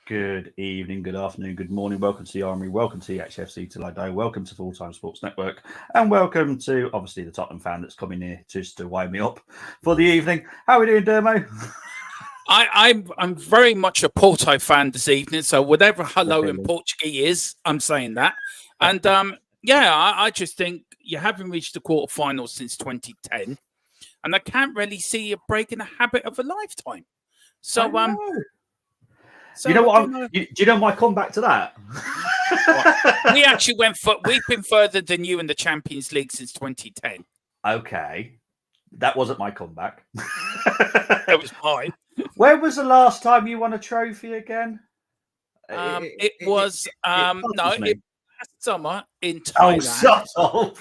Good evening, good afternoon, good morning. Welcome to the Armory. Welcome to the HFC Till I Die. Welcome to Full Time Sports Network. And welcome to, obviously, the Tottenham fan that's coming here just to wind me up for the evening. How are we doing, Dermo? I'm very much a Porto fan this evening, so whatever hello in Really? Portuguese is, I'm saying that. And I just think you haven't reached the quarterfinals since 2010, and I can't really see you breaking a habit of a lifetime. I So know. so You know I what? don't know. Do you know my comeback to that? What we actually we've been further than you in the Champions League since 2010. Okay. That wasn't my comeback. That was mine. When was the last time you won a trophy again? It was no, puzzles me. it last summer in Oh, Thailand. shut up.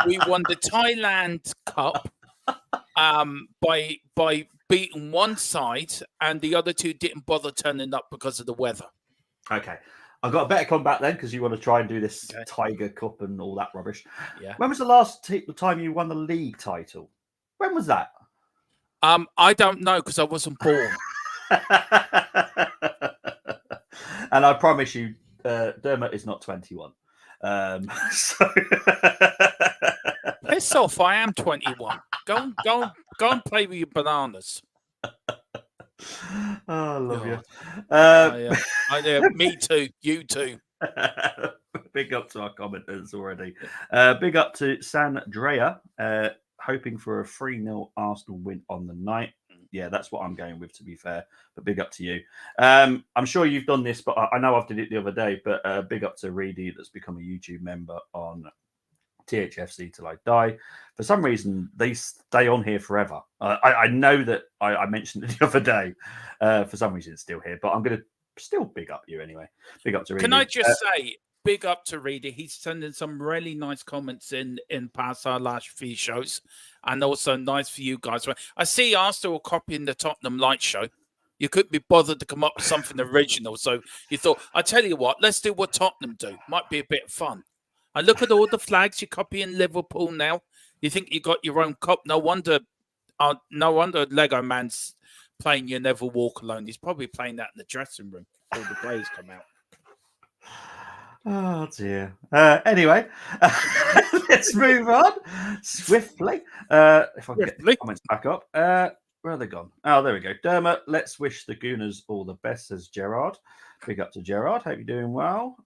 We won the Thailand Cup by beating one side, and the other two didn't bother turning up because of the weather. Okay. I've got a better comeback then because you want to try and do this Okay. Tiger Cup and all that rubbish. Yeah. When was the last time you won the league title? When was that? I don't know because I wasn't born. And I promise you, Dermot is not 21. So Piss off! I am 21. Go and play with your bananas. Oh, I love you. Me too. You too. Big up to our commenters already. Big up to Sandrea, hoping for a 3-0 Arsenal win on the night. Yeah, that's what I'm going with, to be fair. But big up to you. I'm sure you've done this, but I know I've did it the other day. But big up to Reedy, that's become a YouTube member on THFC Till I Die. For some reason, they stay on here forever. I know that I mentioned it the other day. For some reason, it's still here, but I'm going to still big up you anyway. Big up to Reedy. Can I just say, big up to Reedy. He's sending some really nice comments in past our last few shows, and also nice for you guys. I see Arsenal copying the Tottenham Light Show. You couldn't be bothered to come up with something original, so you thought, I tell you what, let's do what Tottenham do. Might be a bit of fun. And look at all the flags you're copying Liverpool now. You think you got your own cup? No wonder Lego Man's playing your Never Walk Alone. He's probably playing that in the dressing room before the players come out. Oh dear. Anyway, let's move on swiftly. If I can get the comments back up. Where are they gone? Oh, there we go. Dermot, let's wish the Gooners all the best, says Gerard. Big up to Gerard. Hope you're doing well.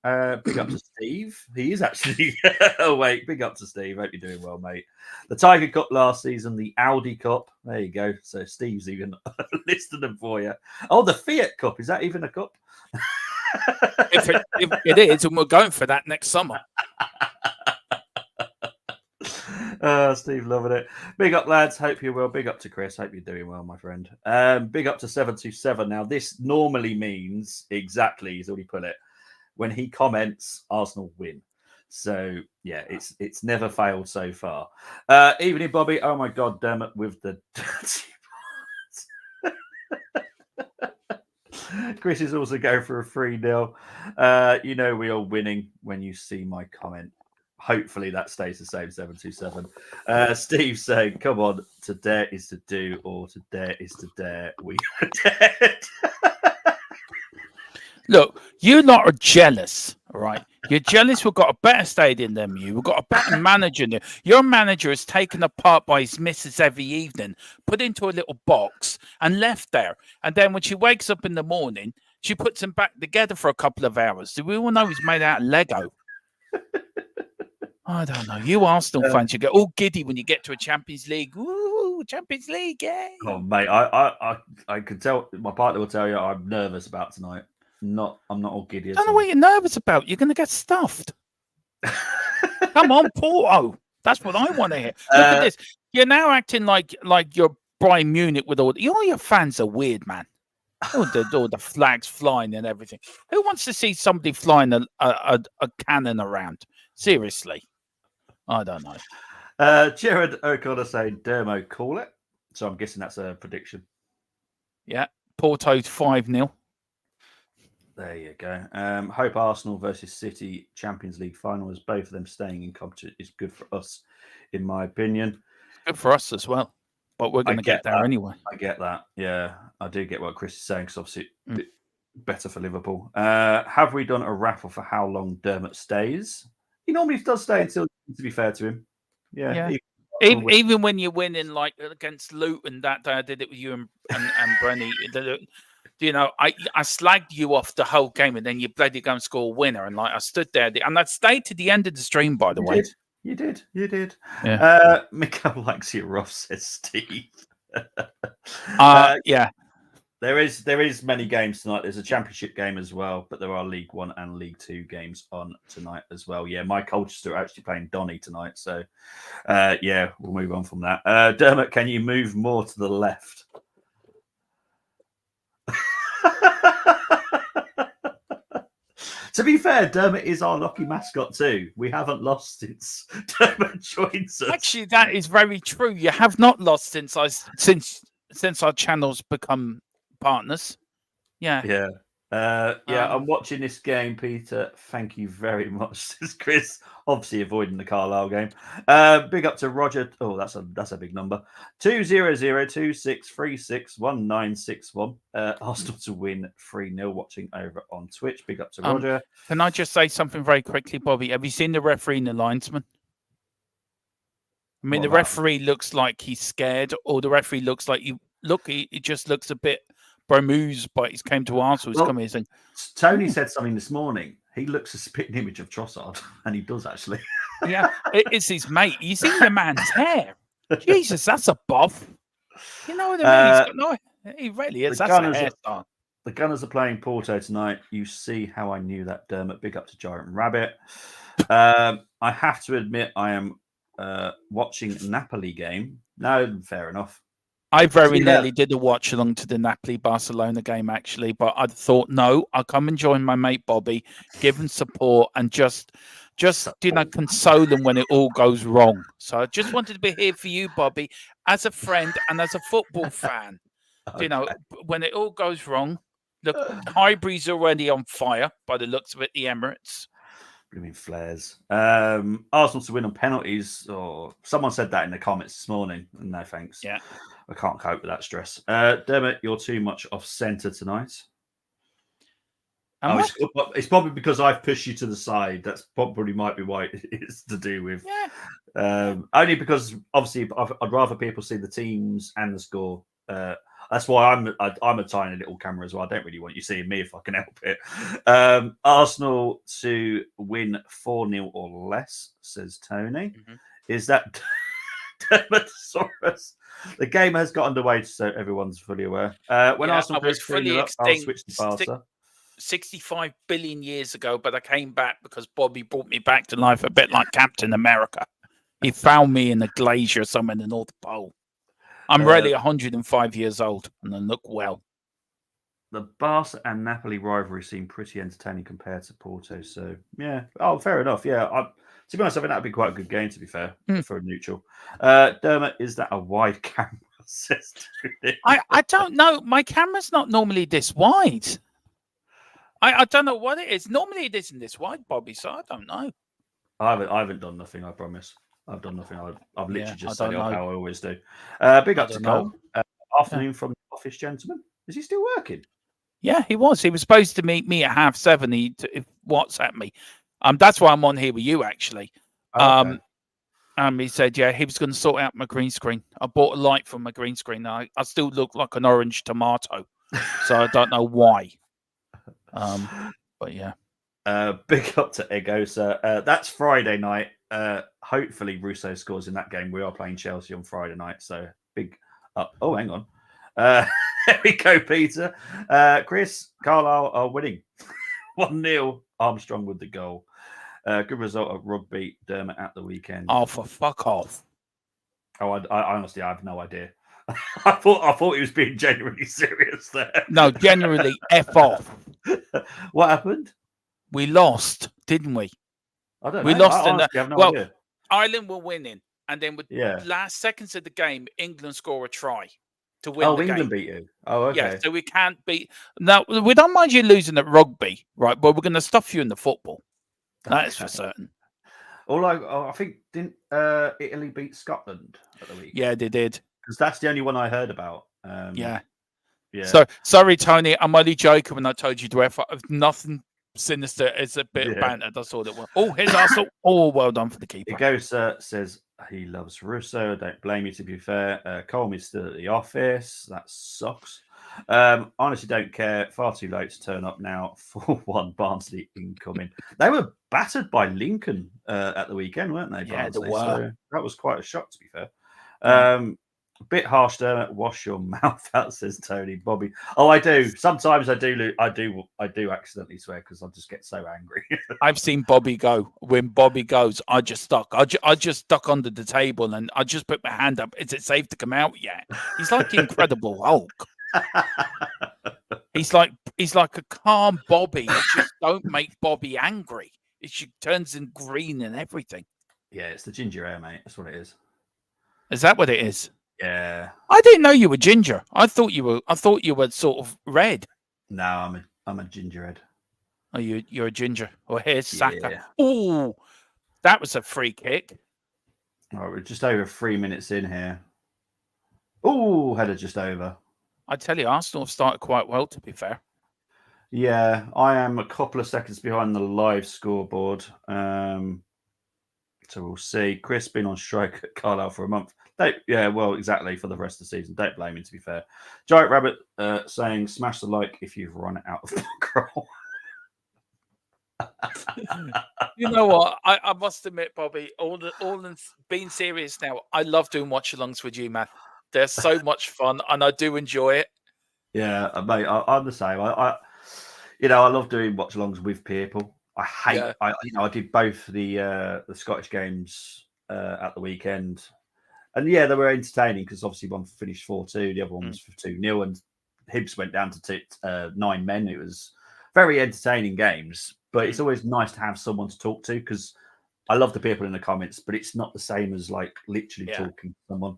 Big up to Steve. He is actually awake. Big up to Steve. Hope you're doing well, mate. The Tiger Cup last season, the Audi Cup. There you go. So Steve's even listed them for you. Oh, the Fiat Cup. Is that even a cup? If it is, and we're going for that next summer. Steve loving it. Big up, lads. Hope you're well. Big up to Chris. Hope you're doing well, my friend. Big up to 727. Now, this normally means exactly, he's already put it, when he comments, Arsenal win. So, yeah, it's never failed so far. Evening, Bobby. Oh, my God, damn it, with the Chris is also going for a 3-0. You know we are winning when you see my comment. Hopefully that stays the same, 727. Steve saying, come on, to dare is to do, or to dare is to dare. We are dead. Look, you lot are jealous, all right? You're jealous we've got a better stadium than you. We've got a better manager than you. Your manager is taken apart by his missus every evening, put into a little box and left there. And then when she wakes up in the morning, she puts him back together for a couple of hours. Do we all know he's made out of Lego? I don't know. You Arsenal fans, you get all giddy when you get to a Champions League. Ooh, Champions League, yeah. Oh, mate, I can tell, my partner will tell you I'm nervous about tonight. I'm not all giddy. I don't know what you're nervous about. You're going to get stuffed. Come on, Porto. That's what I want to hear. Look at this. You're now acting like you're Bayern Munich with all your fans are weird, man. All the flags flying and everything. Who wants to see somebody flying a cannon around? Seriously. I don't know. Jared O'Connor saying, Dermo, call it. So I'm guessing that's a prediction. Yeah. Porto 5-0. There you go. Hope Arsenal versus City Champions League final, as both of them staying in competition, is good for us, in my opinion. Good for us as well. but we're going to get there anyway. I get that. Yeah, I do get what Chris is saying, because obviously better for Liverpool. Have we done a raffle for how long Dermot stays? He normally does stay until, to be fair to him. Yeah. Even when you're winning, like against Luton that day, I did it with you and Brenny. You know, I slagged you off the whole game, and then you bloody go and score a winner. And like I stood there, and I stayed to the end of the stream, by the way. You did. Yeah. Mikael likes you rough, says Steve. Yeah. There is many games tonight. There's a championship game as well, but there are League One and League Two games on tonight as well. Yeah, my Colchester are actually playing Donny tonight, so yeah, we'll move on from that. Dermot, can you move more to the left? To be fair, Dermot is our lucky mascot too. We haven't lost since Dermot joins us. Actually, that is very true. You have not lost since our channels become partners. Yeah. I'm watching this game, Peter. Thank you very much, says Chris. Obviously avoiding the Carlisle game. Big up to Roger. Oh, that's a big number. 20026361961. Arsenal to win 3-0. Watching over on Twitch. Big up to Roger. Can I just say something very quickly, Bobby? Have you seen the referee and the linesman? I mean, the referee looks like he's scared, or the referee looks like he just looks a bit bemused, but he's came to Arsenal. He's come here saying, Tony said something this morning. He looks a spitting image of Trossard, and he does actually. Yeah, it's his mate. You see the man's hair? Jesus, that's a buff. You know what I mean? He really is. That's a hairstyle. The Gunners are playing Porto tonight. You see how I knew that, Dermot. Big up to Giant Rabbit. I have to admit, I am watching Napoli game. No, fair enough. I very nearly did a watch along to the Napoli-Barcelona game, actually, but I thought, no, I'll come and join my mate Bobby, give him support, and just console him when it all goes wrong. So I just wanted to be here for you, Bobby, as a friend and as a football fan. Okay. You know, when it all goes wrong, look, Highbury's already on fire by the looks of it, the Emirates. Blooming flares. Arsenal to win on penalties, or someone said that in the comments this morning. No thanks. Yeah, I can't cope with that stress. Dermot, you're too much off centre tonight. It's probably because I've pushed you to the side. That's probably might be why it's to do with. Yeah. Only because obviously I'd rather people see the teams and the score. That's why I'm a tiny little camera as well. I don't really want you seeing me if I can help it. Arsenal to win 4-0 or less, says Tony. Mm-hmm. Is that Dermatosaurus? The game has got underway, so everyone's fully aware. When Arsenal was fully extinct, I'll switch to Barca. 65 billion years ago, but I came back because Bobby brought me back to life, a bit like Captain America. He found me in a glacier somewhere in the North Pole. I'm really 105 years old, and I look well. The Barca and Napoli rivalry seemed pretty entertaining compared to Porto. So, yeah. Oh, fair enough. Yeah. To be honest, I think that'd be quite a good game, to be fair, for a neutral. Dermot, is that a wide camera? I don't know. My camera's not normally this wide. I don't know what it is. Normally it isn't this wide, Bobby, so I don't know. I haven't done nothing, I promise. I've done nothing. I've literally just said how I always do. Big up to Cole. Afternoon from the office, gentlemen. Is he still working? Yeah, he was. He was supposed to meet me at 7:30. He WhatsApped me. That's why I'm on here with you, actually. Okay. He said, yeah, he was going to sort out my green screen. I bought a light for my green screen. I still look like an orange tomato, so I don't know why. But yeah. Big up to Egosa. That's Friday night. Hopefully Russo scores in that game. We are playing Chelsea on Friday night, so big up. Oh, hang on. There we go, Peter. Chris, Carlisle are winning 1-0. Armstrong with the goal. Good result at rugby, Dermot, at the weekend. Oh, for fuck off. Oh, I honestly, I have no idea. I thought he was being genuinely serious there. No, generally, F off. What happened? We lost, didn't we? I don't know. We lost I have no idea. Ireland were winning, and then with last seconds of the game, England score a try to win the England game. beat you. Oh, okay. Yeah, so we can't beat. Now, we don't mind you losing at rugby, right? But we're going to stuff you in the football. That is for certain. I think didn't Italy beat Scotland at the week? Yeah, they did. because that's the only one I heard about. Yeah. Yeah. So sorry, Tony. I'm only joking when I told you to F. Nothing sinister. It's a bit of banter. That's all it was. Oh, here's Arsenal. Oh, well done for the keeper. It goes, says he loves Russo. Don't blame you, to be fair. Coleman's still at the office. That sucks. Honestly, don't care. Far too late to turn up now. 4-1 Barnsley incoming. They were battered by Lincoln at the weekend, weren't they? Yeah, Barnsley? they were. So that was quite a shock, to be fair. Yeah. A bit harsh there. Wash your mouth out, says Tony. Bobby. Oh, I do. Sometimes I do accidentally swear because I just get so angry. I've seen Bobby go. When Bobby goes, I just stuck. I just stuck under the table and I just put my hand up. Is it safe to come out yet? He's like Incredible Hulk. He's like a calm Bobby. You just don't make Bobby angry. It turns in green and everything. Yeah, it's the ginger ale, mate. That's what it is. Is that what it is? Yeah. I didn't know you were ginger. I thought you were sort of red. No, I'm a gingerhead. Oh, you're a ginger. Oh, here's Saka. Yeah. Oh, that was a free kick. All right, we're just over 3 minutes in here. Oh, header just over. I tell you, Arsenal have started quite well, to be fair. Yeah, I am a couple of seconds behind the live scoreboard. So we'll see. Chris been on strike at Carlisle for a month. Well, exactly, for the rest of the season. Don't blame him, to be fair. Giant Rabbit saying, smash the like if you've run out of bankroll. You know what? I must admit, Bobby, all being serious now, I love doing watch-alongs with you, man. They're so much fun, and I do enjoy it. Yeah, mate, I'm the same. I love doing watch-alongs with people. I hate. Yeah. I did both the Scottish games at the weekend, and yeah, they were entertaining because obviously one finished 4-2, the other one was 2-0, and Hibs went down to 9 men. It was very entertaining games, but it's always nice to have someone to talk to because I love the people in the comments, but it's not the same as like literally talking to someone.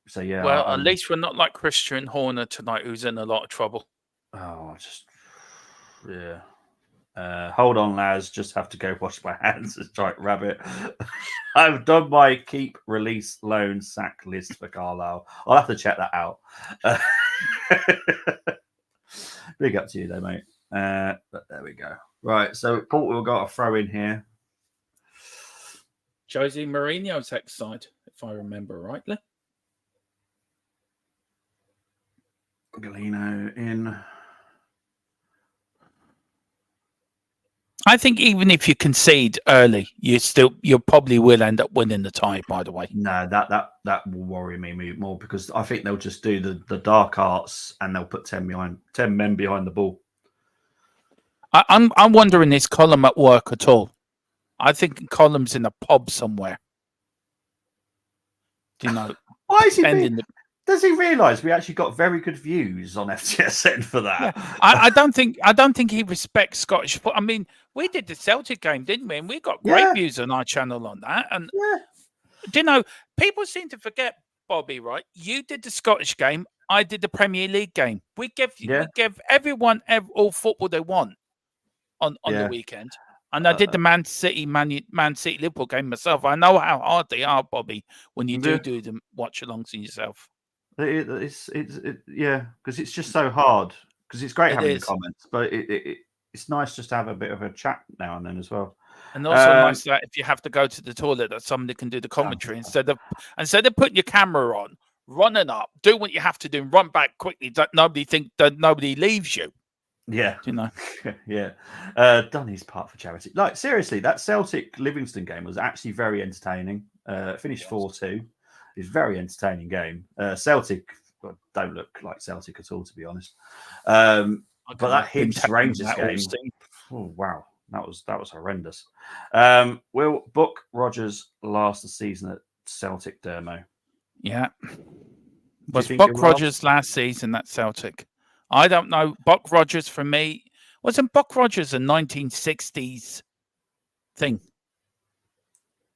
So yeah. Well, at least we're not like Christian Horner tonight, who's in a lot of trouble. Oh, yeah. Hold on, lads. Just have to go wash my hands. Strike Rabbit. I've done my keep, release, loan, sack list for Carlisle. I'll have to check that out. Big up to you, though, mate. But there we go. Right, so Porto will got a throw in here. Jose Mourinho's ex-side, if I remember rightly. Galeno in. I think even if you concede early, you probably will end up winning the tie. By the way, no, that will worry me more because I think they'll just do the dark arts and they'll put 10 men behind the ball. I'm wondering, is Colm at work at all? I think Colm's in a pub somewhere. Do you know? Why is he? Does he realise we actually got very good views on FTSN for that? Yeah. I don't think he respects Scottish football. I mean, we did the Celtic game, didn't we? And we got great views on our channel on that. And do you know, people seem to forget, Bobby, right? You did the Scottish game, I did the Premier League game. We give everyone all football they want on the weekend. And I did the Man City Liverpool game myself. I know how hard they are, Bobby, when you do them watch-alongs in yourself. Because it's just so hard. Because it's great having the comments, but it's nice just to have a bit of a chat now and then as well. And also nice that if you have to go to the toilet, that somebody can do the commentary instead of putting your camera on, running up, do what you have to do, and run back quickly. That nobody leaves you. Yeah, you know. Yeah, done his part for charity. Like seriously, that Celtic Livingston game was actually very entertaining. Finished 4-2. It's a very entertaining game. Celtic don't look like Celtic at all, to be honest. But that Hibs Rangers game, oh wow, that was horrendous. Will Buck Rogers last the season at Celtic, Dermo? Yeah, was Buck Rogers last season at Celtic? I don't know. Buck Rogers for me wasn't Buck Rogers a 1960s thing.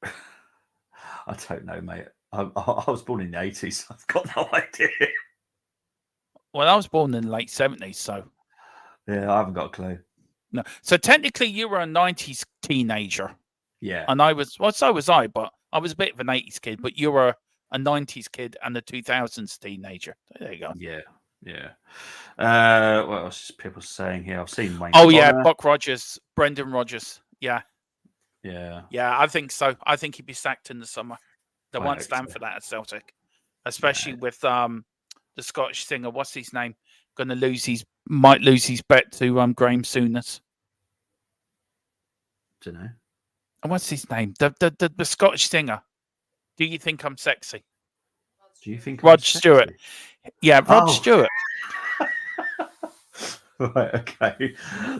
I don't know, mate. I was born in the 80s. I've got no idea. Well, I was born in the late 70s, so. Yeah, I haven't got a clue. No. So technically you were a 90s teenager. Yeah. And so was I, but I was a bit of an 80s kid, but you were a 90s kid and a 2000s teenager. There you go. Yeah. What else is people saying here? I've seen Wayne. Oh, yeah, Buck Rogers, Brendan Rodgers. Yeah. Yeah. I think so. I think he'd be sacked in the summer. They I won't hope stand so. for that at Celtic, especially with the Scottish singer. What's his name? Might lose his bet to Graham Souness. Don't know. And what's his name? The Scottish singer. Do you think I'm sexy? Do you think Rod Stewart? Yeah, Rod Stewart. Right, okay.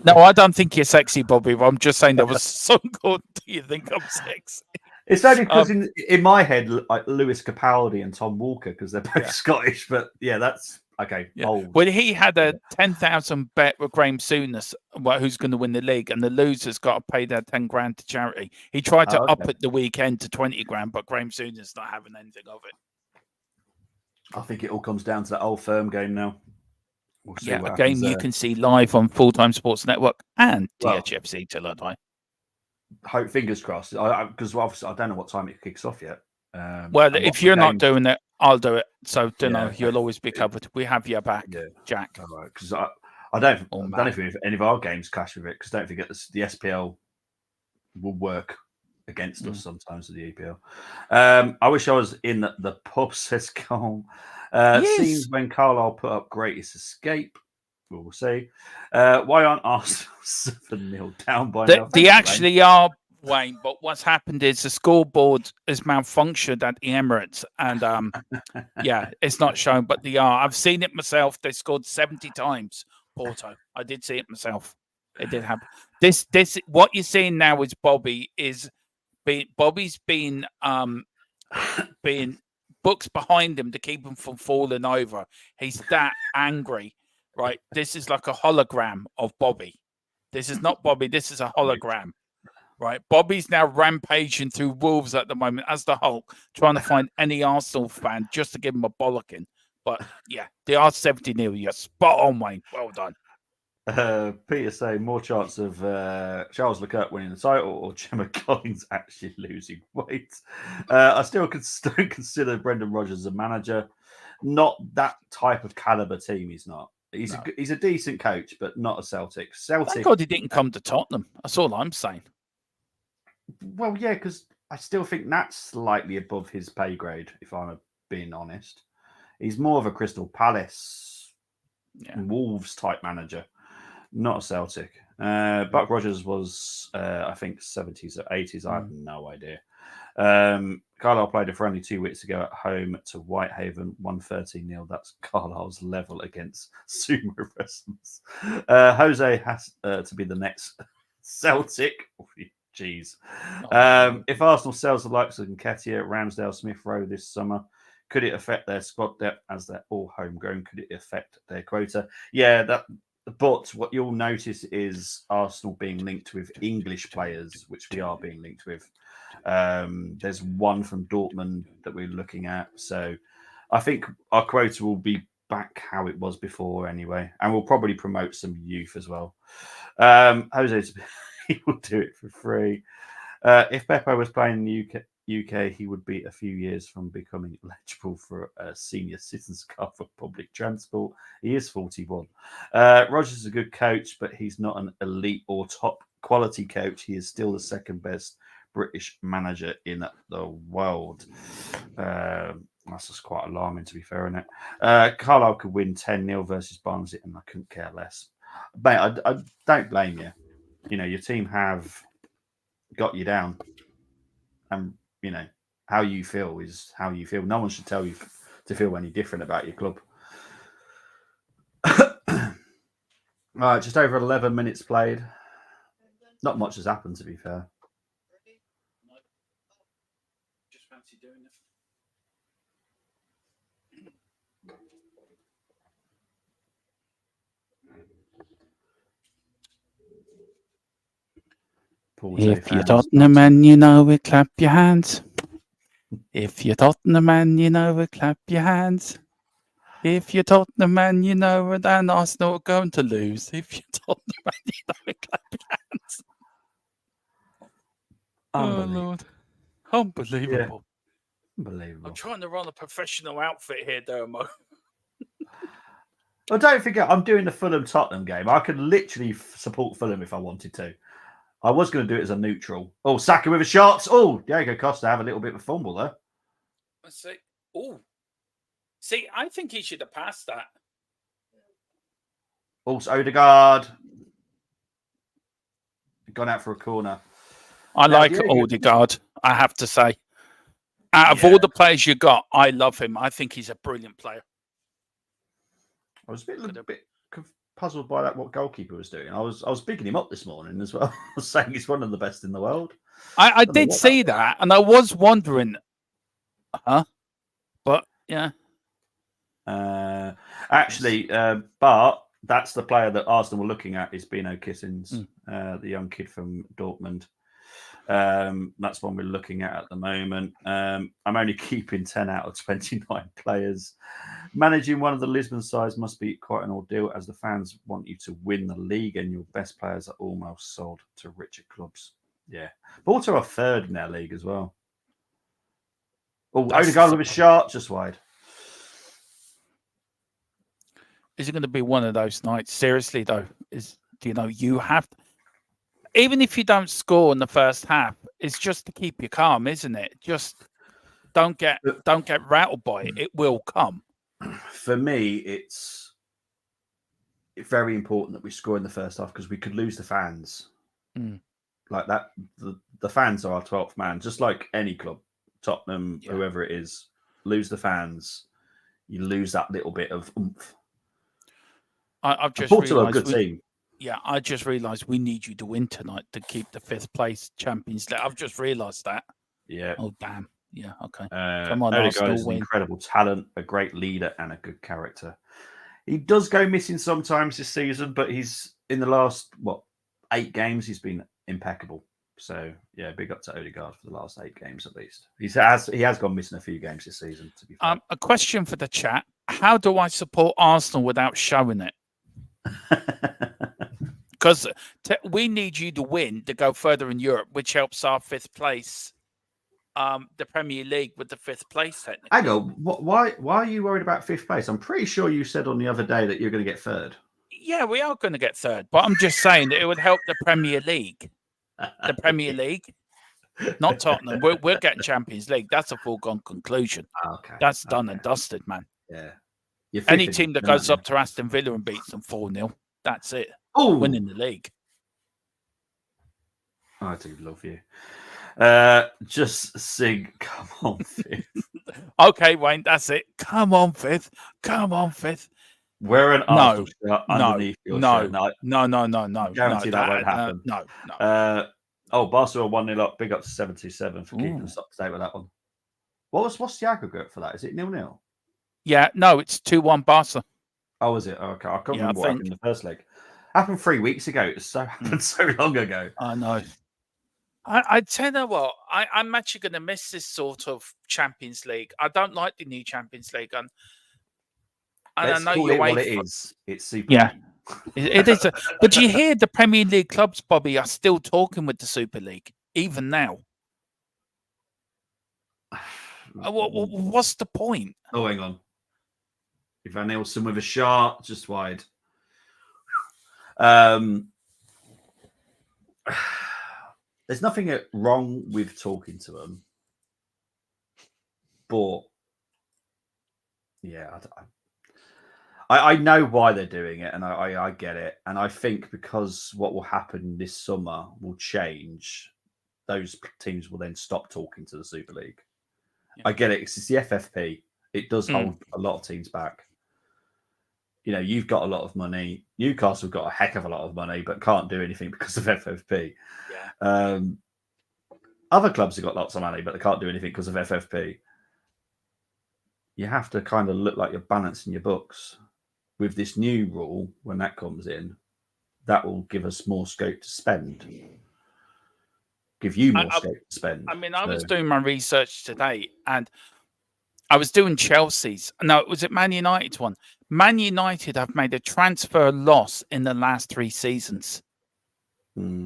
No, I don't think you're sexy, Bobby. I'm just saying there was a song called "Do You Think I'm Sexy?" It's only because in my head, like Lewis Capaldi and Tom Walker, because they're both Scottish. But yeah, that's okay. Yeah. Bold. Well, he had a 10,000 bet with Graham Souness, who's going to win the league, and the loser's got to pay their 10 grand to charity. He tried to up it the weekend to 20 grand, but Graham Souness not having anything of it. I think it all comes down to that old firm game now. We'll see a game you can see live on Full Time Sports Network and THFC till I die. Hope, fingers crossed, because obviously I don't know what time it kicks off yet. Well, if you're not doing it, I'll do it. So don't know. You'll always be covered. We have your back, Jack. All right, because I don't know if any of our games clash with it. Because don't forget the SPL will work against us sometimes with the EPL. I wish I was in the pub, says Cole. Seems when Carlisle put up greatest escape. We'll see. Why aren't Arsenal 7-0 down by now? They actually are, Wayne, but what's happened is the scoreboard has malfunctioned at the Emirates, and it's not shown, but they are. I've seen it myself. They scored 70 times, Porto. I did see it myself. It did happen. This what you're seeing now is Bobby's been books behind him to keep him from falling over. He's that angry, right? This is like a hologram of Bobby. This is not Bobby. This is a hologram, right? Bobby's now rampaging through Wolves at the moment as the Hulk, trying to find any Arsenal fan just to give him a bollocking. But yeah, they are 70-0. You're spot on, Wayne. Well done. Peter saying more chance of Charles Leclerc winning the title or Gemma Collins actually losing weight. I still don't consider Brendan Rodgers a manager. Not that type of caliber team. He's not. He's a decent coach, but not a Celtic. Thank God he didn't come to Tottenham. That's all I'm saying. Well, yeah, because I still think that's slightly above his pay grade, if I'm being honest. He's more of a Crystal Palace, Wolves type manager. Not a Celtic. Buck Rogers was, I think, 70s or 80s. I have no idea. Carlisle played a friendly 2 weeks ago at home to Whitehaven, 113-0. That's Carlisle's level against sumo wrestlers. Jose has to be the next Celtic. Jeez. If Arsenal sells the likes of Nketiah, Ramsdale, Smith Rowe this summer, could it affect their squad depth as they're all homegrown? Could it affect their quota? Yeah, but what you'll notice is Arsenal being linked with English players, which we are being linked with. There's one from Dortmund that we're looking at. So I think our quota will be back how it was before anyway. And we'll probably promote some youth as well. Jose, he will do it for free. If Beppo was playing in the UK, he would be a few years from becoming eligible for a senior citizens card for public transport. He is 41. Rodgers is a good coach, but he's not an elite or top quality coach. He is still the second best British manager in the world. That's just quite alarming, to be fair, isn't it? Carlisle could win 10-0 versus Barnsley, and I couldn't care less. Mate, I don't blame you. You know, your team have got you down. And, you know, how you feel is how you feel. No one should tell you to feel any different about your club. Right, just over 11 minutes played. Not much has happened, to be fair. Just fancy doing it. If you're Tottenham man, you know it, clap your hands. If you're Tottenham man, you know it, clap your hands. If you're Tottenham man, you know it, and Arsenal are going to lose. If you're Tottenham man, you know it, clap your hands. Oh, Lord. Unbelievable. Unbelievable. I'm trying to run a professional outfit here, Dermo. Well, don't forget, I'm doing the Fulham-Tottenham game. I could literally support Fulham if I wanted to. I was going to do it as a neutral. Oh, Saka with a shot. Oh, Diego Costa have a little bit of a fumble there. Let's see. Oh, see, I think he should have passed that. Also, Odegaard gone out for a corner. I like Odegaard, I have to say. Out of all the players you got, I love him. I think he's a brilliant player. I was a bit puzzled by that, what goalkeeper was doing. I was bigging him up this morning as well. I was saying he's one of the best in the world. I did see that, and I was wondering, but yeah. Actually, but that's the player that Arsenal were looking at is Bino Kissins, the young kid from Dortmund. That's one we're looking at the moment. I'm only keeping 10 out of 29 players. Managing one of the Lisbon sides must be quite an ordeal, as the fans want you to win the league and your best players are almost sold to richer clubs. Yeah. Porto are third in their league as well. Oh, Odegaard with a shot, just wide. Is it going to be one of those nights? Seriously, though, you have to, even if you don't score in the first half, it's just to keep you calm, isn't it? Just don't get rattled by it. It will come. For me, it's very important that we score in the first half because we could lose the fans. Like that, the fans are our 12th man, just like any club, Tottenham, whoever it is, lose the fans, you lose that little bit of oomph. I've just realised a good team. Yeah, I just realised we need you to win tonight to keep the 5th place Champions League. I've just realised that. Yeah. Oh, damn. Yeah, okay. Come on, Odegaard is an incredible talent, a great leader, and a good character. He does go missing sometimes this season, but he's in the last 8 games he's been impeccable. So yeah, big up to Odegaard for the last 8 games at least. He has gone missing a few games this season. To be fair. A question for the chat: how do I support Arsenal without showing it? Because we need you to win to go further in Europe, which helps our 5th place. The Premier League with the 5th place, technically. Hang on, why are you worried about 5th place? I'm pretty sure you said on the other day that you're going to get 3rd. Yeah, we are going to get 3rd, but I'm just saying that it would help the Premier League. The Premier League, not Tottenham. We're getting Champions League. That's a foregone conclusion. Okay, that's done and dusted, man. Yeah. Any team that goes up to Aston Villa and beats them 4-0, that's it. Oh, winning the league. I do love you. Just sing "Come On, 5th." Okay, Wayne, that's it. Come on, 5th. Come on, 5th. Wear an Arsenal shirt underneath your shirt. No. Guarantee that won't happen. No. Barcelona 1-0 up. Big up to 727 for keeping us up to date with that one. What's the aggregate for that? Is it 0-0? Yeah, no, it's 2-1 Barca. Oh, is it? Okay, I can't remember what happened in the first leg. Happened 3 weeks ago. It happened so long ago. I know. I tell you what, I'm actually going to miss this sort of Champions League. I don't like the new Champions League, and I know you're what it is. It's super. Yeah, it is. But you hear the Premier League clubs, Bobby, are still talking with the Super League even now. What's the point? Oh, hang on. Van Nielsen with a shot, just wide. There's nothing wrong with talking to them, but yeah, I know why they're doing it, and I get it, and I think because what will happen this summer will change. Those teams will then stop talking to the Super League. Yeah. I get it. It's the FFP. It does hold a lot of teams back. You know, you've got a lot of money. Newcastle got a heck of a lot of money, but can't do anything because of FFP. Yeah. Other clubs have got lots of money, but they can't do anything because of FFP. You have to kind of look like you're balancing your books. With this new rule, when that comes in, that will give us more scope to spend. Give you more scope to spend. I mean, I was doing my research today, and I was doing Chelsea's. No, was it Man United's one? Man United have made a transfer loss in the last 3 seasons.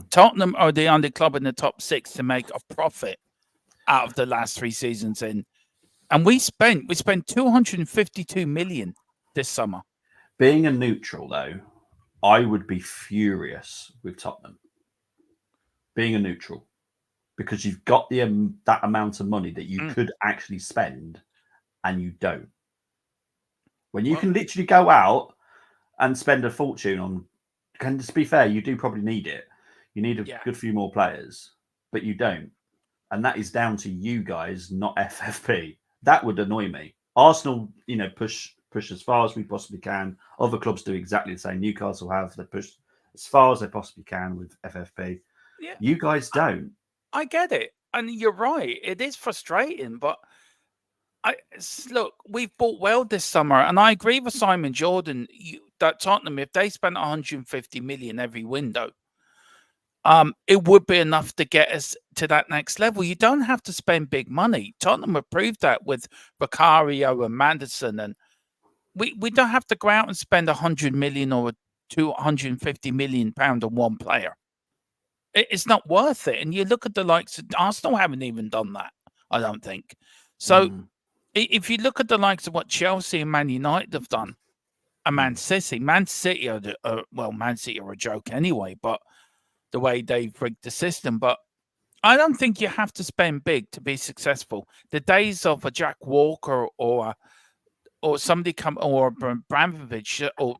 Tottenham are the only club in the top 6 to make a profit out of the last 3 seasons in And we spent 252 million this summer. Being a neutral, though, I would be furious with Tottenham. Being a neutral, because you've got that amount of money that you could actually spend, and you don't. When you can literally go out and spend a fortune on, and to be fair, you do probably need it. You need a good few more players, but you don't. And that is down to you guys, not FFP. That would annoy me. Arsenal, push as far as we possibly can. Other clubs do exactly the same. Newcastle they push as far as they possibly can with FFP. Yeah. You guys don't. I get it. And you're right. It is frustrating, but look, we've bought well this summer, and I agree with Simon Jordan that Tottenham, if they spent 150 million every window, it would be enough to get us to that next level. You don't have to spend big money. Tottenham have proved that with Vicario and Madison, and we don't have to go out and spend 100 million or 250 million pound on one player. It's not worth it. And you look at the likes of Arsenal haven't even done that, I don't think. So if you look at the likes of what Chelsea and Man United have done, and Man City are Man City are a joke anyway, but the way they've rigged the system. But I don't think you have to spend big to be successful. The days of a Jack Walker or somebody or Abramovich or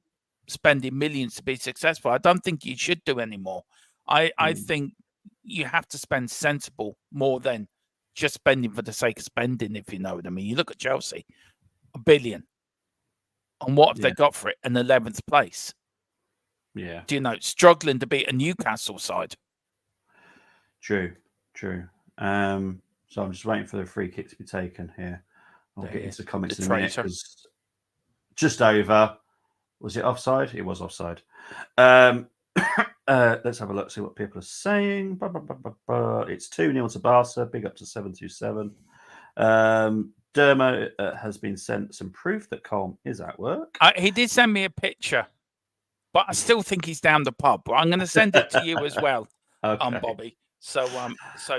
spending millions to be successful, I don't think you should do anymore. I think you have to spend sensible more than just spending for the sake of spending, if you know what I mean. You look at Chelsea, $1 billion. And what have they got for it? An 11th place. Yeah. Do you know, struggling to beat a Newcastle side. True. So I'm just waiting for the free kick to be taken here. I'll get into comments in a minute, because just over. Was it offside? It was offside. Let's have a look, see what people are saying. It's 2-0 to Barca. Big up to 727. Dermo has been sent some proof that Colm is at work. He did send me a picture, but I still think he's down the pub. I'm going to send it to you as well, Bobby. So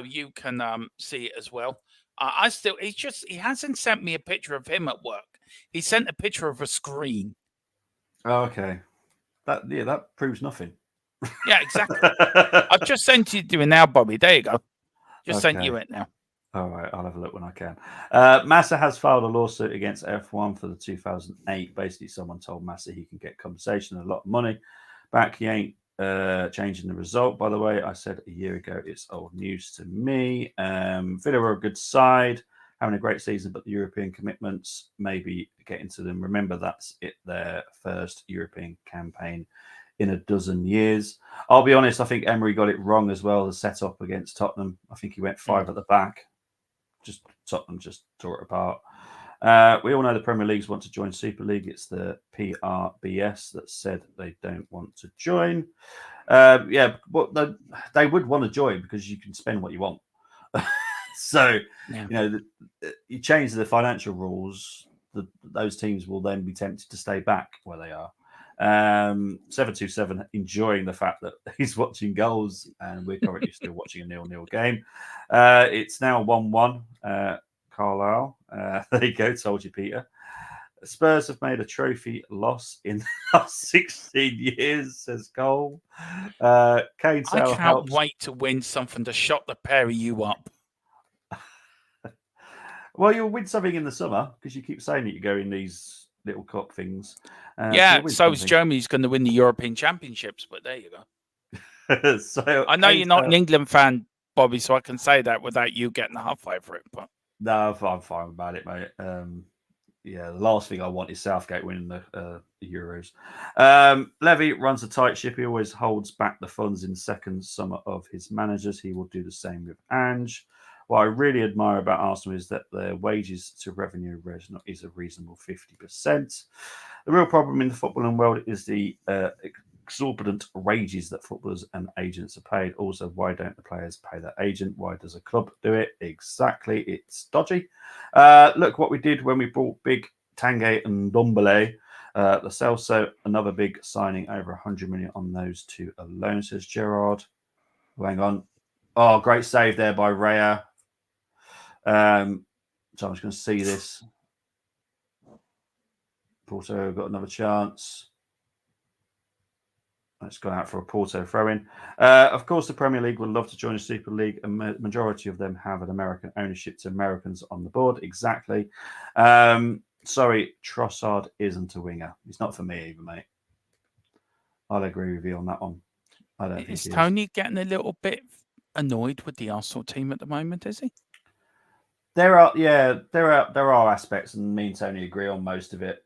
you can see it as well. He hasn't sent me a picture of him at work. He sent a picture of a screen. Oh, okay. That proves nothing. Yeah, exactly. I've just sent you to it now, Bobby. There you go. Just sent you it now. All right, I'll have a look when I can. Massa has filed a lawsuit against F1 for the 2008. Basically, someone told Massa he can get compensation and a lot of money back. He ain't changing the result, by the way. I said a year ago it's old news to me. Villa are a good side, having a great season, but the European commitments, maybe getting to them. Remember, that's their first European campaign in a dozen years. I'll be honest, I think Emery got it wrong as well, the setup against Tottenham. I think he went 5 at the back. Tottenham just tore it apart. We all know the Premier Leagues want to join Super League. It's the PRBS that said they don't want to join. They would want to join because you can spend what you want. So, you change the financial rules, those teams will then be tempted to stay back where they are. 727 enjoying the fact that he's watching goals, and we're currently still watching a 0-0 game. It's now 1-1. Carlisle. There you go. Told you, Peter. Spurs have made a trophy loss in the last 16 years, says Cole. Kane I can't wait to win something to shut the pair of you up. Well, you'll win something in the summer because you keep saying that you go in these little cup things. So is Germany's going to win the European Championships, but there you go. So I know you're not an England fan, Bobby, so I can say that without you getting a huff over it. But no, I'm fine about it, mate. The last thing I want is Southgate winning the Euros. Levy runs a tight ship. He always holds back the funds in second summer of his managers. He will do the same with Ange. What I really admire about Arsenal is that their wages to revenue is a reasonable 50%. The real problem in the footballing world is the exorbitant wages that footballers and agents are paid. Also, why don't the players pay their agent? Why does a club do it? Exactly, it's dodgy. Look what we did when we brought big Tanguy and Dombele. Lo Celso, another big signing, over 100 million on those two alone, says Gerard. Hang on. Oh, great save there by Raya. So I'm just going to see this. Porto got another chance. It's gone out for a Porto throw-in. Of course, the Premier League would love to join the Super League. A majority of them have an American ownership to Americans on the board. Exactly. Sorry, Trossard isn't a winger. He's not for me either, mate. I'll agree with you on that one. I don't think is he Tony getting a little bit annoyed with the Arsenal team at the moment, is he? There are aspects, and me and Tony agree on most of it.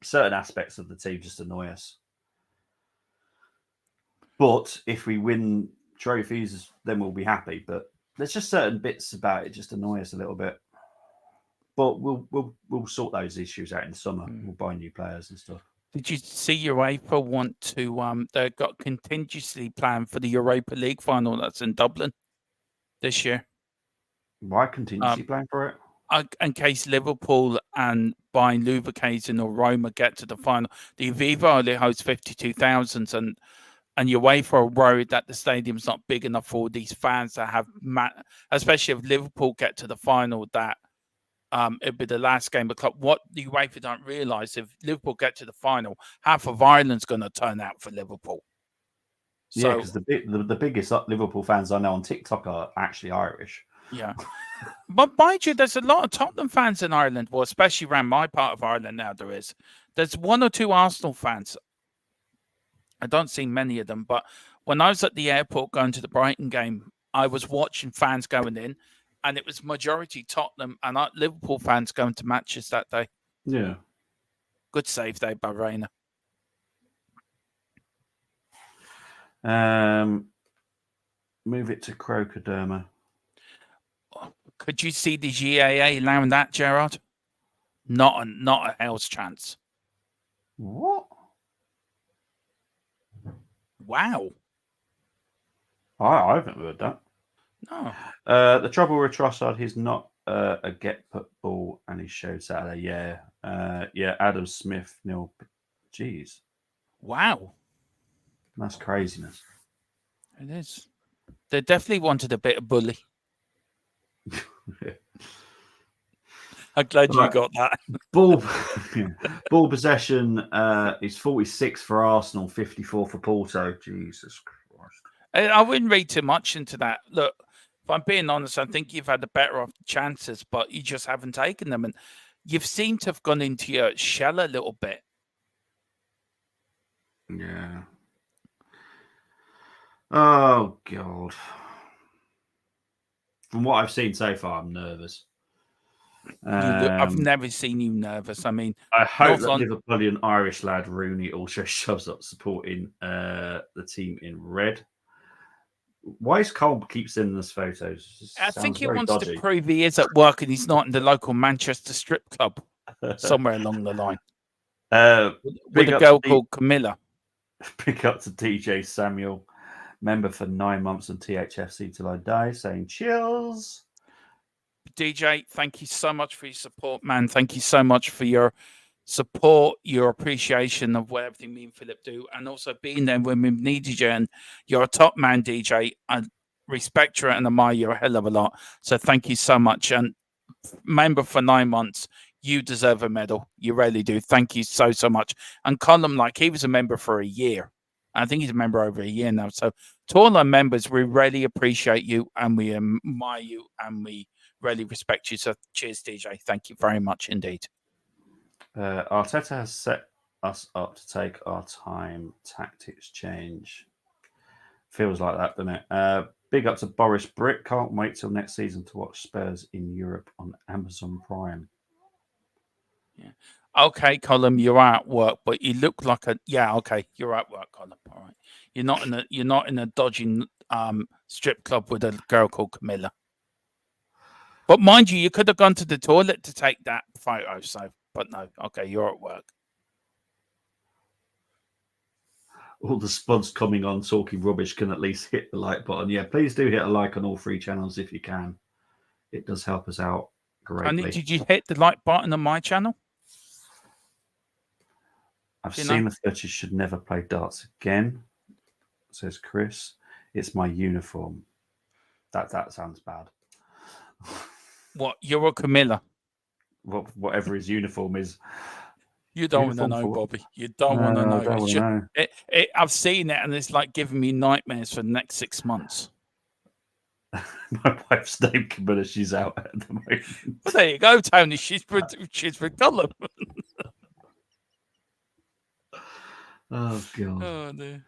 Certain aspects of the team just annoy us. But if we win trophies, then we'll be happy. But there's just certain bits about it just annoy us a little bit. But we'll sort those issues out in the summer. We'll buy new players and stuff. Did you see UEFA want to? They've got contingency plan for the Europa League final that's in Dublin this year. Why contingency plan for it? In case Liverpool and Bayern Leverkusen or Roma get to the final, the Aviva only hosts 52,000, and UEFA are worried that the stadium's not big enough for all these fans to have, especially if Liverpool get to the final, that it'd be the last game of the club. What the UEFA don't realise, if Liverpool get to the final, half of Ireland's going to turn out for Liverpool. So, yeah, because the biggest Liverpool fans I know on TikTok are actually Irish. Yeah. But mind you, there's a lot of Tottenham fans in Ireland. Well, especially around my part of Ireland now, there's one or two Arsenal fans. I don't see many of them, but when I was at the airport going to the Brighton game, I was watching fans going in, and it was majority Tottenham and Liverpool fans going to matches that day. Yeah. Good save day by Reina. Move it to Crocoderma. Could you see the GAA allowing that, Gerard? Not a hell's chance. What? Wow. I haven't heard that. No. The trouble with Trossard, he's not a get put ball, and he showed Saturday. Yeah. Adam Smith, Neil. Jeez. Wow. That's craziness. It is. They definitely wanted a bit of bully. I'm glad you got that. Ball possession is 46 for Arsenal, 54 for Porto. Jesus Christ. I wouldn't read too much into that. Look, if I'm being honest, I think you've had the better of the chances, but you just haven't taken them. And you've seemed to have gone into your shell a little bit. Yeah. Oh, God. From what I've seen so far, I'm nervous. I've never seen you nervous. I mean, I hope that Liverpoolian Irish lad Rooney also shoves up supporting the team in red. Why is Cole keep sending us photos? I think he wants to prove he is at work and he's not in the local Manchester strip club somewhere along the line. With a girl called Camilla. Pick up to DJ Samuel, member for 9 months on THFC till I die, saying chills. DJ, thank you so much for your support, man. Thank you so much for your support, your appreciation of what everything me and Philip do, and also being there when we needed you. And you're a top man, DJ. I respect you and admire you a hell of a lot. So thank you so much. And member for 9 months, you deserve a medal. You really do. Thank you so much. And Colin, like, he was a member for a year. I think he's a member over a year now. So to all our members, we really appreciate you and we admire you and we really respect you. So cheers, DJ. Thank you very much indeed. Arteta has set us up to take our time. Tactics change. Feels like that, doesn't it? Big up to Boris Brick. Can't wait till next season to watch Spurs in Europe on Amazon Prime. Yeah. Okay, Colin, you're at work, but you look like a okay. You're at work, Colin. All right. You're not in a dodgy strip club with a girl called Camilla. But mind you could have gone to the toilet to take that photo. So, but no. Okay, you're at work. All the spuds coming on talking rubbish can at least hit the like button. Yeah, please do hit a like on all 3 channels if you can. It does help us out greatly. Honey, did you hit the like button on my channel? I've seen the Fletchers should never play darts again, says Chris. It's my uniform. That sounds bad. What? You're a Camilla. Whatever his uniform is. You don't want to know, Bobby. You don't want to know. I don't want to know. I've seen it, and it's like giving me nightmares for the next 6 months. My wife's name Camilla. She's out at the moment. Well, there you go, Tony. She's with Gollum. Oh God. Oh dear.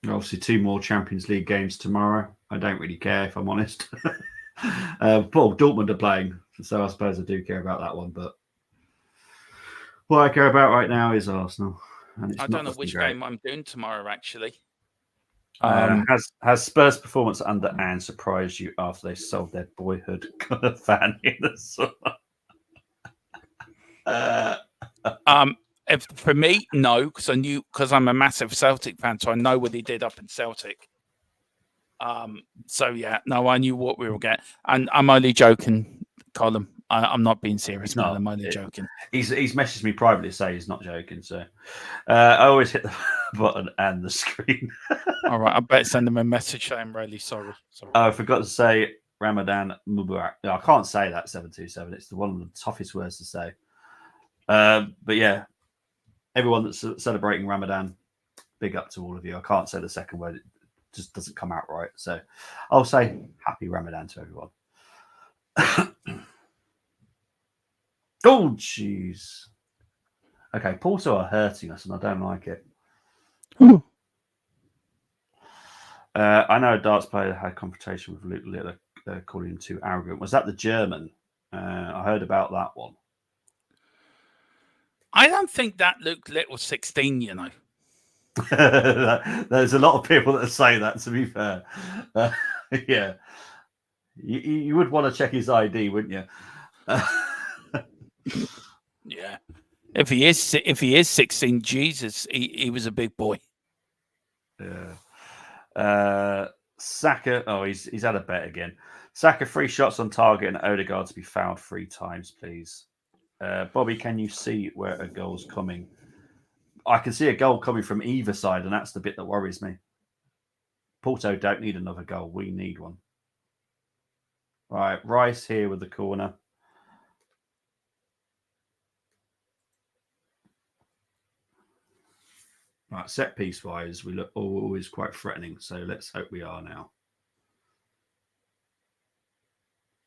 Obviously, 2 more Champions League games tomorrow. I don't really care, if I'm honest. Well, Dortmund are playing, so I suppose I do care about that one. But what I care about right now is Arsenal. And I don't know which game I'm doing tomorrow, actually. Has Spurs' performance under Anne surprised you after they sold their boyhood fan in the summer? For me, no, because I'm a massive Celtic fan, so I know what he did up in Celtic. So yeah, no, I knew what we were getting, and I'm only joking, Colin. I'm not being serious, man. I'm only joking. He's messaged me privately to say he's not joking. So I always hit the button and the screen. All right, I better send him a message saying I'm really sorry. Oh, I forgot to say Ramadan Mubarak. No, I can't say that 727. It's one of the toughest words to say. But yeah, everyone that's celebrating Ramadan, big up to all of you. I can't say the second word. It just doesn't come out right. So I'll say happy Ramadan to everyone. Oh, jeez. Okay, Porto are hurting us, and I don't like it. I know a darts player had a confrontation with Luke Littler, calling him too arrogant. Was that the German? I heard about that one. I don't think that Luke Littler was 16, you know. There's a lot of people that say that, to be fair. Yeah. You would want to check his ID, wouldn't you? Yeah. If he is 16, Jesus, he was a big boy. Yeah. Saka, he's had a bet again. Saka 3 shots on target and Odegaard to be fouled 3 times, please. Bobby, can you see where a goal's coming? I can see a goal coming from either side, and that's the bit that worries me. Porto don't need another goal. We need one. Right, Rice here with the corner. Right, set piece wise, we look always quite threatening, so let's hope we are now.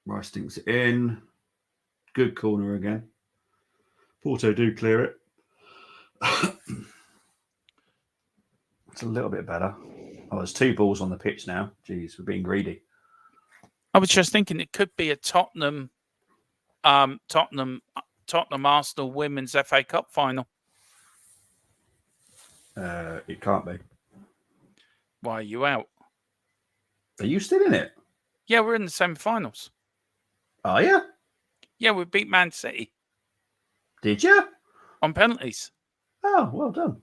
Rice stinks it in. Good corner again. Porto do clear it. It's a little bit better. Oh, there's 2 balls on the pitch now. Jeez, we're being greedy. I was just thinking it could be a Tottenham Arsenal Women's FA Cup final. It can't be. Why are you out? Are you still in it? Yeah, we're in the semi-finals. Are you? Yeah, we beat Man City. Did you? On penalties. Oh, well done.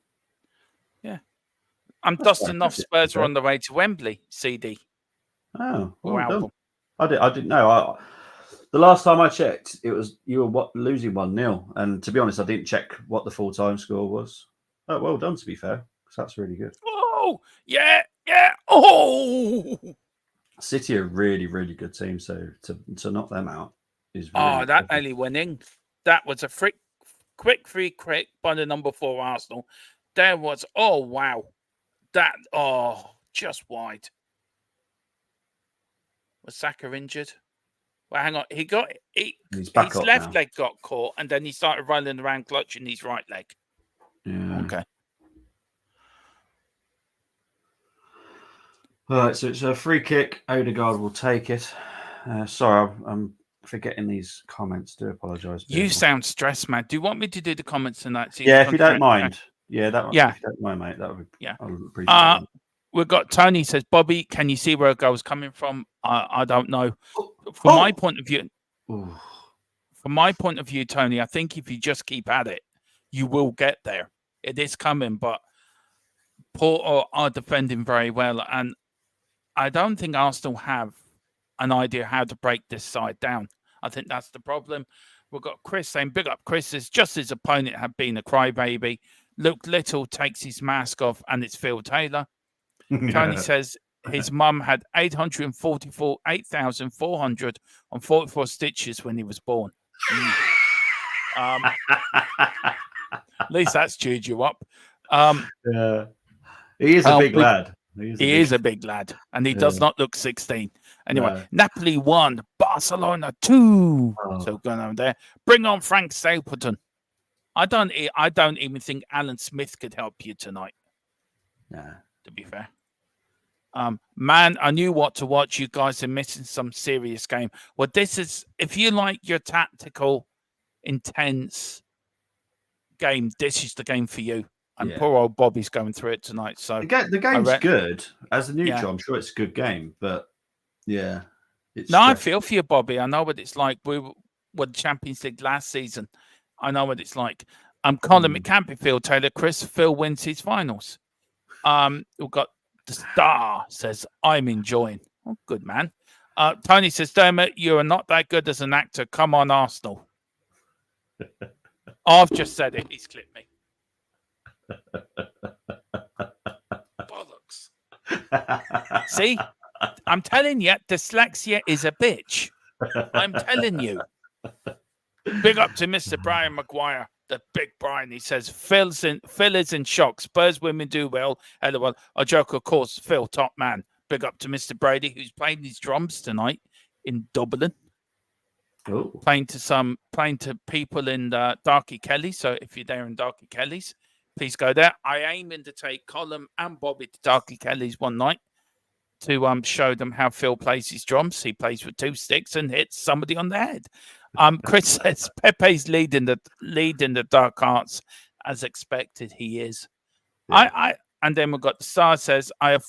Yeah. I'm dusting off Spurs are on the way to Wembley, CD. Oh, well album. done. I didn't know. The last time I checked, you were losing 1-0. And to be honest, I didn't check what the full-time score was. Oh, well done, to be fair, because that's really good. Oh, yeah. Oh! City are a really, really good team, so to knock them out is really that only went in. That was a quick free kick by the number 4 Arsenal. There was, oh, wow. Just wide. Was Saka injured? Well, hang on. His left leg got caught, and then he started rolling around clutching his right leg. Yeah. Okay. All right, so it's a free kick. Odegaard will take it. Sorry, I'm forgetting these comments. Do apologise. You sound stressed, man. Do you want me to do the comments tonight? So if you don't mind. Yeah, If you don't mind, mate, that would be. Yeah. I would appreciate that. We've got Tony says, Bobby, can you see where a goal's coming from? I don't know. From my point of view, Tony, I think if you just keep at it, you will get there. It is coming, but Porto are defending very well, and I don't think Arsenal have an idea how to break this side down. I think that's the problem. We've got Chris saying, big up Chris, is just his opponent had been a crybaby. Luke Little takes his mask off, and it's Phil Taylor. Tony says, his mum had 8,444 stitches when he was born. At least that's cheered you up. Yeah. He is a big lad. He is a big lad, and he does not look 16. Anyway, Napoli 1, Barcelona 2. So going on there. Bring on Frank Stapleton. I don't even think Alan Smith could help you tonight. Nah. To be fair. Man, I knew what to watch. You guys are missing some serious game. Well, this is, if you like your tactical, intense game, this is the game for you. And poor old Bobby's going through it tonight. So the game's good. As a neutral, I'm sure it's a good game. But yeah. I feel for you, Bobby. I know what it's like. We were the Champions League last season. I know what it's like. Colin McCampbell, Taylor, Chris, Phil wins his finals. We've got the star says, I'm enjoying. Oh, good man. Tony says, Dermot, you are not that good as an actor. Come on, Arsenal. I've just said it. He's clipped me. Bollocks. See? I'm telling you, dyslexia is a bitch. I'm telling you. Big up to Mr. Brian Maguire, the big Brian. He says, Phil is in shock. Spurs women do well. LOL. A joke, of course. Phil, top man. Big up to Mr. Brady, who's playing his drums tonight in Dublin. Oh. Playing to people in Darky Kelly. So if you're there in Darky Kelly's, please go there. I aiming to take Colin and Bobby to Darky Kelly's one night to show them how Phil plays his drums. He plays with 2 sticks and hits somebody on the head. Chris says Pepe's leading the dark arts as expected. He is. Yeah. And then we've got the star says I have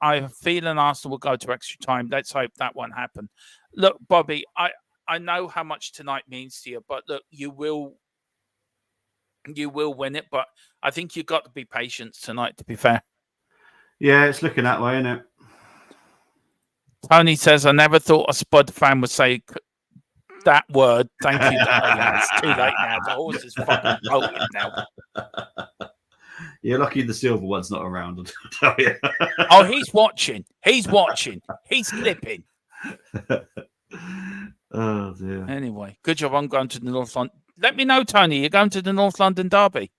a feeling Arsenal will go to extra time. Let's hope that won't happen. Look, Bobby, I know how much tonight means to you, but look, you will win it. But I think you've got to be patient tonight. To be fair. Yeah, it's looking that way, isn't it? Tony says I never thought a Spud fan would say that word. Thank you. It's too late now. The horse is fucking bolted now. You're lucky the silver one's not around, I'll tell you. Oh, he's watching. He's clipping. Oh, dear. Anyway, good job. I'm going to the North London. Let me know, Tony. You're going to the North London Derby.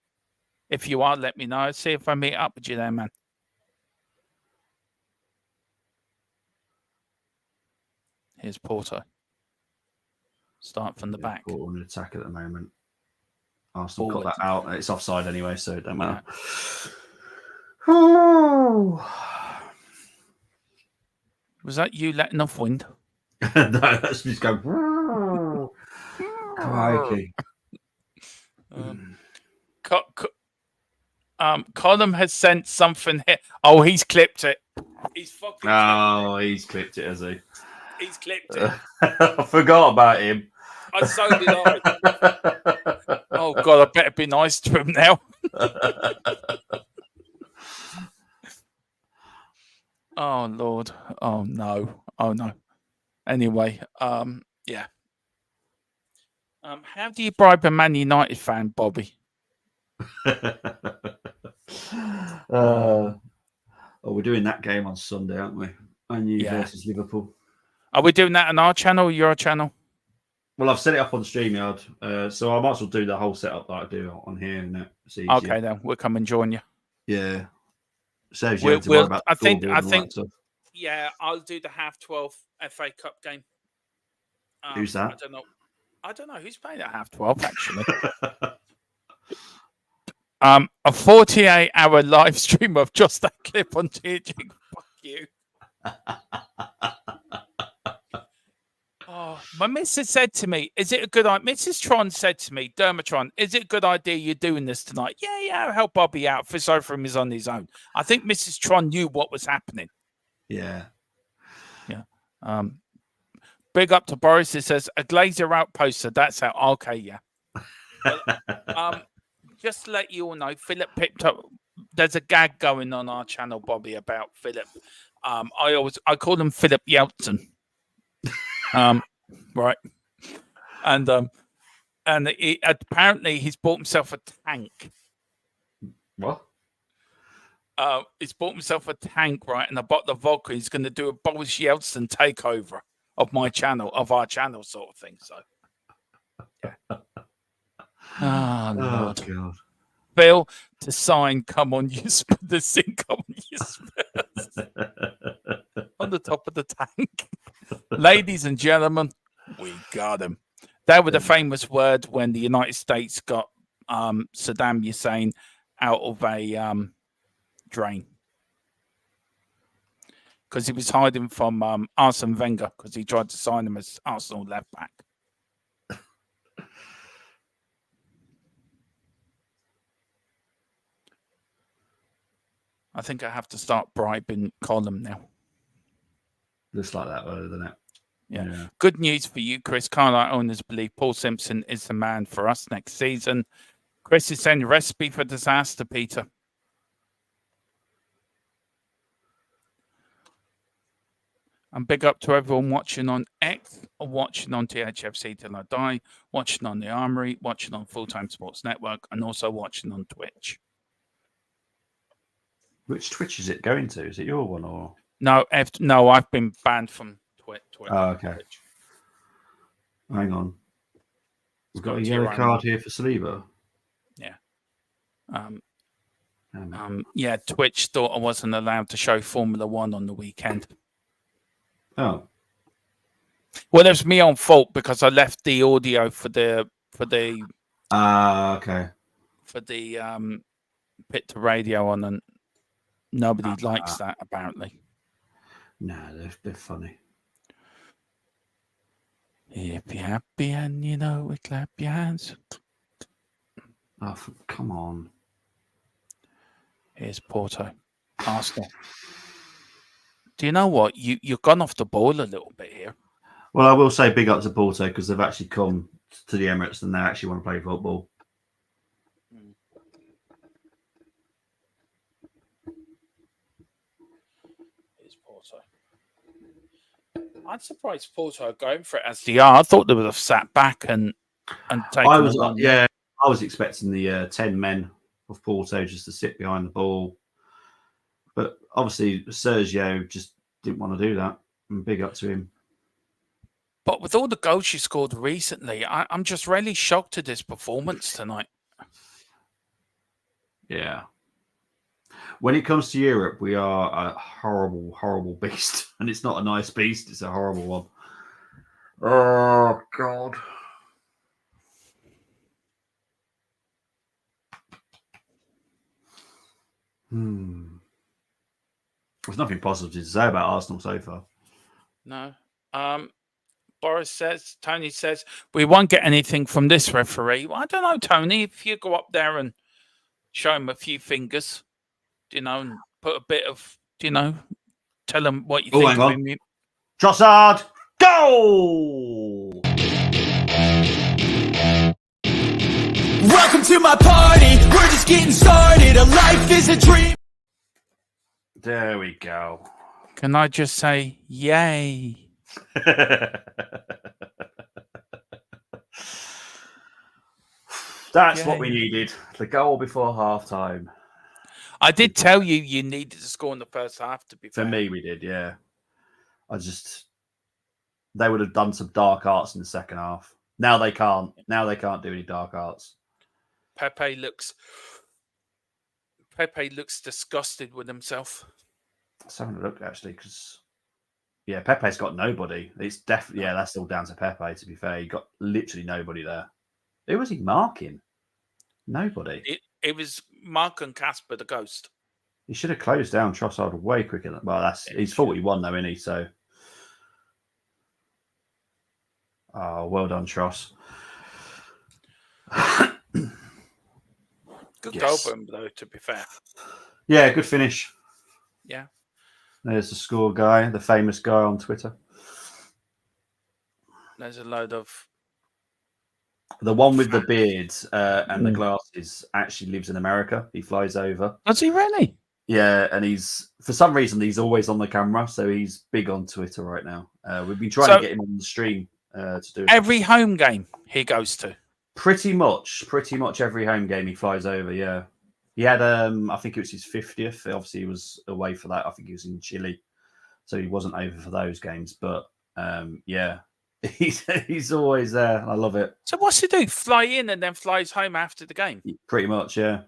If you are, let me know. I'll see if I meet up with you there, man. Here's Porto. Start from the back. Porto on attack at the moment. Arsenal got that out. It's offside anyway, so it don't matter. Oh. Was that you letting off wind? No, that's just going. Crikey. Colin has sent something here. Oh, he's clipped it. He's fucking. Oh, he's clipped it, has he? He's clipped it. I forgot about him. So did I. Oh God, I better be nice to him now. Oh Lord. Oh no. Oh no. Anyway, yeah. How do you bribe a Man United fan, Bobby? We're doing that game on Sunday, aren't we? Man U versus Liverpool. Are we doing that on our channel or your channel? Well, I've set it up on StreamYard, so I might as well do the whole setup that I do on here. And okay, then we'll come and join you. Yeah, saves you to worry about. I think. Yeah, I'll do the 12:30 FA Cup game. Who's that? I don't know who's playing at 12:30 actually. A 48-hour live stream of just that clip on TG. Fuck you. Oh, my missus said to me, is it a good idea? Mrs. Tron said to me, Dermatron, is it a good idea you're doing this tonight? Yeah, I'll help Bobby out. Fisofram is on his own. I think Mrs. Tron knew what was happening. Yeah. Big up to Boris. It says, a Glazer out poster. That's how. Okay, yeah. Well, just to let you all know, Philip picked up. There's a gag going on our channel, Bobby, about Philip. I call him Philip Yeltsin. Right, and apparently he's bought himself a tank. What? He's bought himself a tank, right, and a bottle of vodka. He's going to do a Boris Yeltsin takeover of my channel, of our channel, sort of thing. So, yeah. Oh, Lord. God. Bill to sign. Come on, you the sing. Come on, you Spurs. On the top of the tank. Ladies and gentlemen, we got him. That was the famous word when the United States got Saddam Hussein out of a drain. Because he was hiding from Arsene Wenger because he tried to sign him as Arsenal left back. I think I have to start bribing Column now. Looks like that, doesn't it? Yeah. Good news for you, Chris. Carlisle owners believe Paul Simpson is the man for us next season. Chris is saying recipe for disaster, Peter. And big up to everyone watching on X, or watching on THFC Till I Die, watching on The Armory, watching on Full Time Sports Network, and also watching on Twitch. Which Twitch is it going to? Is it your one or? No, I've been banned from Twitch. Oh, okay. Twitch. Hang on. We've got a yellow card here for Saliba. Yeah. Yeah, Twitch thought I wasn't allowed to show Formula One on the weekend. Oh. Well, it was me on fault because I left the audio for the okay. For the pit to radio on, and nobody likes that apparently. No, they're funny. If you're happy and you know it, clap your hands. Oh, come on. Here's Porto. Arsenal. Do you know what? You've gone off the ball a little bit here. Well, I will say big up to Porto because they've actually come to the Emirates and they actually want to play football. Here's Porto. I'm surprised Porto are going for it as they are. I thought they would have sat back and taken I was expecting the 10 men of Porto just to sit behind the ball. But obviously, Sergio just didn't want to do that. And big up to him. But with all the goals she scored recently, I'm just really shocked at his performance tonight. Yeah. When it comes to Europe, we are a horrible, horrible beast. And it's not a nice beast. It's a horrible one. Oh, God. There's nothing positive to say about Arsenal so far. No. Tony says, we won't get anything from this referee. Well, I don't know, Tony. If you go up there and show him a few fingers, and put a bit of, tell him what you think hang of on. him. Trossard, go! Welcome to my party. We're just getting started. A life is a dream. There we go. Can I just say, yay? That's what we needed. The goal before half-time. I did tell you needed to score in the first half, to be fair. For me, we did, yeah. They would have done some dark arts in the second half. Now they can't. Now they can't do any dark arts. Pepe looks disgusted with himself. Let's have a look, actually, because Pepe's got nobody. It's definitely that's all down to Pepe. To be fair, he got literally nobody there. Who was he marking? Nobody. It was Mark and Casper the Ghost. He should have closed down Trossard way quicker. He's 41 though, isn't he? So, well done, Tross. Good goal for him, though, to be fair. Yeah, good finish. Yeah. There's the score guy, the famous guy on Twitter. There's a load of... The one with the beard and the glasses actually lives in America. He flies over. Does he really? Yeah, and for some reason, he's always on the camera, so he's big on Twitter right now. We've been trying to get him on the stream to do every home game he goes to. Pretty much every home game he flies over, yeah. He had, I think it was his 50th. Obviously, he was away for that. I think he was in Chile, so he wasn't over for those games. But yeah, he's always there. I love it. So what's he do? Fly in and then flies home after the game? Pretty much, yeah.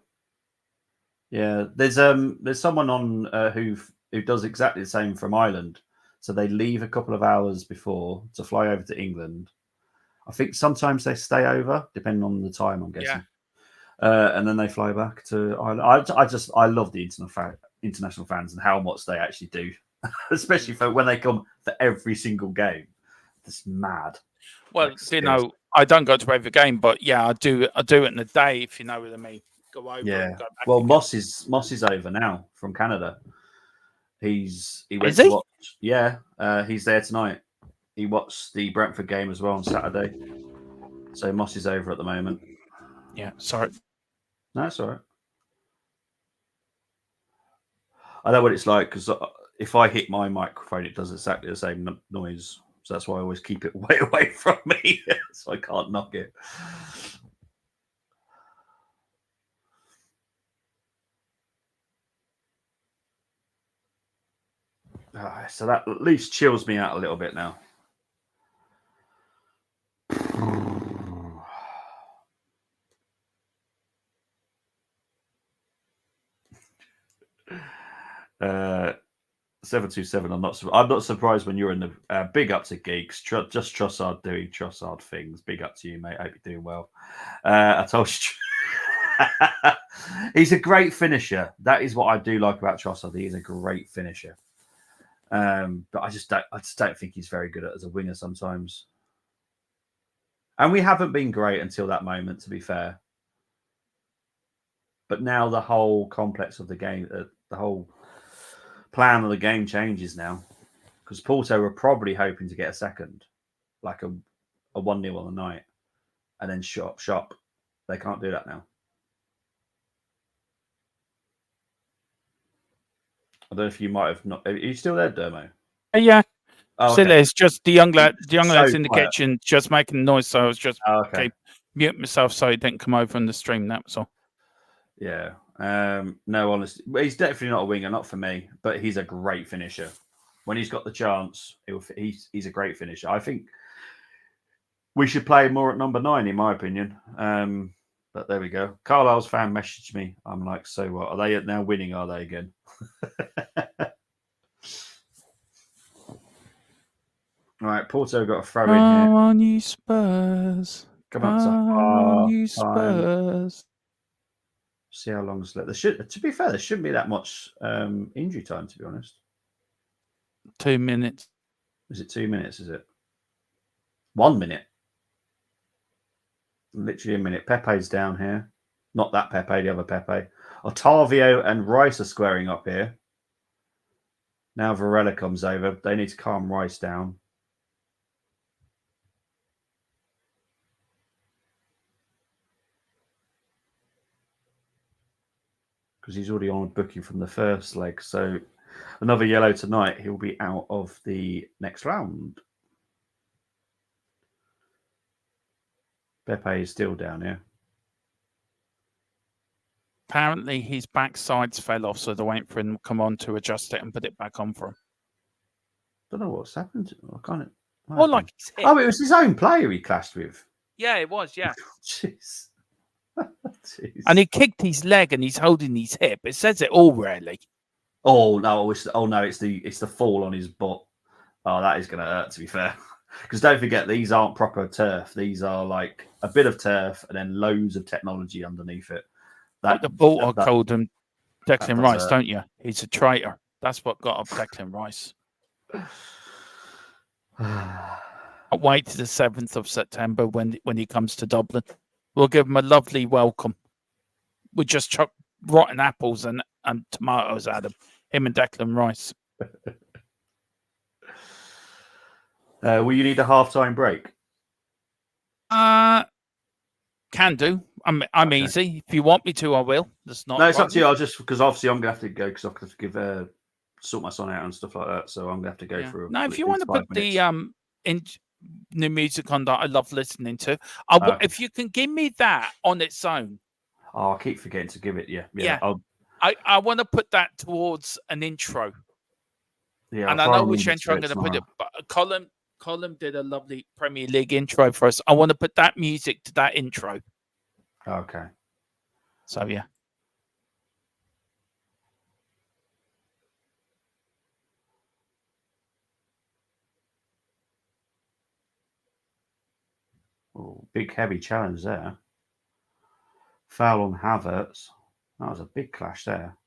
Yeah, there's someone on who does exactly the same from Ireland. So they leave a couple of hours before to fly over to England. I think sometimes they stay over, depending on the time, I'm guessing. Yeah. And then they fly back to Ireland. I love the international fans and how much they actually do, especially for when they come for every single game. It's mad. Well, you know, I don't go to every game, but yeah, I do it in a day, if you know what I mean. Go over. Yeah. And go back well, again. Moss is over now from Canada. He went Is to he? watch. Yeah, he's there tonight. He watched the Brentford game as well on Saturday. So Moss is over at the moment. Yeah, sorry. No, it's all right. I know what it's like because if I hit my microphone, it does exactly the same noise. So that's why I always keep it way away from me, so I can't knock it. So that at least chills me out a little bit now. Uh, 727. I'm not surprised when you're in the big up to Geeks. Just Trossard doing Trossard things. Big up to you, mate. Hope you're doing well. I told you. He's a great finisher. That is what I do like about Trossard. He is a great finisher. But I just don't think he's very good as a winger sometimes. And we haven't been great until that moment, to be fair. But now the whole complex of the game, the whole plan of the game changes now. Because Porto were probably hoping to get a second, like a 1-0 on the night, and then shop. They can't do that now. I don't know if you might have not. Are you still there, Dermo? Yeah. Oh, Still okay. is. Just the young lads So in the quiet. kitchen just making noise. So I was just Okay. mute myself so he didn't come over on the stream. That was all. Yeah. No, honestly, he's definitely not a winger, not for me. But he's a great finisher. When he's got the chance, he's a great finisher. I think we should play more at number 9, in my opinion. But there we go. Carlisle's fan messaged me. I'm like, so what? Are they now winning? Are they again? All right, Porto got a throw in here. Come on, you Spurs. Come on, Come on, you time. Spurs. See how long it's left. To be fair, there shouldn't be that much injury time, to be honest. 2 minutes. Is it 2 minutes? Is it 1 minute? Literally a minute. Pepe's down here. Not that Pepe, the other Pepe. Otavio and Rice are squaring up here. Now Varela comes over. They need to calm Rice down. Because he's already on a booking from the first leg. So another yellow tonight. He'll be out of the next round. Pepe is still down here. Apparently, his backsides fell off, so they're waiting for him to come on to adjust it and put it back on for him. Don't know what's happened. I can't. Well, like his hip. Oh, it was his own player he clashed with. Yeah, it was. Yeah. Jeez. Jeez. And he kicked his leg and he's holding his hip. It says it all, really. Oh no! It's the fall on his butt. Oh, that is going to hurt. To be fair, because don't forget these aren't proper turf. These are like a bit of turf and then loads of technology underneath it. Like the Bolter called him Declan Rice, don't you? He's a traitor. That's what got up Declan Rice. I'll wait to the 7th of September when he comes to Dublin. We'll give him a lovely welcome. We'll just chuck rotten apples and tomatoes at him and Declan Rice. Will you need a half-time break? Can do. I'm okay. Easy. If you want me to, I will. That's not. No, it's up to you. I'll just because obviously I'm gonna have to go because I have to give sort my son out and stuff like that. So I'm gonna have to go through. No, if you want to put minutes. the new music on that I love listening to, if you can give me that on its own, Oh, I keep forgetting to give it. Yeah. I want to put that towards an intro. Yeah. And I know which intro I'm going to put it. But Colin did a lovely Premier League intro for us. I want to put that music to that intro. Okay. So yeah. Oh, big heavy challenge there. Foul on Havertz. That was a big clash there.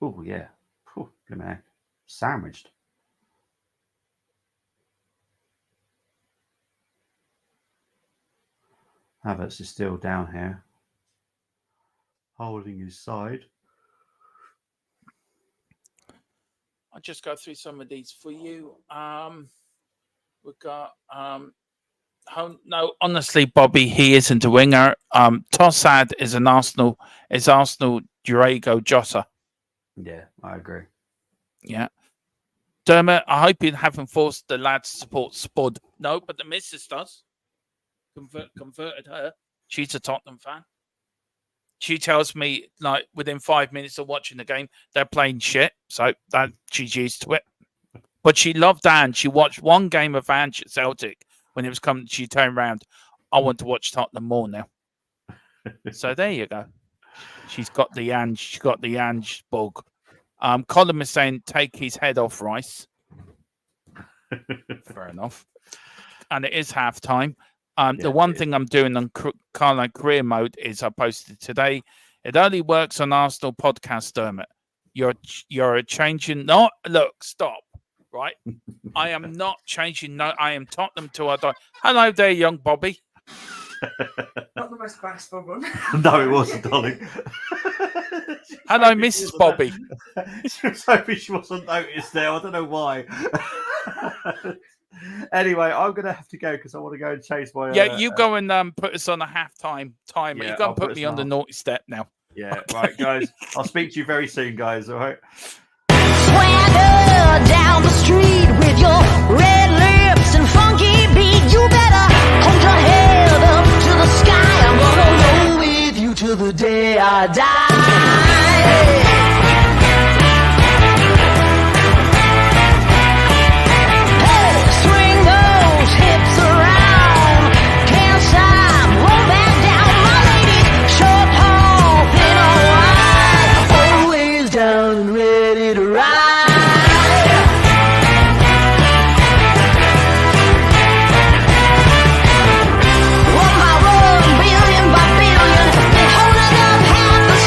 Oh, yeah. Oh, sandwiched. Havertz is still down here, holding his side. I'll just go through some of these for you. We've got no, honestly, Bobby, he isn't a winger. Tossad is Arsenal Diego Jota. Yeah, I agree. Yeah. Dermot, I hope you haven't forced the lads to support Spud. No, but the missus does. Converted her. She's a Tottenham fan. She tells me, like, within 5 minutes of watching the game, they're playing shit. So that she's used to it. But she loved Ange. She watched one game of Ange at Celtic when it was coming. She turned around. I want to watch Tottenham more now. So there you go. She's got the Ange. She's got the Ange bug. Colin is saying, take his head off, Rice. Fair enough. And it is half time. The one thing I'm doing on Carline Career Mode is I posted today. It only works on Arsenal podcast, Dermot. You're changing. No, look, stop. Right, I am not changing. No, I am Tottenham till I die. Hello there, young Bobby. Not the most graceful one. No, it wasn't, darling. Hello, Mrs. Bobby. She was hoping she wasn't noticed there. I don't know why. Anyway, I'm going to have to go because I want to go and chase my... Yeah, you go and put us on a half-time timer. Yeah, you go and I'll put me on the naughty step now. Yeah, right, guys. I'll speak to you very soon, guys, all right? Swagger down the street with your red lips and funky beat. You better hold your head up to the sky. I'm gonna roll with you till the day I die. One by one, billion by billion, they holding up half the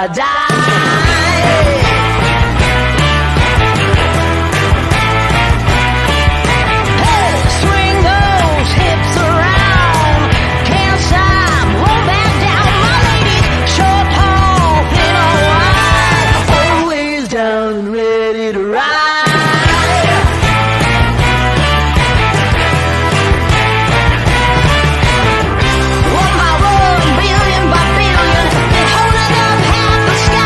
I die. Swing those hips around. Can't stop, won't back down. My lady's short, tall, thin or wide. Always down and ready to ride. One by one, billion by billion, they're holding up half the sky.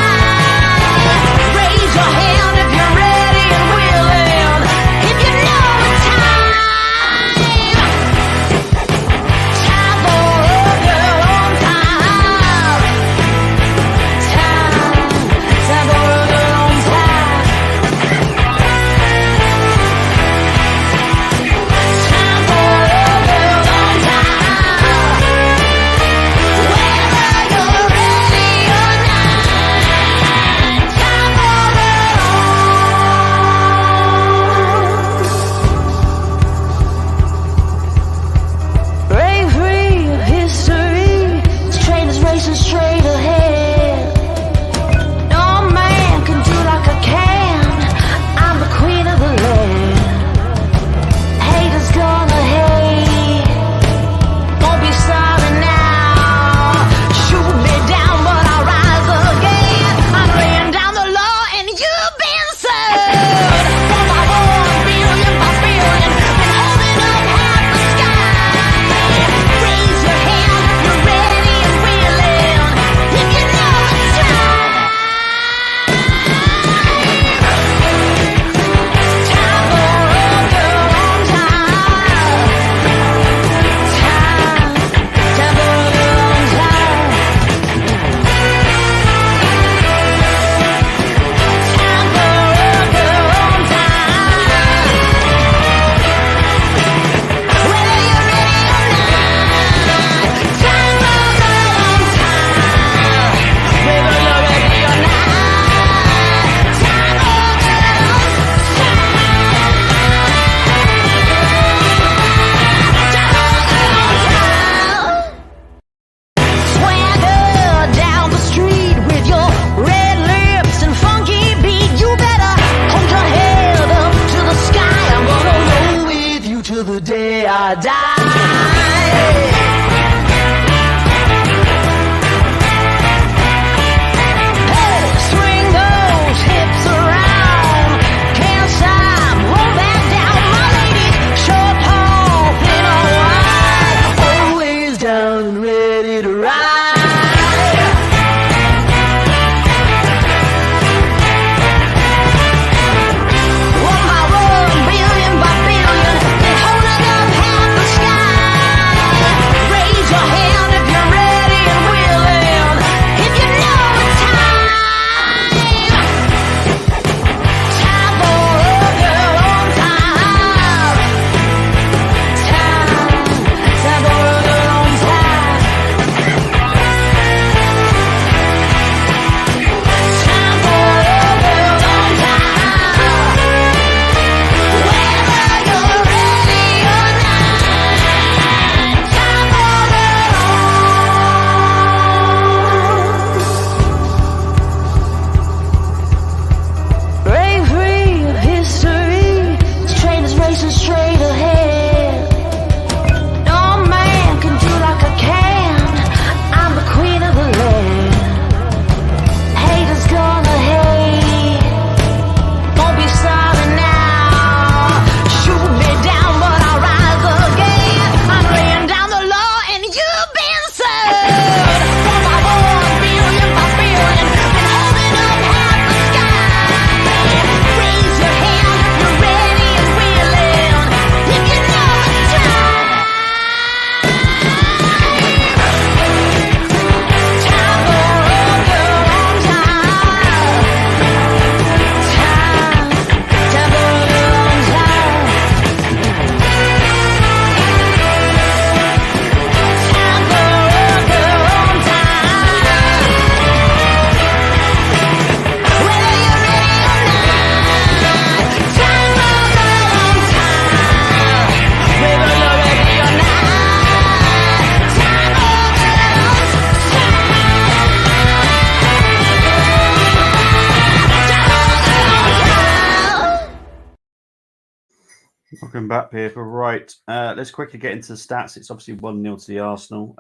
Welcome back, people. Right, let's quickly get into the stats. It's obviously 1-0 to the Arsenal.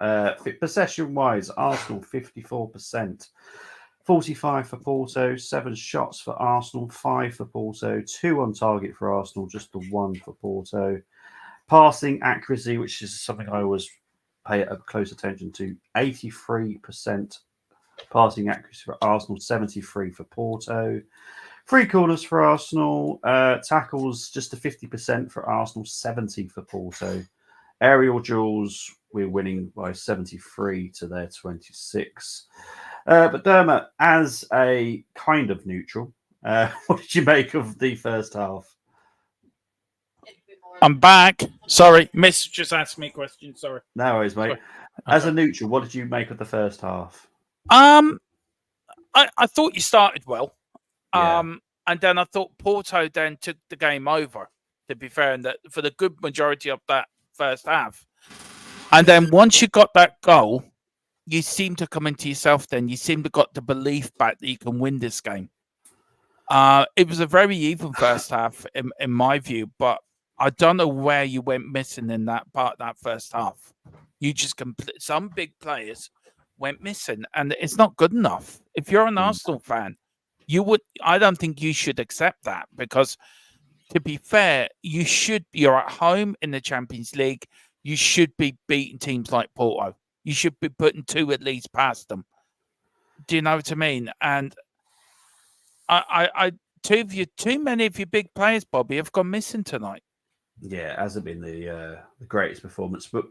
Possession-wise, Arsenal 54%. 45 for Porto, 7 shots for Arsenal, 5 for Porto, 2 on target for Arsenal, just the 1 for Porto. Passing accuracy, which is something I always pay close attention to, 83% passing accuracy for Arsenal, 73 for Porto. 3 corners for Arsenal, tackles just to 50% for Arsenal, 70 for Porto. Aerial duels, we're winning by 73 to their 26. But Dermot, as a kind of neutral, what did you make of the first half? I'm back. Sorry, Miss just asked me a question. Sorry. No worries, mate. Sorry. As a neutral, what did you make of the first half? I thought you started well. Yeah. And then I thought Porto then took the game over, to be fair, and that for the good majority of that first half. And then once you got that goal, you seem to come into yourself then. You seem to got the belief back that you can win this game. It was a very even first half in my view, but I don't know where you went missing in that part, that first half. You just some big players went missing, and it's not good enough. If you're an Arsenal fan, I don't think you should accept that, because to be fair, you're at home in the Champions League. You should be beating teams like Porto. You should be putting 2 at least past them. Do you know what I mean? And too many of your big players, Bobby, have gone missing tonight. Yeah, it hasn't been the greatest performance, but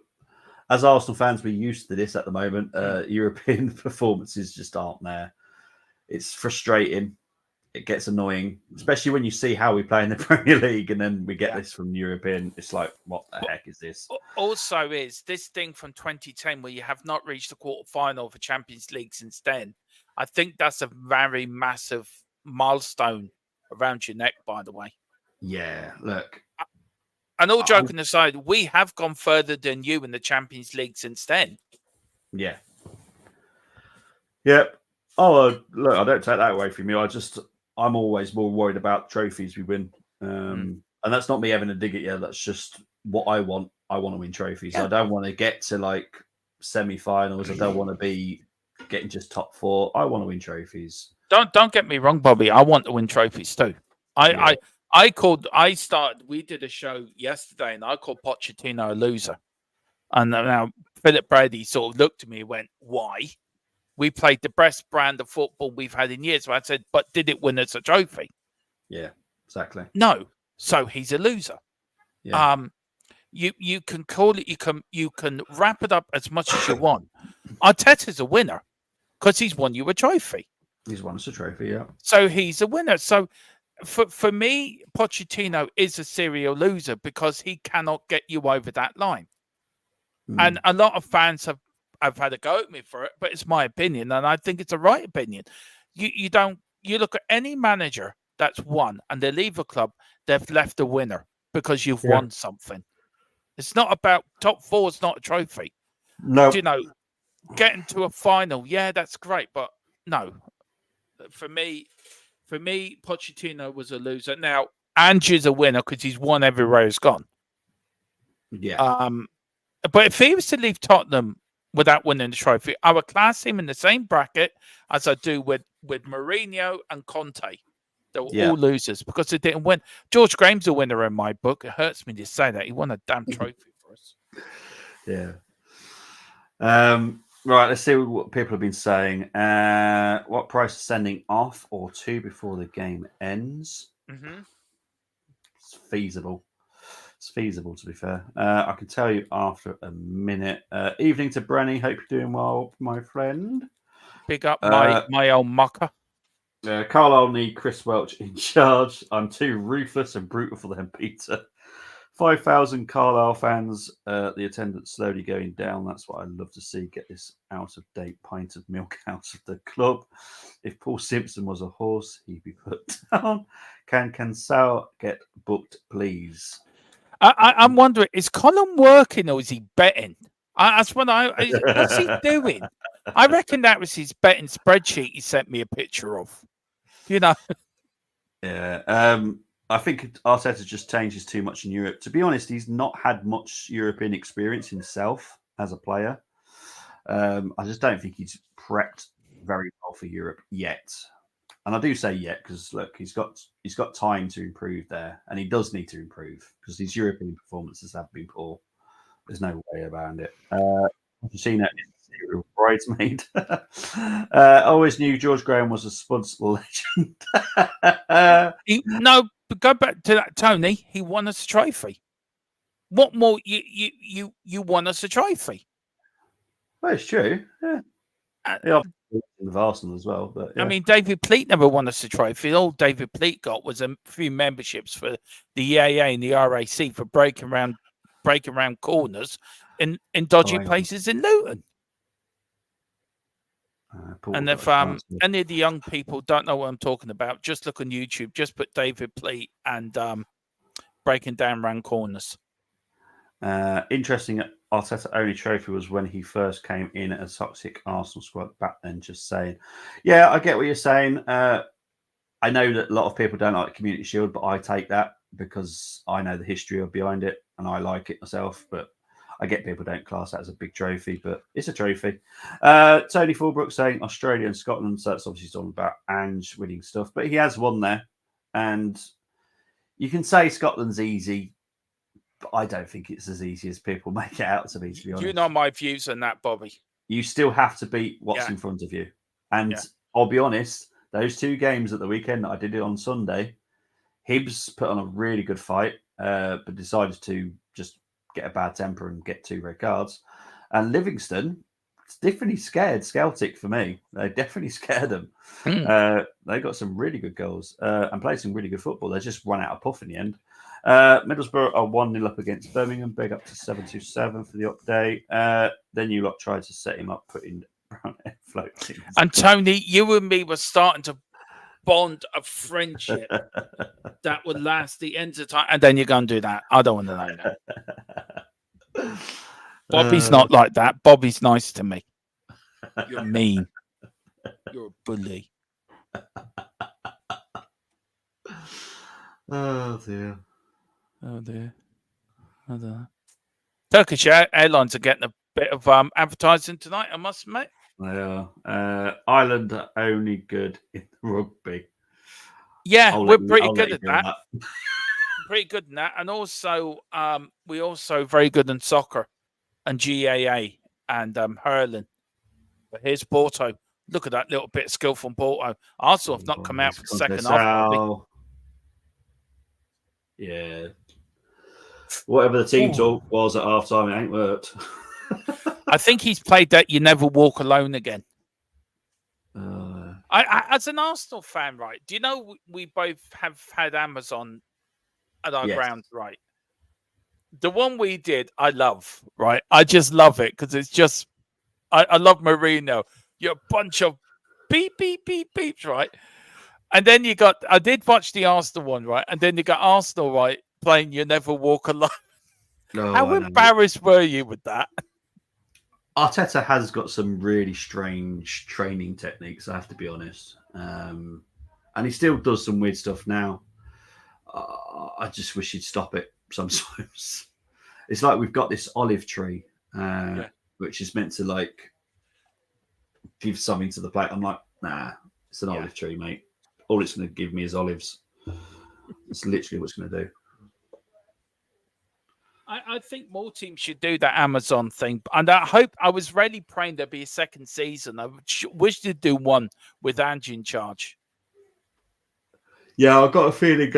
as Arsenal fans, we're used to this at the moment. European performances just aren't there. It's frustrating. It gets annoying, especially when you see how we play in the Premier League, and then we get this from European. It's like, what the heck is this? Also, is this thing from 2010 where you have not reached the quarterfinal of a Champions League since then? I think that's a very massive milestone around your neck, by the way. Yeah, look. And all joking aside, we have gone further than you in the Champions League since then. Yeah. Yep. Oh, look, I don't take that away from you. I'm always more worried about trophies we win. And that's not me having a dig at you. That's just what I want. I want to win trophies. Yeah. I don't want to get to like semi-finals. I don't want to be getting just top 4. I want to win trophies. Don't get me wrong, Bobby. I want to win trophies too. We did a show yesterday and I called Pochettino a loser. And now Philip Brady sort of looked at me and went, why? We played the best brand of football we've had in years. So I said, but did it win us a trophy? Yeah, exactly. No. So he's a loser. Yeah. You can call it, you can wrap it up as much as you want. Arteta's a winner because he's won you a trophy. He's won us a trophy, yeah. So he's a winner. So for me, Pochettino is a serial loser because he cannot get you over that line. And a lot of fans have had a go at me for it, but it's my opinion, and I think it's a right opinion. You look at any manager that's won and they leave a club, they've left a winner because you've won something. It's not about top 4. It's not a trophy. No, Getting to a final, yeah, that's great, but no. For me, Pochettino was a loser. Now, Andrew's a winner because he's won everywhere he's gone. Yeah. But if he was to leave Tottenham without winning the trophy, I would class him in the same bracket as I do with Mourinho and Conte. They were all losers because they didn't win. George Graham's a winner in my book. It hurts me to say that. He won a damn trophy for us. Yeah. Right, let's see what people have been saying. What price is sending off or 2 before the game ends? Mm-hmm. It's feasible. It's feasible, to be fair. I can tell you after a minute. Evening to Brenny. Hope you're doing well, my friend. Big up my old mucker. Carlisle need Chris Welch in charge. I'm too ruthless and brutal for them, Peter. 5,000 Carlisle fans. The attendance slowly going down. That's what I'd love to see. Get this out-of-date pint of milk out of the club. If Paul Simpson was a horse, he'd be put down. Can Cansel get booked, please? I'm wondering, is Colin working or is he betting? That's what what's he doing? I reckon that was his betting spreadsheet he sent me a picture of. Yeah. I think Arteta's just changes too much in Europe. To be honest, he's not had much European experience himself as a player. I just don't think he's prepped very well for Europe yet. And I do say yet because look, he's got time to improve there, and he does need to improve because his European performances have been poor. There's no way around it. Have you seen that in the serial Bridesmaid? I always knew George Graham was a Spuds legend. No, but go back to that, Tony. He won us a trophy. What more? You won us a trophy. Well, it's true. Yeah. Yeah, with Arsenal as well. But yeah. I mean, David Pleat never won us a trophy. All David Pleat got was a few memberships for the EAA and the RAC for breaking around corners in dodgy places in Luton. And if any of the young people don't know what I'm talking about, just look on YouTube. Just put David Pleat and breaking down round corners. Interesting. Arteta only trophy was when he first came in a toxic Arsenal squad back then. Just saying. Yeah, I get what you're saying. I know that a lot of people don't like Community Shield, but I take that because I know the history behind it and I like it myself. But I get people don't class that as a big trophy, but it's a trophy. Tony Fulbrook saying Australia and Scotland, so that's obviously talking about Ange winning stuff, but he has won there. And you can say Scotland's easy, but I don't think it's as easy as people make it out to be honest. You know my views on that, Bobby. You still have to beat what's in front of you. And I'll be honest, those two games at the weekend that I did it on Sunday, Hibs put on a really good fight, but decided to just get a bad temper and get 2 red cards. And Livingston, it's definitely scared Celtic for me. They definitely scared them. They got some really good goals and played some really good football. They just run out of puff in the end. Middlesbrough are 1-0 up against Birmingham. Big up to 727 for the update. Then you lot tried to set him up, putting Brown Air floating. And Tony, you and me were starting to bond a friendship that would last the end of time, and then you're going to do that. I don't want to know that. Bobby's not like that. Bobby's nice to me. You're mean. You're a bully. Oh dear. Oh dear. I don't know. Turkish Airlines are getting a bit of advertising tonight, I must admit. They are. Ireland are only good in rugby. Yeah, we're pretty good at that. Pretty good in that. And also, we're also very good in soccer and GAA and hurling. But here's Porto. Look at that little bit of skill from Porto. Arsenal have not come out for the second half. Yeah. Whatever the team talk was at half time, it ain't worked. I think he's played that You Never Walk Alone again. I as an Arsenal fan, right? Do you know we both have had Amazon at our ground, right? The one we did, I love, right? I just love it because it's just, I love Mourinho. You're a bunch of beep, beep, beep, beeps, right? And then you got, I did watch the Arsenal one, right? And then you got Arsenal, right, playing You Never Walk Alone. How embarrassed were you with that? Arteta has got some really strange training techniques, I have to be honest. And he still does some weird stuff now. I just wish he'd stop it sometimes. It's like we've got this olive tree, which is meant to like give something to the plate. I'm like, nah, it's an olive tree, mate. All it's going to give me is olives. It's literally what it's going to do. I think more teams should do that Amazon thing. And I was really praying there'd be a second season. I wish they'd do one with Ange in charge. Yeah, I've got a feeling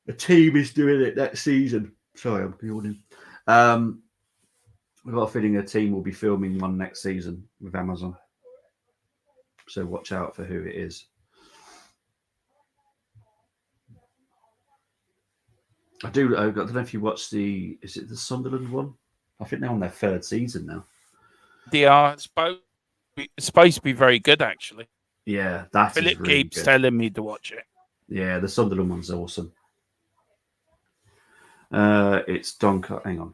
a team is doing it next season. Sorry, I'm yawning. I've got a feeling a team will be filming one next season with Amazon. So watch out for who it is. I don't know if you watched is it the Sunderland one? I think they're on their 3rd season now. They are supposed to be very good, actually. Yeah, that Philip really keeps good. telling me to watch it. Yeah, the Sunderland one's awesome. It's Doncaster. Hang on.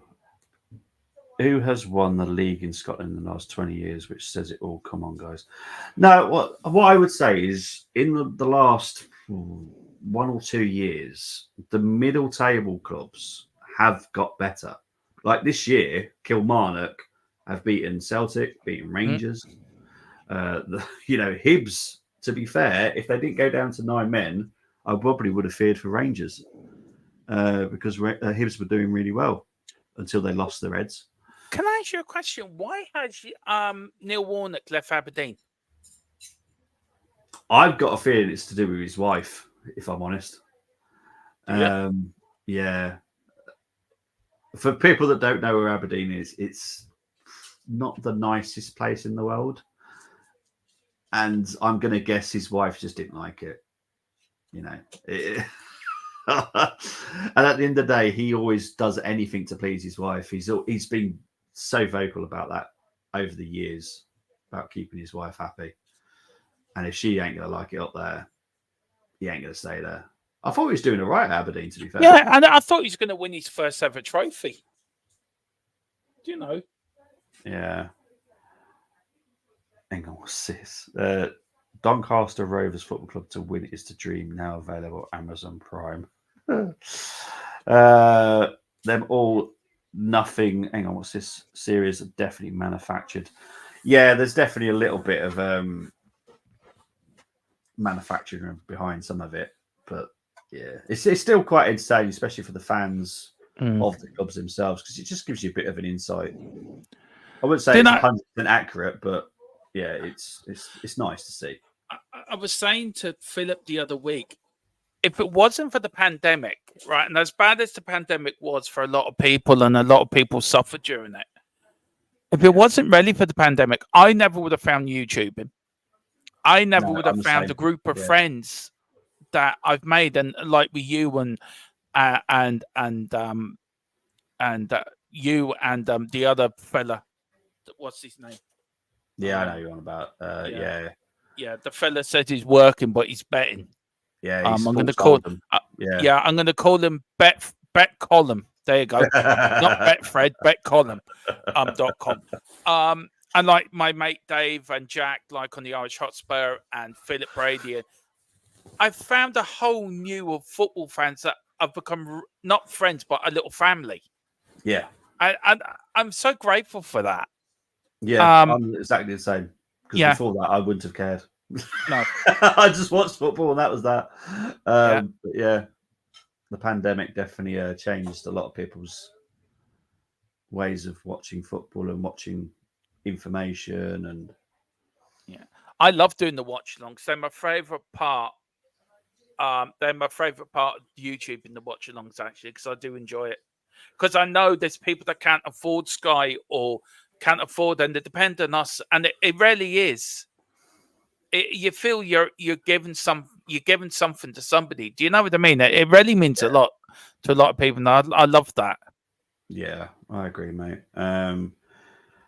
Who has won the league in Scotland in the last 20 years, which says it all? Come on, guys. No, what I would say is in the last 1 or 2 years, the middle table clubs have got better. Like this year, Kilmarnock have beaten Celtic, beaten Rangers. Hibs, to be fair, if they didn't go down to 9 men, I probably would have feared for Rangers because Hibs were doing really well until they lost their heads. Can I ask you a question? Why has Neil Warnock left Aberdeen? I've got a feeling it's to do with his wife, if I'm honest. Yeah. For people that don't know where Aberdeen is, it's not the nicest place in the world. And I'm going to guess his wife just didn't like it. And at the end of the day, he always does anything to please his wife. He's been so vocal about that over the years, about keeping his wife happy. And if she ain't going to like it up there, he ain't going to stay there. I thought he was doing all right at Aberdeen, to be fair. Yeah, and I thought he was going to win his first ever trophy. Do you know? Yeah. Hang on, what's this? Doncaster Rovers Football Club to win is the dream, now available Amazon Prime. Them all nothing. Hang on, what's this series? Definitely manufactured. Yeah, there's definitely a little bit of manufacturing behind some of it, but yeah, it's still quite entertaining, especially for the fans of the clubs themselves, because it just gives you a bit of an insight. I wouldn't say it's 100% accurate, but yeah, it's nice to see. I was saying to Philip the other week, if it wasn't for the pandemic, right, and as bad as the pandemic was for a lot of people, and a lot of people suffered during it, if it wasn't really for the pandemic, I never would have found YouTubing. I never would have found a group of friends that I've made, and like with you and you and the other fella, what's his name? Yeah, I know you're on about. Yeah, the fella says he's working, but he's betting. Yeah, I'm going to call. I'm going to call him Bet Column. There you go. Not Betfred, Bet Column. .com. And like my mate Dave and Jack, like on the Irish Hotspur, and Philip Brady, I've found a whole new of football fans that have become not friends, but a little family. Yeah, I'm so grateful for that. Yeah, I'm exactly the same. Because before that, I wouldn't have cared. No, I just watched football, and that was that. But yeah, the pandemic definitely changed a lot of people's ways of watching football and watching information. And yeah, I love doing the watch-alongs. They're my favorite part. They're my favorite part of YouTube in the watch-alongs, actually, because I do enjoy it. Because I know there's people that can't afford Sky or can't afford, and they depend on us, and it really is. You feel you're giving something to somebody. Do you know what I mean? It really means a lot to a lot of people, and I love that. Yeah, I agree, mate.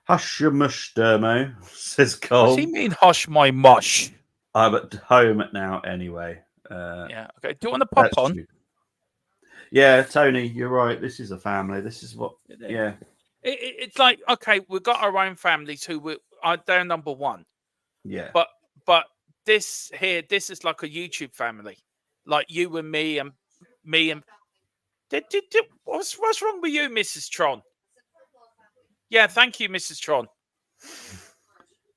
Hush your mush, Dermo, says Cole. What does he mean, hush my mush? I'm at home now anyway. Yeah, okay. Do you want to pop on? True. Yeah, Tony, you're right. This is a family. This is what, yeah. It's like, okay, we've got our own families who they're number one. Yeah. But this is like a YouTube family. Like you and me and what's wrong with you, Mrs. Tron? Yeah, thank you, Mrs. Tron.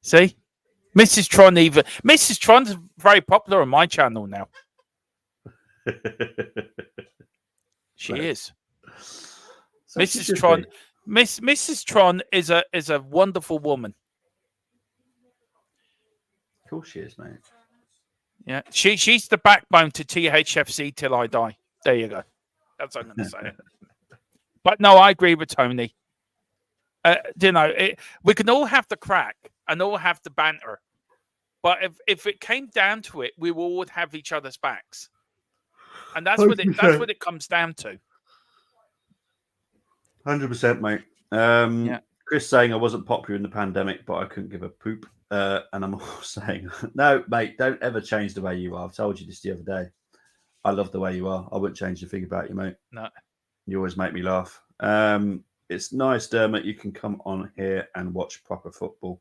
See? Mrs. Tron's very popular on my channel now. She is. So Mrs. Tron. Mrs. Tron is a wonderful woman. Of course she is, mate. Yeah, she's the backbone to THFC till I die. There you go. That's what I'm going to say. But no, I agree with Tony. We can all have the crack and all have the banter, but if it came down to it, we will all have each other's backs, and that's what it comes down to. 100%, mate. Chris saying I wasn't popular in the pandemic, but I couldn't give a poop. And I'm also saying, no, mate, don't ever change the way you are. I've told you this the other day. I love the way you are. I wouldn't change a thing about you, mate. No. You always make me laugh. It's nice, Dermot. You can come on here and watch proper football.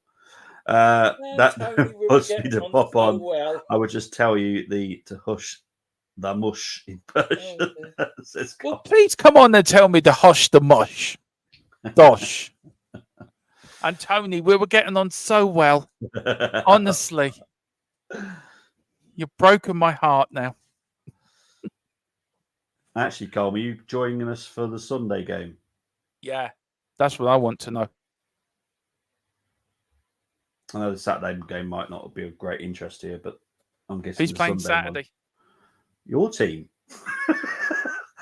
That wants me to pop on. Well. I would just tell you to hush the mush in Persian. Says Well, Colm. please come on and tell me the hush, the mush. Dosh. And Tony, we were getting on so well. Honestly. You've broken my heart now. Actually, Colm, are you joining us for the Sunday game? Yeah. That's what I want to know. I know the Saturday game might not be of great interest here, but I'm guessing Who's the playing Sunday one. Saturday? Your team.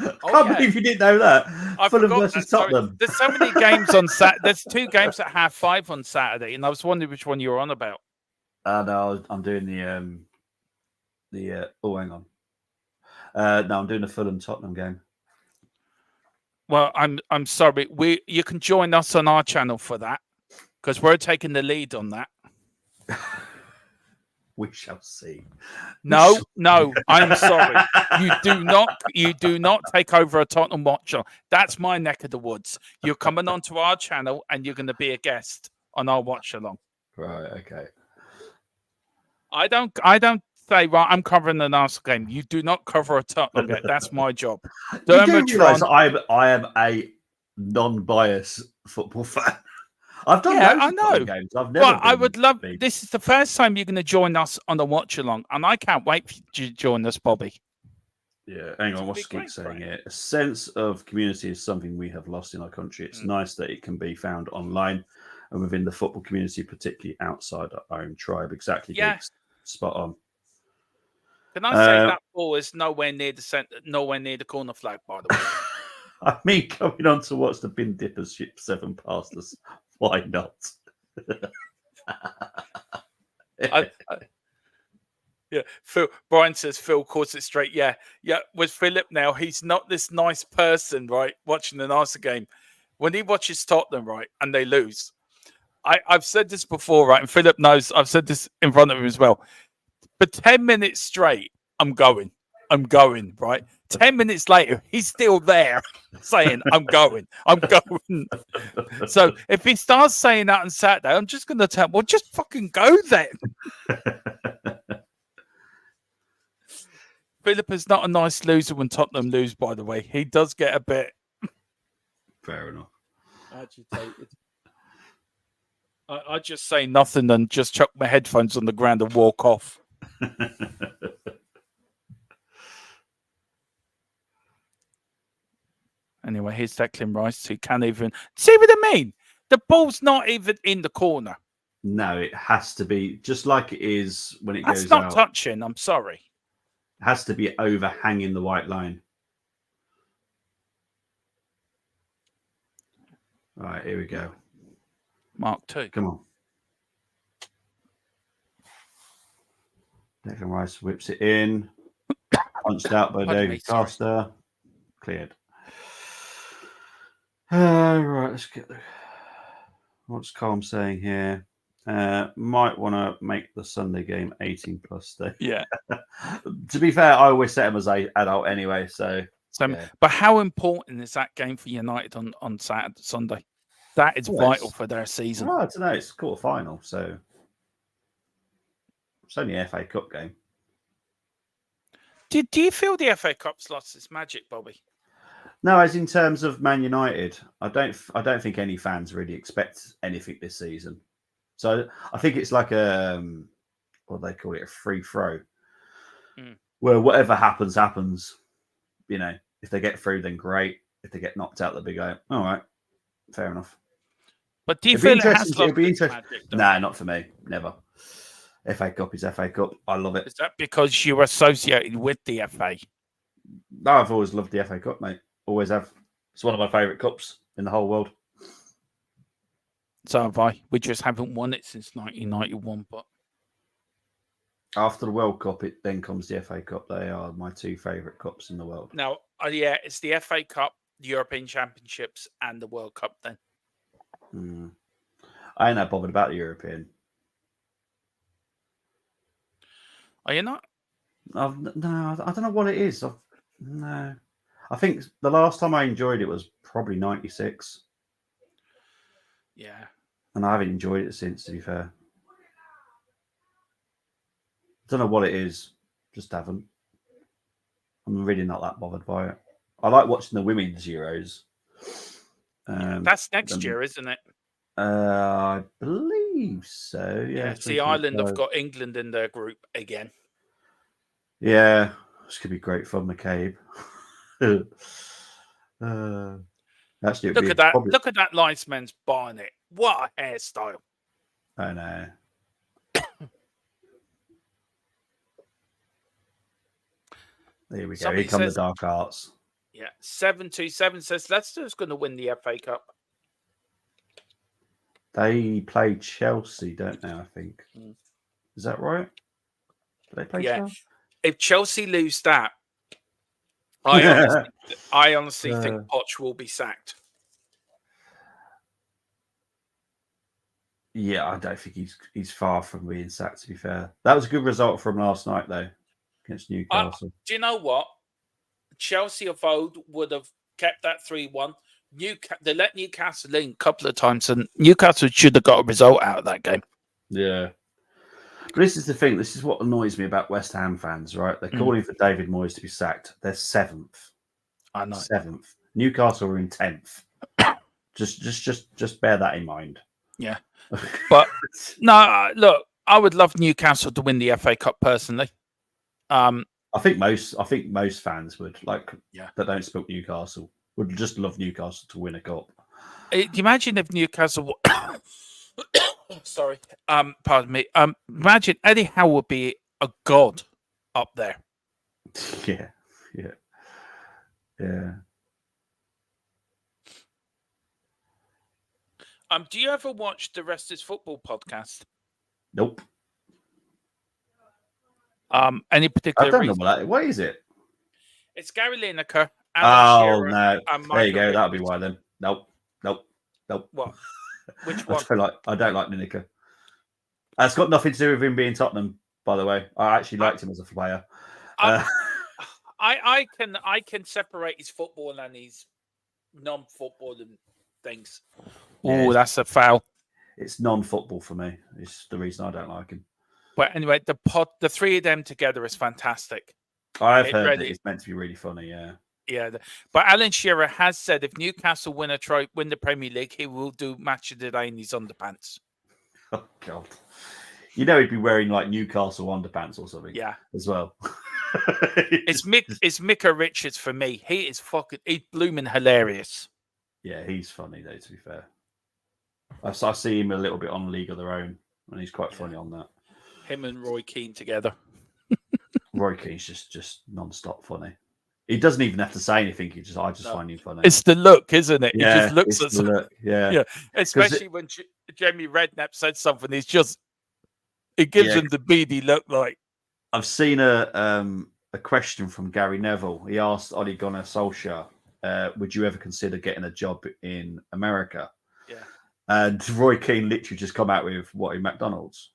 Oh, Can't yeah. believe you didn't know that. I Fulham forgot versus that. Sorry. Tottenhm. There's so many games on Saturday. There's 2 games at 5:30 on Saturday, and I was wondering which one you were on about. No, I'm doing oh, hang on. No, I'm doing the Fulham Tottenham game. Well, I'm sorry. You can join us on our channel for that because we're taking the lead on that. We shall see. No, I'm sorry. You do not take over a Tottenham Watchalong. That's my neck of the woods. You're coming onto our channel and you're going to be a guest on our Watchalong. Right, okay. I don't say, right, I'm covering an Arsenal game. You do not cover a Tottenham game. That's my job. You do realise I am a non-biased football fan. I've done loads of Tottenham games. I've never. Well, I would love. This is the first time you're going to join us on the Watchalong, and I can't wait for you to join us, Bobby. Yeah, hang on. What's Geek saying here? A sense of community is something we have lost in our country. It's nice that it can be found online and within the football community, particularly outside our own tribe. Exactly. Yeah. Geeks. Spot on. Can I say that ball is nowhere near the center, nowhere near the corner flag, by the way? I mean, coming on to watch the bin dippers ship 7 past us. Why not? Yeah, Phil. Brian says Phil calls it straight. Yeah. With Philip now, he's not this nice person, right? Watching an Arsenal game, when he watches Tottenham, right, and they lose. I've said this before, right, and Philip knows. I've said this in front of him as well. For 10 minutes straight, I'm going, right? 10 minutes later, he's still there saying, I'm going. So if he starts saying that on Saturday, I'm just going to tell him, well, just fucking go then. Philip is not a nice loser when Tottenham lose, by the way. He does get a bit... Fair enough. Agitated. I just say nothing and just chuck my headphones on the ground and walk off. Anyway, here's Declan Rice, who can't even see what I mean. The ball's not even in the corner. No, it has to be just like it is when it That's goes not out. touching. I'm sorry. It has to be overhanging the white line. All right, here we go. Mark 2. Come on. Declan Rice whips it in. Punched out by David Costa. Cleared. Right, let's get the... What's Colm saying here? Might want to make the Sunday game 18 plus day. Yeah. To be fair, I always set him as an adult anyway. So yeah. But how important is that game for United on Saturday, Sunday? That is vital for their season. Well, I don't know. It's quarter final, so it's only an FA Cup game. Do you feel the FA Cup's lost its magic, Bobby? No, as in terms of Man United, I don't think any fans really expect anything this season. So I think it's like what they call it, a free throw, where whatever happens. You know, if they get through, then great. If they get knocked out, they'll be going, all right, fair enough. But do you feel it has lost its magic? Nah, not for me. Never. FA Cup is FA Cup. I love it. Is that because you're associated with the FA? No, I've always loved the FA Cup, mate. Always have. It's one of my favourite cups in the whole world. So have I. We just haven't won it since 1991. But after the World Cup, it then comes the FA Cup. They are my 2 favourite cups in the world. Now, yeah, it's the FA Cup, the European Championships, and the World Cup then. I ain't that bothered about the European. Are you not? No, I don't know what it is. No. I think the last time I enjoyed it was probably 96. Yeah. And I haven't enjoyed it since, to be fair. I don't know what it is. Just haven't. I'm really not that bothered by it. I like watching the women's Euros. That's next year, isn't it? I believe so. Yeah. See, Ireland have 2025. got England in their group again. Yeah, this could be great fun, McCabe. Actually, Look at that! Look at that linesman's barnet. What a hairstyle! I know. There we go. Somebody Here come says- the dark arts. Yeah, 727 says Leicester's going to win the FA Cup. They play Chelsea, don't they? I think. Mm. Is that right? Do they play Yeah. Chelsea? If Chelsea lose that, I honestly think Poch will be sacked. Yeah, I don't think he's far from being sacked. To be fair, that was a good result from last night, though, against Newcastle. Do you know what? Chelsea of old would have kept that 3-1. They let Newcastle in a couple of times, and Newcastle should have got a result out of that game. Yeah. But this is the thing. This is what annoys me about West Ham fans, right? They're calling for David Moyes to be sacked. They're 7th. I know. 7th. Newcastle are in 10th. Just bear that in mind. Yeah. But no, look, I would love Newcastle to win the FA Cup personally. I think most fans would that don't support Newcastle would just love Newcastle to win a cup. Do you imagine if Newcastle? Sorry, pardon me. Imagine Eddie Howe would be a god up there. Yeah. Do you ever watch the Rest is Football podcast? Nope. Any particular I don't reason? know what is it? It's Gary Lineker. Oh no! And There you go. Michael That'll be Richards. why then. Nope. What? Which one? I don't like Lineker. That's got nothing to do with him being Tottenham, by the way. I actually liked him as a player. I can separate his football and his non-football and things. Yeah, Oh, that's a foul. It's non-football for me. It's the reason I don't like him. But anyway, the three of them together is fantastic. I've heard that it's meant to be really funny. Yeah. Yeah, but Alan Shearer has said if Newcastle win the Premier League, he will do match of the day in his underpants. Oh God! You know he'd be wearing like Newcastle underpants or something. Yeah, as well. It's Micah Richards for me. He's blooming hilarious. Yeah, he's funny though. To be fair, I see him a little bit on League of Their Own, and he's quite funny on that. Him and Roy Keane together. Roy Keane's just non-stop funny. He doesn't even have to say anything. I just find him funny. It's the look, isn't it? Yeah, he just looks it's at the look. Yeah, yeah. Especially when Jamie Redknapp said something, it gives him the beady look. Like I've seen a question from Gary Neville. He asked Ole Gunnar Solskjaer, "Would you ever consider getting a job in America?" Yeah, and Roy Keane literally just come out with what in McDonald's.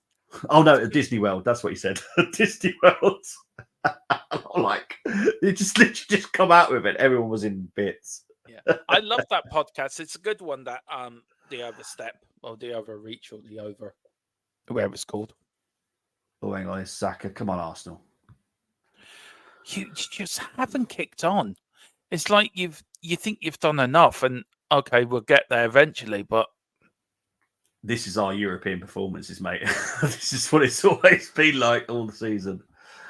Oh no, at Disney World. That's what he said. Disney World. Like he just literally just come out with it. Everyone was in bits. Yeah, I love that podcast. It's a good one. That the overstep or the overreach or the over, whatever it's called. Oh, hang on, it's Saka. Come on, Arsenal. You just haven't kicked on. It's like you think you've done enough, and okay, we'll get there eventually. But this is our European performances, mate. This is what it's always been like all the season.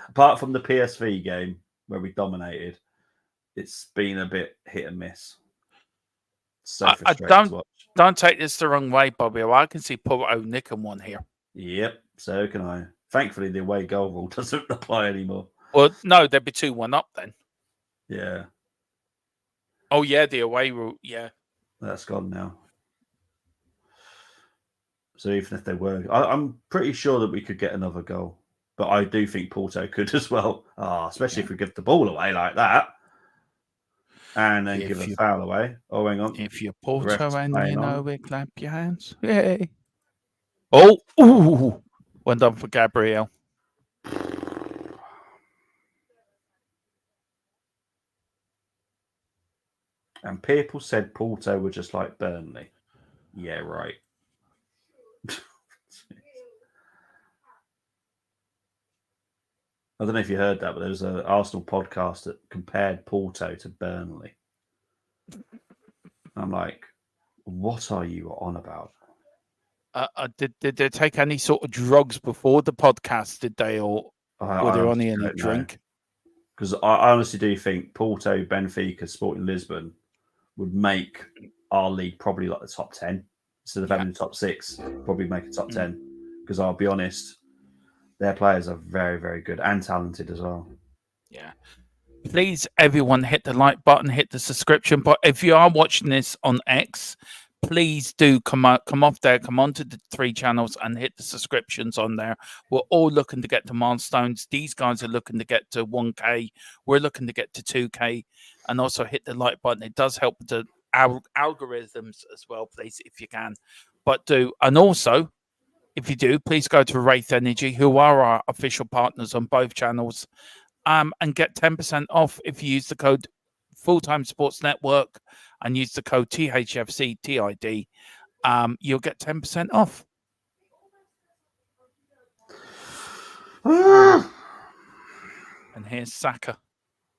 Apart from the PSV game where we dominated, it's been a bit hit and miss. So frustrating to watch. Don't take this the wrong way, Bobby. I can see Porto nicking one here. Yep, so can I. Thankfully, the away goal rule doesn't apply anymore. Well, no, they'd be 2-1 up then. Yeah. Oh, yeah, the away rule. Yeah. That's gone now. So even if they were, I'm pretty sure that we could get another goal. But I do think Porto could as well. Especially if we give the ball away like that. And then give a foul away. Oh, hang on. If you're Porto Ref's and playing you know on. it, clap your hands. Yay. Oh, ooh. Well done for Gabriel. And people said Porto were just like Burnley. Yeah, right. I don't know if you heard that, but there was an Arsenal podcast that compared Porto to Burnley. I'm like, what are you on about? Did they take any sort of drugs before the podcast? Did they, or were there only any drink? Because I honestly do think Porto, Benfica, Sporting Lisbon would make our league probably like the top 10 instead of having the top 6. Probably make a top 10. Because I'll be honest, their players are very, very good and talented as well. Yeah. Please, everyone, hit the like button, hit the subscription button. If you are watching this on X, please do come off there, come onto the 3 channels and hit the subscriptions on there. We're all looking to get to milestones. These guys are looking to get to 1K. We're looking to get to 2K. And also hit the like button. It does help with the algorithms as well, please, if you can. But do. And also, if you do, please go to Wraith Energy, who are our official partners on both channels, and get 10% off if you use the code Fulltime Sports Network and use the code THFCTID. You'll get 10% off. And here's Saka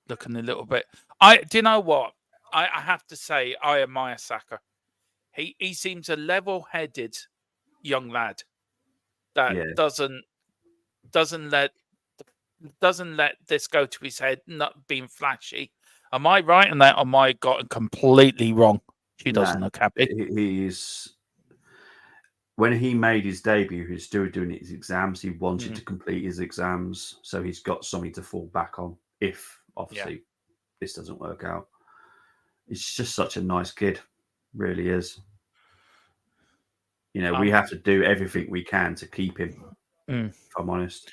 looking a little bit. Do you know what? I have to say, I admire Saka. He seems a level-headed young lad that doesn't let this go to his head, not being flashy. Am I right in that? Or am I gotten completely wrong? She doesn't look happy. He's when he made his debut, he was still doing his exams. He wanted to complete his exams, so he's got something to fall back on if obviously this doesn't work out. He's just such a nice kid, really is. You know, we have to do everything we can to keep him. If I'm honest.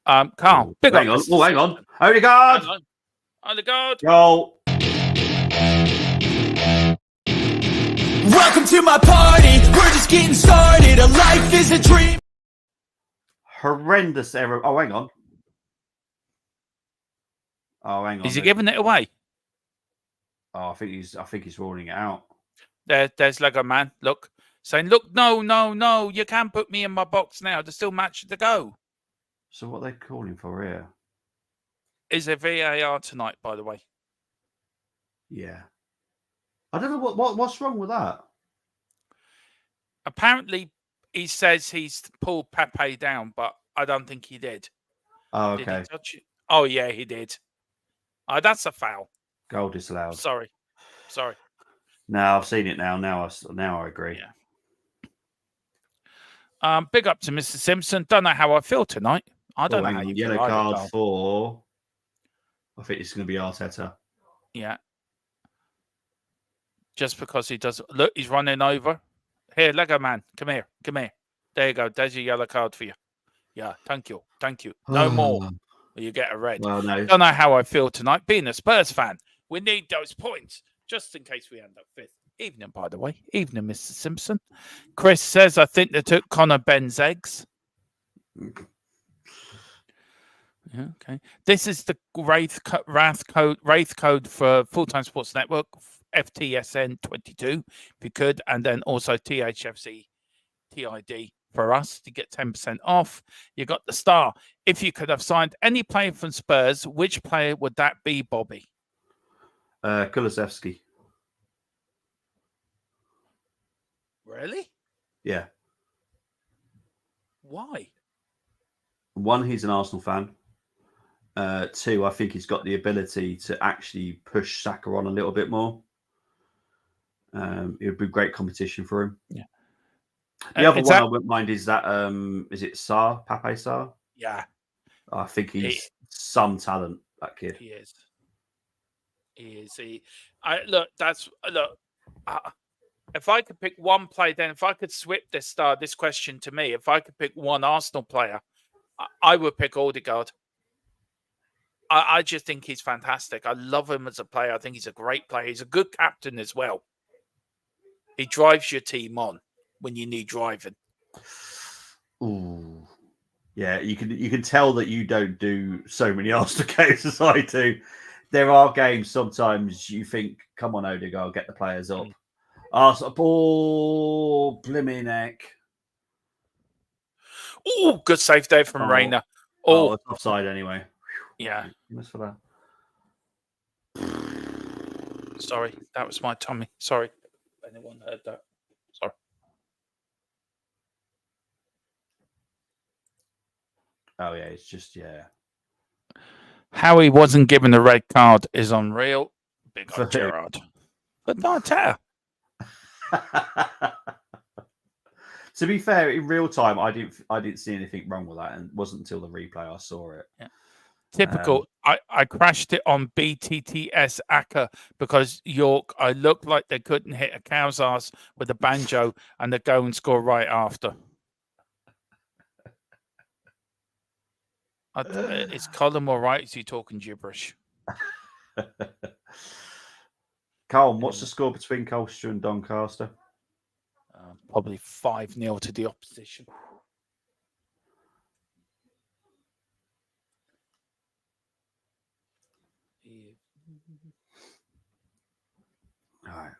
Carl, big hang on. Oh, hang on. Odegaard. Odegaard. Goal. Welcome to my party. We're just getting started. A life is a dream. Horrendous error. Oh, hang on. Oh, hang on. Is he giving it away? Oh, I think he's ruling it out. There's Lego Man. Look, saying, "Look, no, you can't put me in my box now. There's still match to go." So what are they calling for here? Is there VAR tonight, by the way? Yeah. I don't know what's wrong with that. Apparently, he says he's pulled Pepe down, but I don't think he did. Oh, Did okay. he touch it? Oh, yeah, he did. Oh, that's a foul. Goal disallowed. Sorry. No, I've seen it now. Now I agree. Yeah. Big up to Mr. Simpson. Don't know how I feel tonight. I don't know how you yellow feel either, card Carl. for. I think it's going to be Arteta. Yeah. Just because he does. Look, he's running over. Here, Lego Man. Come here. There you go. There's your yellow card for you. Yeah, thank you. No more. Or you get a red. Well, no. Don't know how I feel tonight. Being a Spurs fan, we need those points just in case we end up 5th. Evening, by the way. Evening, Mr. Simpson. Chris says, I think they took Connor Ben's eggs. Yeah, okay. This is the Wraith code for Full-Time Sports Network, FTSN 22, if you could, and then also THFC TID for us to get 10% off. You got the star. If you could have signed any player from Spurs, which player would that be, Bobby? Kulusevski. Really? Yeah. Why? 1, he's an Arsenal fan. 2, I think he's got the ability to actually push Saka on a little bit more. It would be great competition for him. Yeah. The other one I wouldn't mind is that is it Sarr, Pape Sarr? Yeah. I think he's some talent, that kid. He is. If I could pick one player, then if I could swip this question to me, if I could pick one Arsenal player, I would pick Odegaard. I just think he's fantastic. I love him as a player. I think he's a great player. He's a good captain as well. He drives your team on when you need driving. Ooh. Yeah, you can tell that you don't do so many Arsenal games as I do. There are games sometimes you think, come on, Odegaard, get the players up. Arsenal ball, blimey neck. Oh, good save there from Reina. Oh, it's offside anyway. yeah. Thanks for that. Sorry, that was my tummy. Sorry, if anyone heard that. Sorry. Oh yeah, it's just How he wasn't given a red card is unreal. Big For up who? Gerard. But Arteta. To be fair, in real time, I didn't see anything wrong with that, and it wasn't until the replay I saw it. Yeah. Typical. I crashed it on BTTS Akka because York, I looked like they couldn't hit a cow's ass with a banjo and they go and score right after. Is Colin all right? Is he talking gibberish? Carl, what's the score between Colchester and Doncaster? Probably 5-0 to the opposition. All right.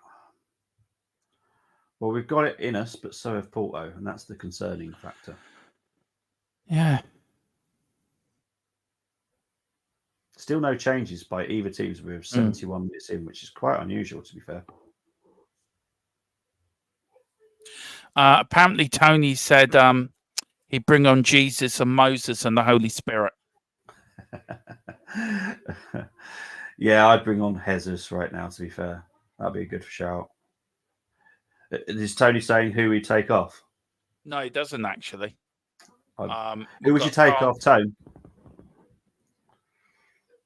Well, we've got it in us, but so have Porto, and that's the concerning factor. Yeah. Still no changes by either teams. We're 71 minutes in, which is quite unusual, to be fair. Apparently, Tony said he'd bring on Jesus and Moses and the Holy Spirit. Yeah, I'd bring on Jesus right now, to be fair. That'd be a good shout. Is Tony saying who he'd take off? No, he doesn't actually. Who would you take off, Tone?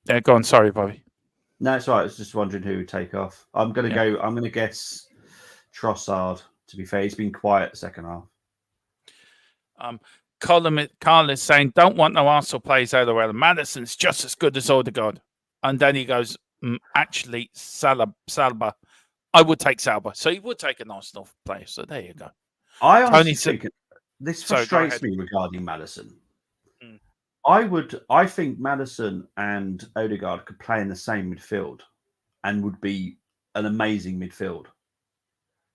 Yeah, go on. Sorry, Bobby. No, it's all right. I was just wondering who would take off. I'm going to guess Trossard, to be fair. He's been quiet the second half. Carl is saying, don't want no Arsenal players out of the way. Madison's just as good as Odegaard. And then he goes, actually, Salba. I would take Salba. So he would take an Arsenal player. So there you go. I honestly think this frustrates me regarding Madison. I think Madison and Odegaard could play in the same midfield and would be an amazing midfield.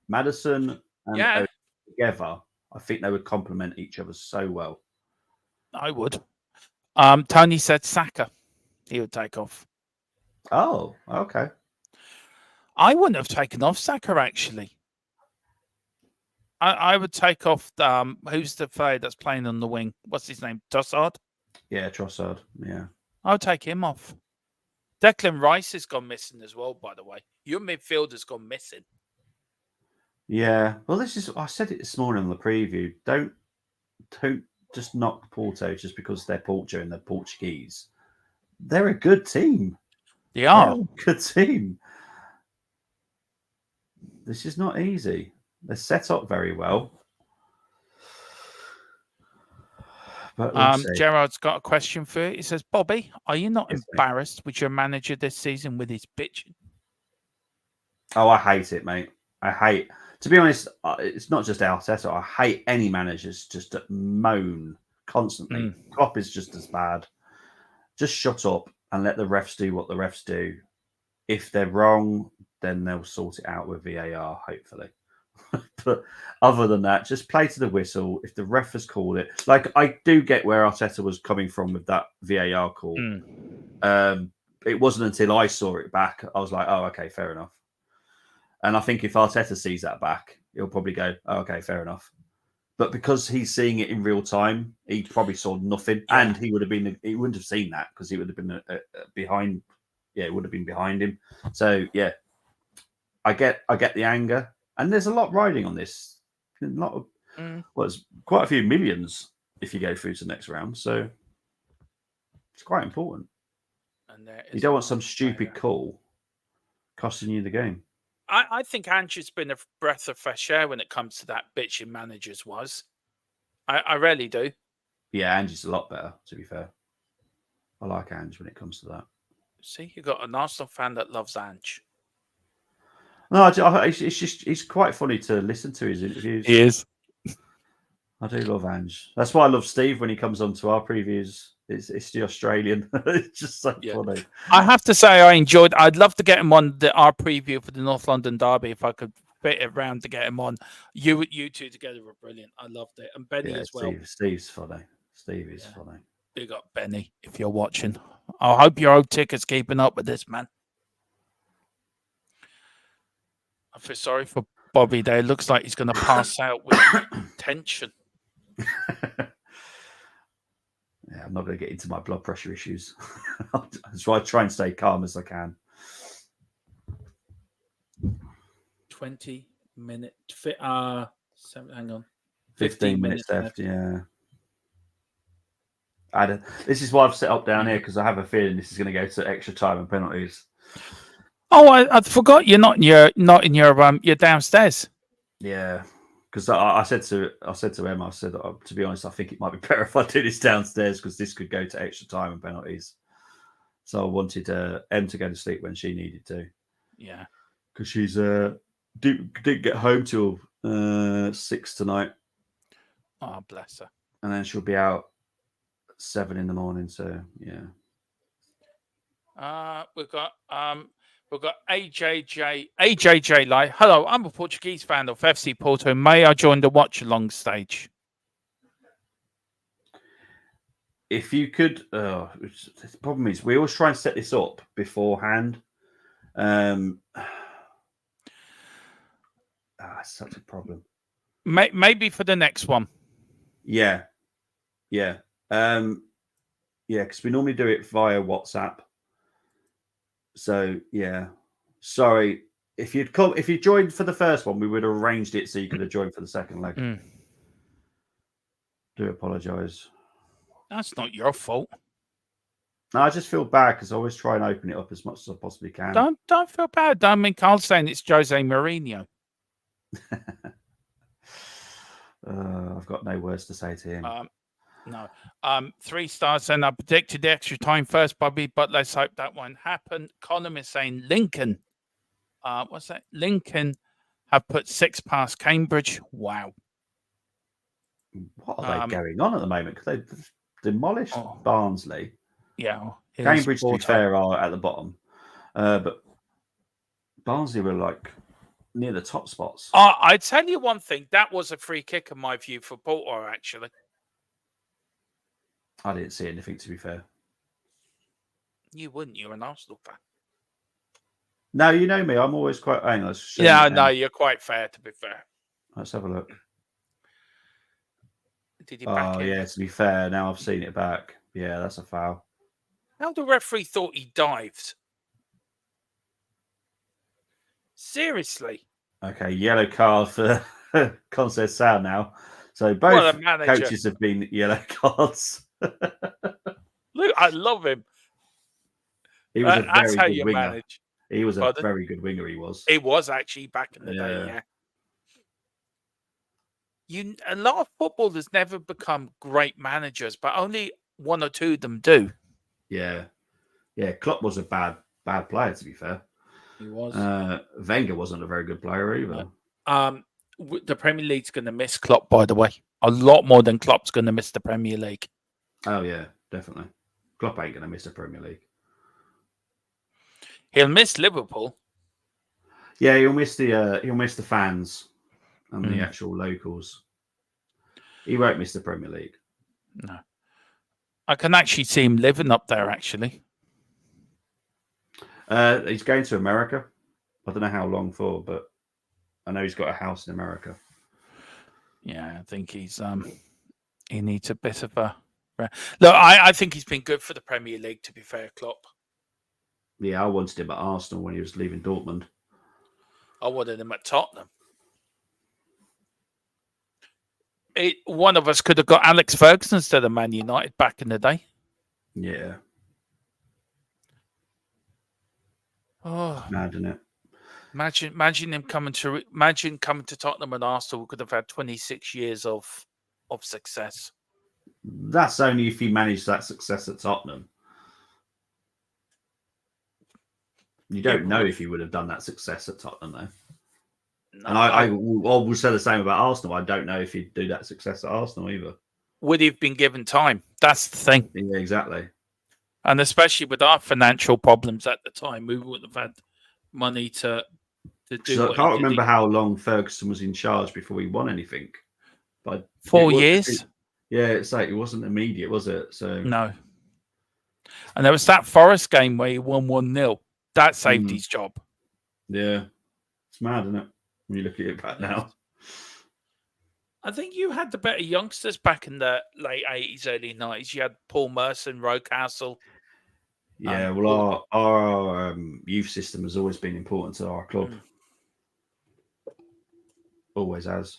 Madison and Odegaard together, I think they would complement each other so well. I would. Tony said Saka. He would take off. Oh, okay. I wouldn't have taken off Saka, actually. I would take off, who's the player that's playing on the wing? What's his name? Trossard? Yeah, Trossard. Yeah. I would take him off. Declan Rice has gone missing as well, by the way. Your midfielder's gone missing. Yeah. Well, I said it this morning on the preview. Don't just knock Porto just because they're Porto and they're Portuguese. They're a good team. They are. They're a good team. This is not easy. They're set up very well. But Gerard's got a question for you. He says, Bobby, are you not embarrassed with your manager this season with his bitching? Oh, I hate it, mate. To be honest, it's not just Arteta. I hate any managers just to moan constantly. Klopp is just as bad. Just shut up and let the refs do what the refs do. If they're wrong, then they'll sort it out with VAR, hopefully. But other than that, just play to the whistle. If the ref has called it, like I do get where Arteta was coming from with that VAR call. It wasn't until I saw it back, I was like, oh, okay, fair enough. And I think if Arteta sees that back, he'll probably go, oh, okay, fair enough. But because he's seeing it in real time, he probably saw nothing, and he wouldn't have seen that because he would have been behind. Yeah, it would have been behind him. So yeah, I get the anger. And there's a lot riding on this. Well, it's quite a few millions if you go through to the next round. So it's quite important. And you don't want some stupid call costing you the game. I think Ange's been a breath of fresh air when it comes to that bitching managers was. I really do. Yeah, Ange's a lot better, to be fair. I like Ange when it comes to that. See, you got an Arsenal fan that loves Ange. No, it's quite funny to listen to his interviews. He is. I do love Ange. That's why I love Steve when he comes on to our previews. It's the Australian. It's just so funny. I have to say I'd love to get him on our preview for the North London Derby if I could fit it around to get him on. You two together were brilliant. I loved it. And Benny as well. Steve's funny. Steve is funny. Big up, Benny, if you're watching. I hope your old ticket's keeping up with this, man. I feel sorry for Bobby there. It looks like he's going to pass out with tension. Yeah, I'm not going to get into my blood pressure issues. So I try and stay calm as I can. 20 minutes. Hang on. 15 minutes left. Yeah. This is why I've set up down here, because I have a feeling this is going to go to extra time and penalties. Oh, I forgot you're not in your downstairs. Yeah, because I said to Emma, I said, to be honest, I think it might be better if I do this downstairs, because this could go to extra time and penalties. So I wanted Em to go to sleep when she needed to. Yeah, because she's didn't get home till 6 tonight. Oh, bless her. And then she'll be out 7 in the morning. So yeah. We've got AJJ Light. Hello, I'm a Portuguese fan of FC Porto. May I join the watch-along stage? If you could, the problem is we always try and set this up beforehand. It's such a problem. Maybe for the next one. Yeah. Because we normally do it via WhatsApp. So yeah, sorry if you joined for the first one, we would have arranged it so you could have joined for the second leg. Do apologise. That's not your fault. No, I just feel bad because I always try and open it up as much as I possibly can. Don't feel bad. I mean, Carl's saying it's Jose Mourinho. I've got no words to say to him. No. 3 stars, and I predicted the extra time first, Bobby, but let's hope that won't happen. Colin is saying Lincoln. What's that? Lincoln have put 6 past Cambridge. Wow. What are they going on at the moment? Because they've demolished Barnsley. Yeah. Cambridge, to be fair, are at the bottom. But Barnsley were like near the top spots. I tell you one thing. That was a free kick, in my view, for Porto, actually. I didn't see anything, to be fair. You wouldn't. You're an Arsenal fan. No, you know me. I'm always quite anxious. Yeah, no, you're quite fair, to be fair. Let's have a look. Did he back yeah, to be fair, now I've seen it back. Yeah, that's a foul. How the referee thought he dived? Seriously? Okay, yellow card for Conceição now. So both coaches have been yellow cards. Look, I love him. He was a that's how very good you winger. manage. He was a very good winger. He was. He was actually back in the day. Yeah. A lot of footballers never become great managers, but only 1 or 2 of them do. Yeah. Klopp was a bad player, to be fair. He was. Wenger wasn't a very good player either. The Premier League's going to miss Klopp, by the way. A lot more than Klopp's going to miss the Premier League. Oh yeah, definitely. Klopp ain't going to miss the Premier League. He'll miss Liverpool. Yeah, he'll miss the fans and the actual locals. He won't miss the Premier League. No. I can actually see him living up there, actually. He's going to America. I don't know how long for, but I know he's got a house in America. Yeah, I think he needs a bit of a... Look, I think he's been good for the Premier League, to be fair, Klopp. Yeah, I wanted him at Arsenal when he was leaving Dortmund. I wanted him at Tottenham. One of us could have got Alex Ferguson instead of Man United back in the day. Yeah. Oh, mad, isn't it? Imagine him coming to Tottenham and Arsenal. Could have had 26 years of success. That's only if he managed that success at Tottenham. You don't know if he would have done that success at Tottenham, though. No, and I will say the same about Arsenal. I don't know if he'd do that success at Arsenal either. Would he have been given time? That's the thing. Yeah, exactly. And especially with our financial problems at the time, we wouldn't have had money to do. So I can't remember how long Ferguson was in charge before he won anything. But 4 years. Yeah, it's like it wasn't immediate, was it? So No. And there was that Forest game where he won 1-0. That saved his job. yeah, it's mad, isn't it? When you look at it back now. I think you had the better youngsters back in the late 80s, early 90s. You had Paul Merson, Rocastle. Yeah, well, our youth system has always been important to our club. Always has.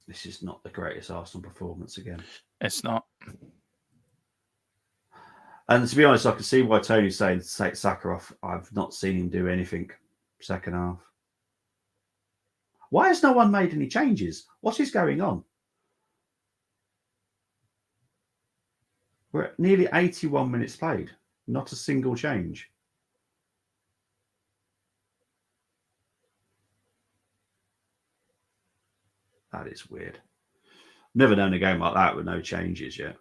This is not the greatest Arsenal performance again. It's not. And to be honest, I can see why Tony's saying take Saka off. I've not seen him do anything second half. Why has no one made any changes? What is going on? We're at nearly 81 minutes played. Not a single change. That is weird. Never known a game like that with no changes yet.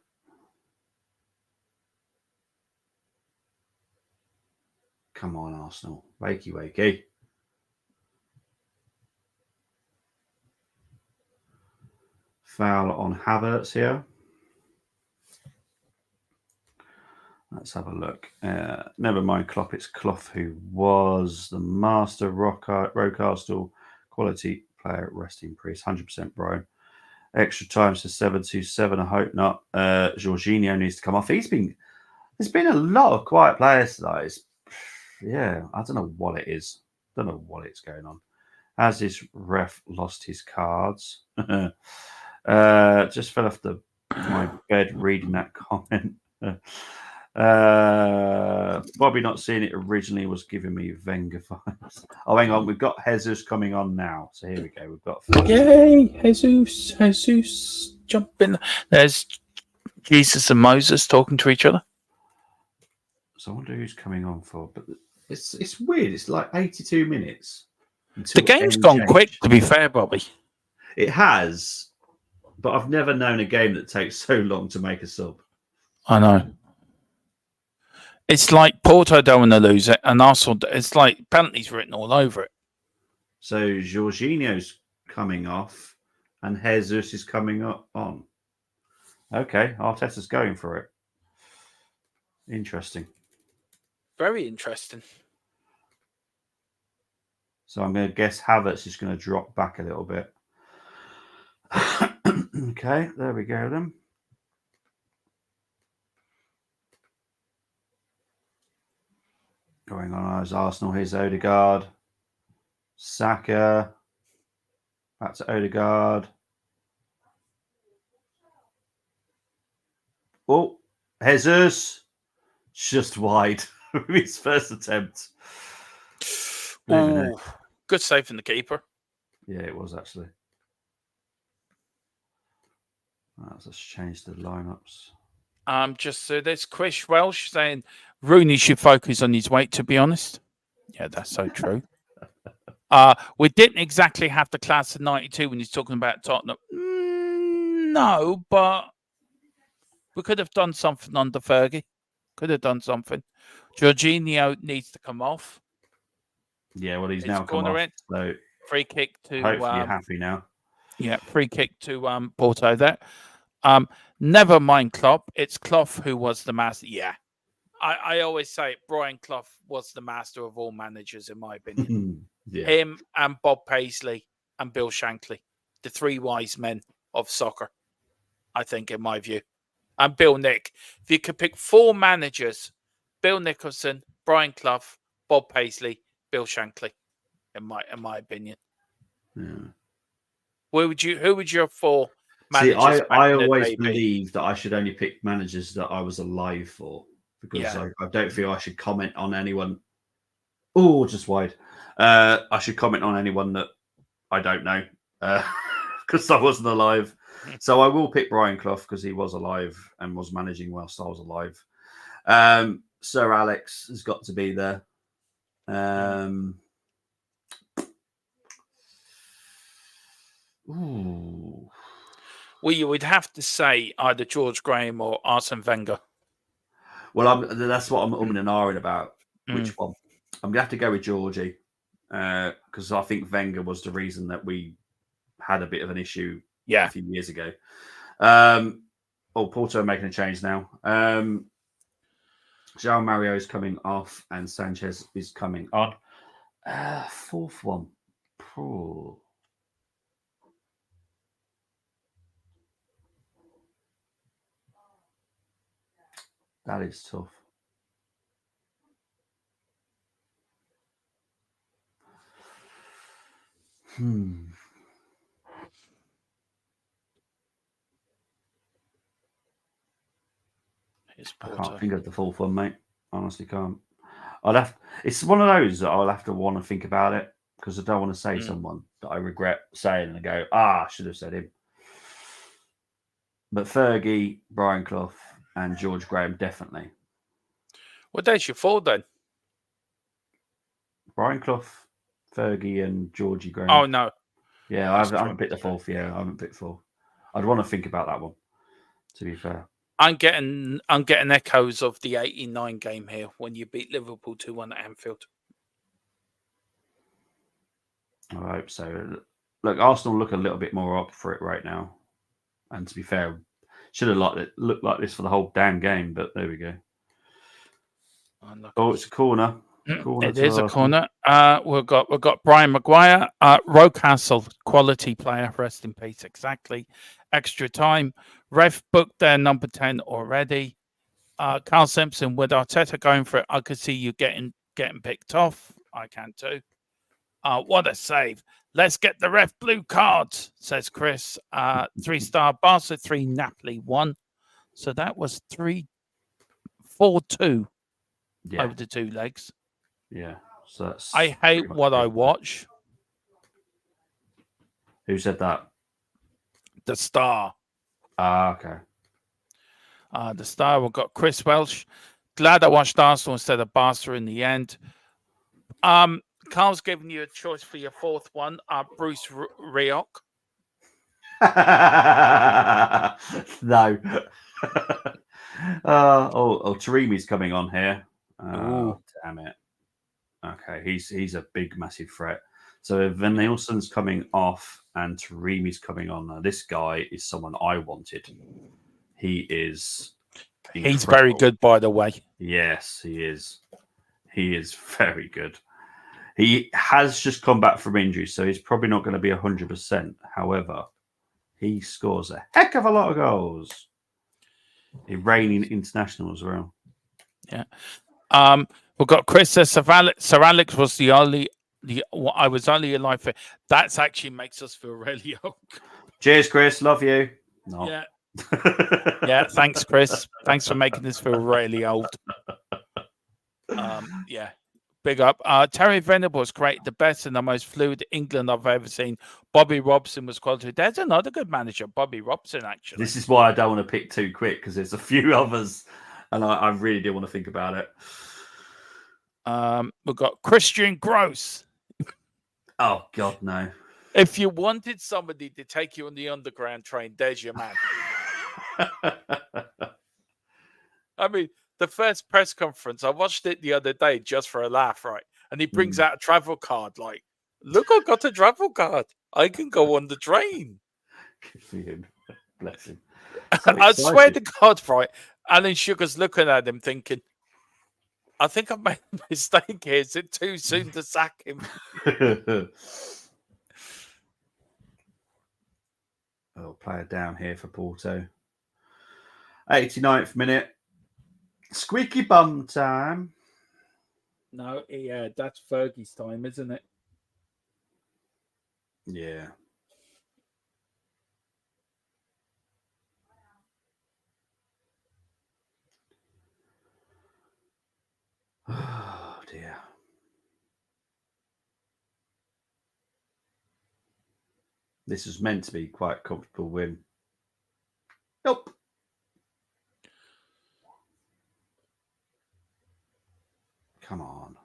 Come on, Arsenal. Wakey, wakey. Foul on Havertz here. Let's have a look. Never mind Klopp, it's Clough who was the master. Rocastle, quality player, resting priest, 100% Brian. Extra time to 7-2-7. I hope not. Jorginho needs to come off. There's been a lot of quiet players tonight. Yeah, I don't know what it is. Don't know what it's going on. Has this ref lost his cards? Just fell off my bed reading that comment. Bobby not seeing it originally was giving me Wenger vibes. Oh, hang on, we've got Jesus coming on now. So here we go. We've got Yay, Jesus jumping. There's Jesus and Moses talking to each other. So I wonder who's coming on for. But it's weird. It's like 82 minutes. The game's gone quick, to be fair, Bobby. It has, but I've never known a game that takes so long to make a sub. I know. It's like Porto don't want to lose it, and Arsenal, it's like penalties written all over it. So Jorginho's coming off, and Jesus is coming on. Okay, Arteta's going for it. Interesting. Very interesting. So I'm going to guess Havertz is going to drop back a little bit. Okay, there we go then. Going on as Arsenal, here's Odegaard. Saka. Back to Odegaard. Oh, Jesus. Just wide with his first attempt. Oh, good save from the keeper. Yeah, it was actually. Let's change the lineups. Just so there's Chris Welsh saying Rooney should focus on his weight, to be honest. Yeah, that's so true. We didn't exactly have the class of 92 when he's talking about Tottenham. No, but we could have done something under Fergie. Could have done something. Jorginho needs to come off. Yeah, well, he's now come off. So free kick to. Hopefully, you're happy now. Yeah, free kick to Porto there. Never mind Klopp. It's Clough who was the master. Yeah, I always say Brian Clough was the master of all managers, in my opinion. Yeah. Him and Bob Paisley and Bill Shankly, the three wise men of soccer, I think, in my view. And Bill Nick. If you could pick four managers, Bill Nicholson, Brian Clough, Bob Paisley, Bill Shankly, in my opinion. Yeah. Who would your four managers? See, I always believed that I should only pick managers that I was alive for, because I don't feel I should comment on anyone. Oh, just wide. I should comment on anyone that I don't know, because I wasn't alive. So I will pick Brian Clough because he was alive and was managing whilst I was alive. Sir Alex has got to be there. Ooh. Well, you would have to say either George Graham or Arsene Wenger. Well, that's what I'm umming and ahhing about. Which one? I'm going to have to go with Georgie. because I think Wenger was the reason that we had a bit of an issue Yeah. a few years ago. Porto are making a change now. João Mario is coming off and Sanchez is coming on. Fourth one. Oh. That is tough. I can't think of the fourth one, mate. Honestly, can't. It's one of those that I'll have to want to think about it because I don't want to say someone that I regret saying and go, I should have said him. But Fergie, Brian Clough, and George Graham definitely. What date's your four then? Brian Clough, Fergie, and Georgie Graham. Oh no. Yeah, I haven't picked the fourth. Yeah, I haven't picked fourth. I'd want to think about that one. To be fair, I'm getting echoes of the 89 game here when you beat Liverpool 2-1 at Anfield. I hope so. Look, Arsenal look a little bit more up for it right now. And to be fair, should have looked like this for the whole damn game, but there we go. Oh, it's a corner. It is a corner. We've got Brian Maguire, Rocastle, quality player, rest in peace. Exactly. Extra time. Ref booked their number 10 already. Carl Simpson with Arteta going for it. I could see you getting picked off. I can too. What a save. Let's get the ref blue cards, says Chris. 3-star Barca, 3 Napoli, 1. So that was 4-2 over the 2 legs. Yeah. So that's I hate what I watch. Who said that? The Star. Okay. The Star. We've got Chris Welsh. Glad I watched Arsenal instead of Barca in the end. Carl's giving you a choice for your fourth one. Bruce Rioch. No. Taremi's coming on here. Oh, damn it. Okay, he's a big, massive threat. So Van Nielsen's coming off and Taremi's coming on. Now, this guy is someone I wanted. He is incredible. He's very good, by the way. Yes, he is. He is very good. He has just come back from injury, so he's probably not going to be 100%. However, he scores a heck of a lot of goals. A reigning international as well. Yeah. We've got Chris says Sir Alex was I was only alive for. That actually makes us feel really old. Cheers, Chris. Love you. No. Yeah. Yeah. Thanks, Chris. Thanks for making this feel really old. Yeah. Big up. Terry Venable was great. The best and the most fluid England I've ever seen. Bobby Robson was quality. There's another good manager, Bobby Robson, actually. This is why I don't want to pick too quick because there's a few others and I really do want to think about it. We've got Christian Gross. Oh, God, no. If you wanted somebody to take you on the underground train, there's your man. I mean, the first press conference, I watched it the other day just for a laugh, right? And he brings out a travel card like, look, I got a travel card. I can go on the train. Good for him. Bless him. I swear to God, right? Alan Sugar's looking at him thinking, I think I've made a mistake here. Is it too soon to sack him? Player down here for Porto. 89th minute. Squeaky bum time. No, yeah, that's Fergie's time, isn't it? Yeah. Oh, dear. This was meant to be quite a comfortable win. Nope. Come on.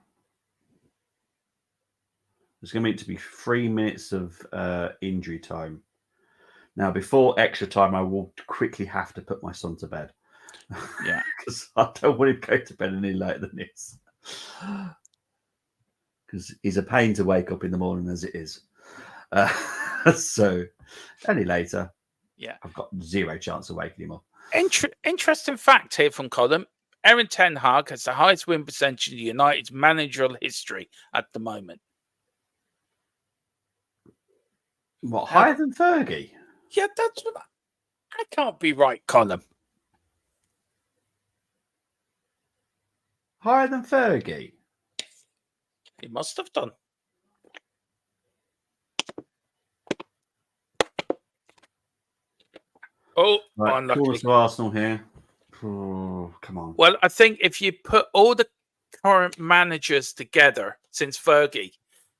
There's going to be 3 minutes of injury time. Now, before extra time, I will quickly have to put my son to bed. Yeah. Because I don't want him to go to bed any later than this. because he's a pain to wake up in the morning as it is. So any later, Yeah. I've got zero chance of waking him up. Interesting fact here from Colin. Erin Ten Hag has the highest win percentage in United's managerial history at the moment. What, higher than Fergie? Yeah, that's what I can't be right, Colin. Higher than Fergie? He must have done. Oh, Right, unlucky. corner to Arsenal here. Oh, come on. Well, I think if you put all the current managers together since Fergie,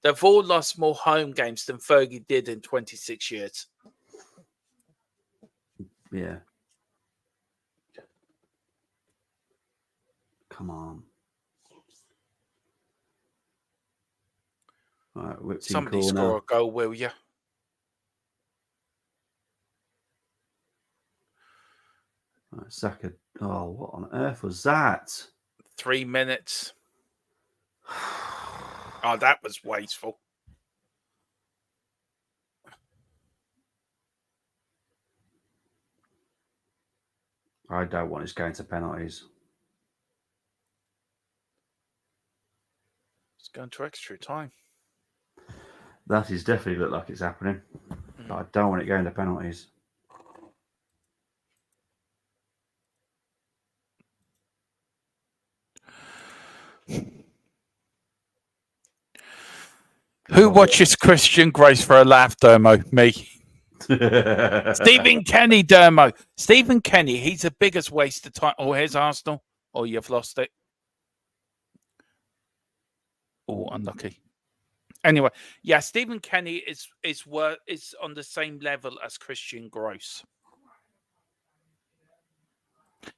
they've all lost more home games than Fergie did in 26 years. Yeah. Come on. All right, whipped in Somebody corner. score a goal, will you? Right, Saka. Oh, what on earth was that? 3 minutes. Oh, that was wasteful. I don't want us going to penalties. It's going to extra time. That is definitely look like it's happening. But I don't want it going to penalties. Who watches Christian Grace for a laugh, Dermo? Me. Stephen Kenny, Dermo. Stephen Kenny, he's the biggest waste of time. Oh, here's Arsenal. Oh, you've lost it. Oh, unlucky. Anyway, yeah, Stephen Kenny is on the same level as Christian Gross.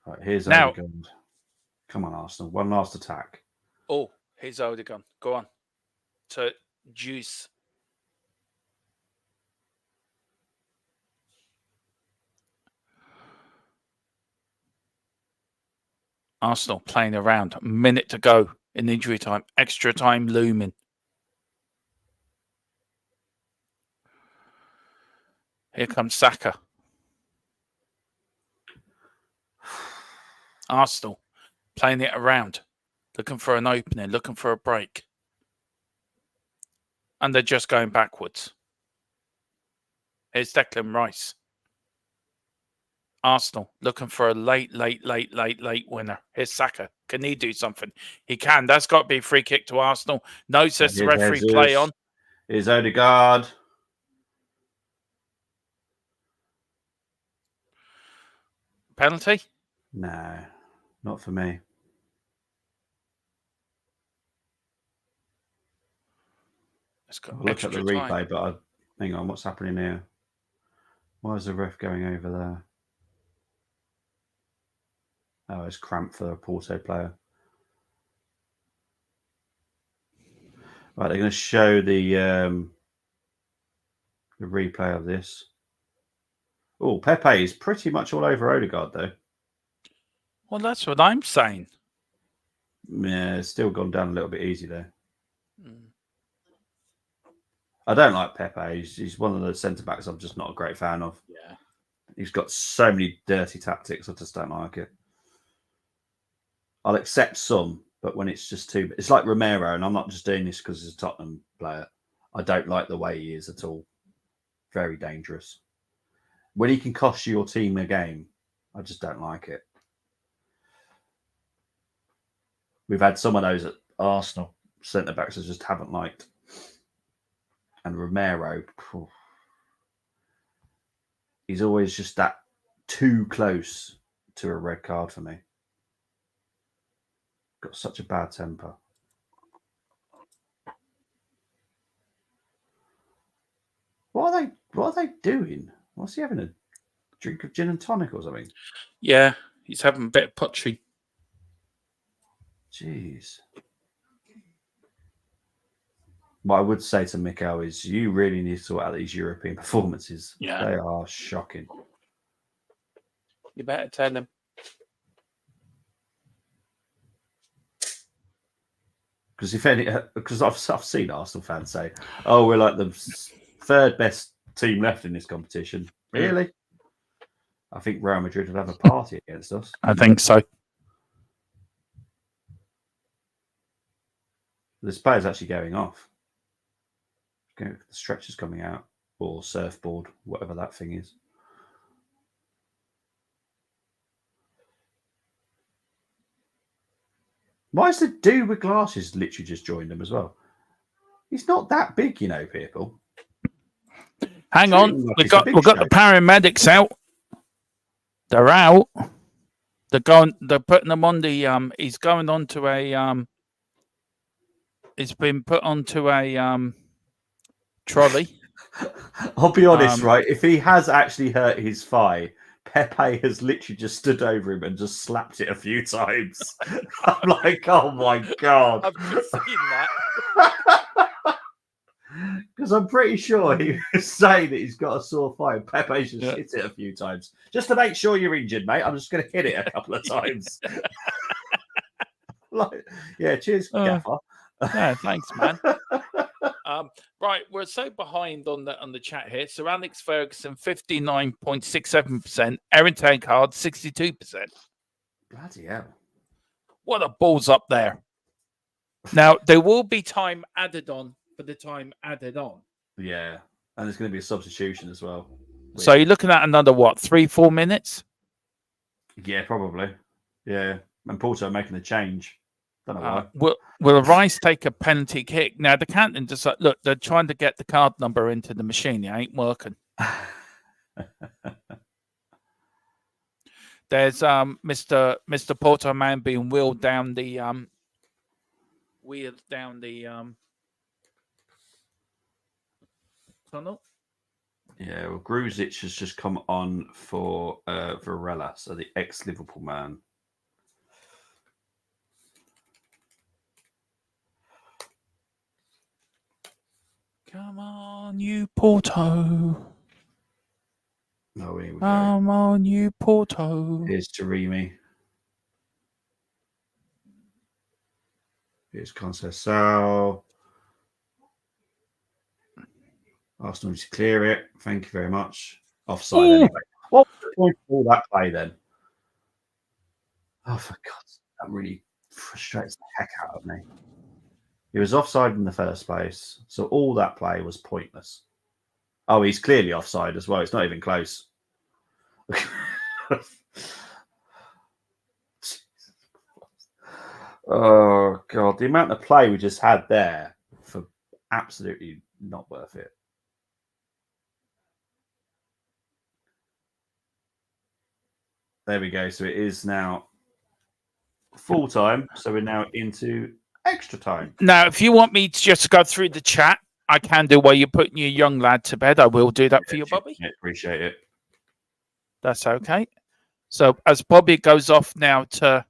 Right, here's Now- Odegaard. Come on, Arsenal. One last attack. Oh, here's Odegaard. Go on. To Juice. Arsenal playing around. A minute to go in injury time. Extra time looming. Here comes Saka. Arsenal playing it around. Looking for an opening. Looking for a break. And they're just going backwards. Here's Declan Rice. Arsenal looking for a late winner. Here's Saka. Can he do something? He can. That's got to be a free kick to Arsenal. No, says the referee, play on. Here's Odegaard. Penalty? No, not for me. Let's go. I'll look at the Extra replay, time. but hang on, what's happening here? Why is the ref going over there? Oh, it's cramped for a Porto player. Right, they're going to show the replay of this. Oh, Pepe is pretty much all over Odegaard, though. Well, that's what I'm saying. Yeah, it's still gone down a little bit easy there. I don't like Pepe. He's one of the centre-backs I'm just not a great fan of. Yeah. He's got so many dirty tactics. I just don't like it. I'll accept some, but when it's just too... It's like Romero, and I'm not just doing this because he's a Tottenham player. I don't like the way he is at all. Very dangerous. When he can cost your team a game, I just don't like it. We've had some of those at Arsenal, centre-backs I just haven't liked. And Romero, he's always just that too close to a red card for me. Got such a bad temper. What are they doing? What's he having, a drink of gin and tonic or something? Yeah, he's having a bit of putchy. Jeez. What I would say to Mikel is you really need to sort out these European performances. Yeah. They are shocking. You better tell him. Because I've seen Arsenal fans say, "Oh, we're like the third best team left in this competition." Really? I think Real Madrid would have a party against us. I think so. This player's actually going off. The stretcher's coming out, or surfboard, whatever that thing is. Why is the dude with glasses literally just joined them as well? He's not that big, you know, people. Hang on, we've got the paramedics out. They're out. They're putting them on the he's going onto a it's been put onto a trolley. I'll be honest, right? If he has actually hurt his thigh, Pepe has literally just stood over him and just slapped it a few times. I'm like, oh my god. I've just seen that. Because I'm pretty sure he was saying that he's got a sore thigh. Pepe's just hit it a few times. Just to make sure you're injured, mate. I'm just going to hit it a couple of times. Cheers, Gaffer. Yeah, thanks, man. Right, we're so behind on the chat here. So Alex Ferguson, 59.67%. Aaron Tankard, 62%. Bloody hell. What a balls up there. Now, there will be time added on for the time added on. Yeah, and there's going to be a substitution as well. So you're looking at another, 3-4 minutes? Yeah, probably. Yeah, and Porto making a change. Don't know why. Will Rice take a penalty kick? Now, the captain just like, look, they're trying to get the card number into the machine. It ain't working. There's Mr. Porto man being wheeled down the tunnel. Yeah, well, Gruzic has just come on for Varela, so the ex-Liverpool man. Come on, you Porto. Oh, here we go. Come on, you Porto. Here's Taremi. Here's Conceição. Arsenal needs to clear it. Thank you very much. Offside anyway. What was the point of all that play then? Oh, for God's sake, that really frustrates the heck out of me. He was offside in the first place, so all that play was pointless. Oh, he's clearly offside as well. It's not even close. Oh, God. The amount of play we just had there for absolutely not worth it. There we go. So it is now full time. So we're now into extra time. Now, if you want me to just go through the chat, I can do while you're putting your young lad to bed. I will do that for you, Bobby. Yeah, appreciate it. That's okay. So as Bobby goes off now to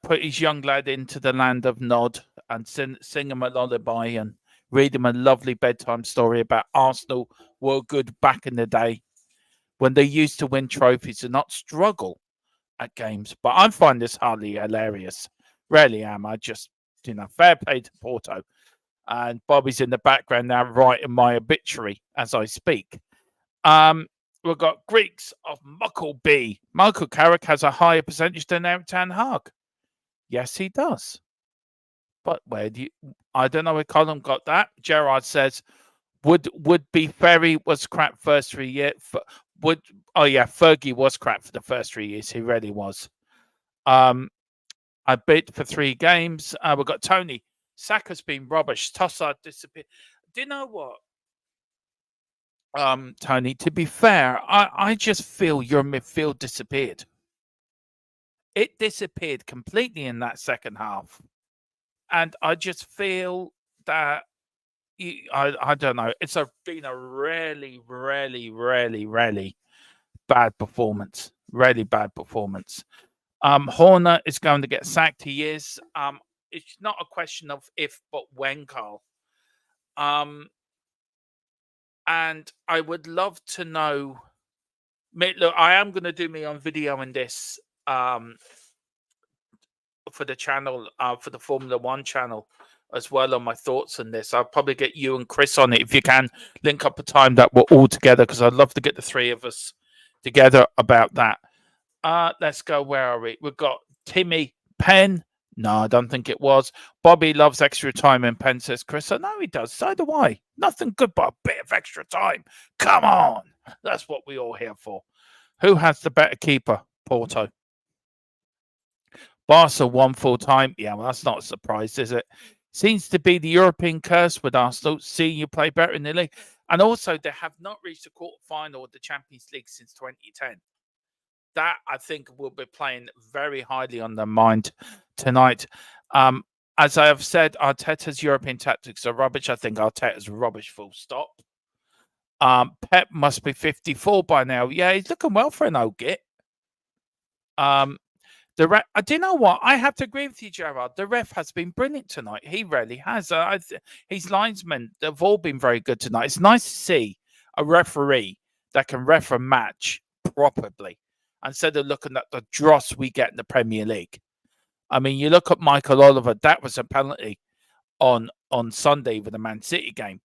put his young lad into the land of Nod and sing him a lullaby and read him a lovely bedtime story about Arsenal were good back in the day when they used to win trophies and not struggle at games. But I find this hardly hilarious. Rarely am. I just, fair play to Porto. And Bobby's in the background now writing my obituary as I speak. We've got Greeks of Muckleby. Michael Carrick has a higher percentage than Eric Ten Hag. Yes, he does. But I don't know where Colin got that. Gerard says, would be Ferry was crap first 3 years. Fergie was crap for the first 3 years. He really was. I bid for 3 games. We've got Tony. Saka's been rubbish. Tossard disappeared. Do you know what? Tony, to be fair, I just feel your midfield disappeared. It disappeared completely in that second half. And I just feel that, I don't know, it's been a really, really, really, really bad performance. Really bad performance. Horner is going to get sacked. He is. It's not a question of if, but when, Carl. And I would love to know. Look, I am going to do me on video in this for the channel, for the Formula One channel as well, on my thoughts on this. I'll probably get you and Chris on it if you can link up a time that we're all together, because I'd love to get the three of us together about that. Let's go. Where are we? We've got Timmy Penn. No, I don't think it was. Bobby loves extra time, and Penn says, Chris, I know he does. So do I. Nothing good but a bit of extra time. Come on. That's what we all here for. Who has the better keeper? Porto. Barca won full time. Yeah, well, that's not a surprise, is it? Seems to be the European curse with Arsenal. Seeing you play better in the league. And also, they have not reached the quarterfinal of the Champions League since 2010. That, I think, will be playing very highly on their mind tonight. As I have said, Arteta's European tactics are rubbish. I think Arteta's rubbish, full stop. Pep must be 54 by now. Yeah, he's looking well for an old git. Do you know what? I have to agree with you, Gerard. The ref has been brilliant tonight. He really has. His linesmen have all been very good tonight. It's nice to see a referee that can ref a match properly instead of looking at the dross we get in the Premier League. I mean, you look at Michael Oliver, that was a penalty on Sunday with the Man City game.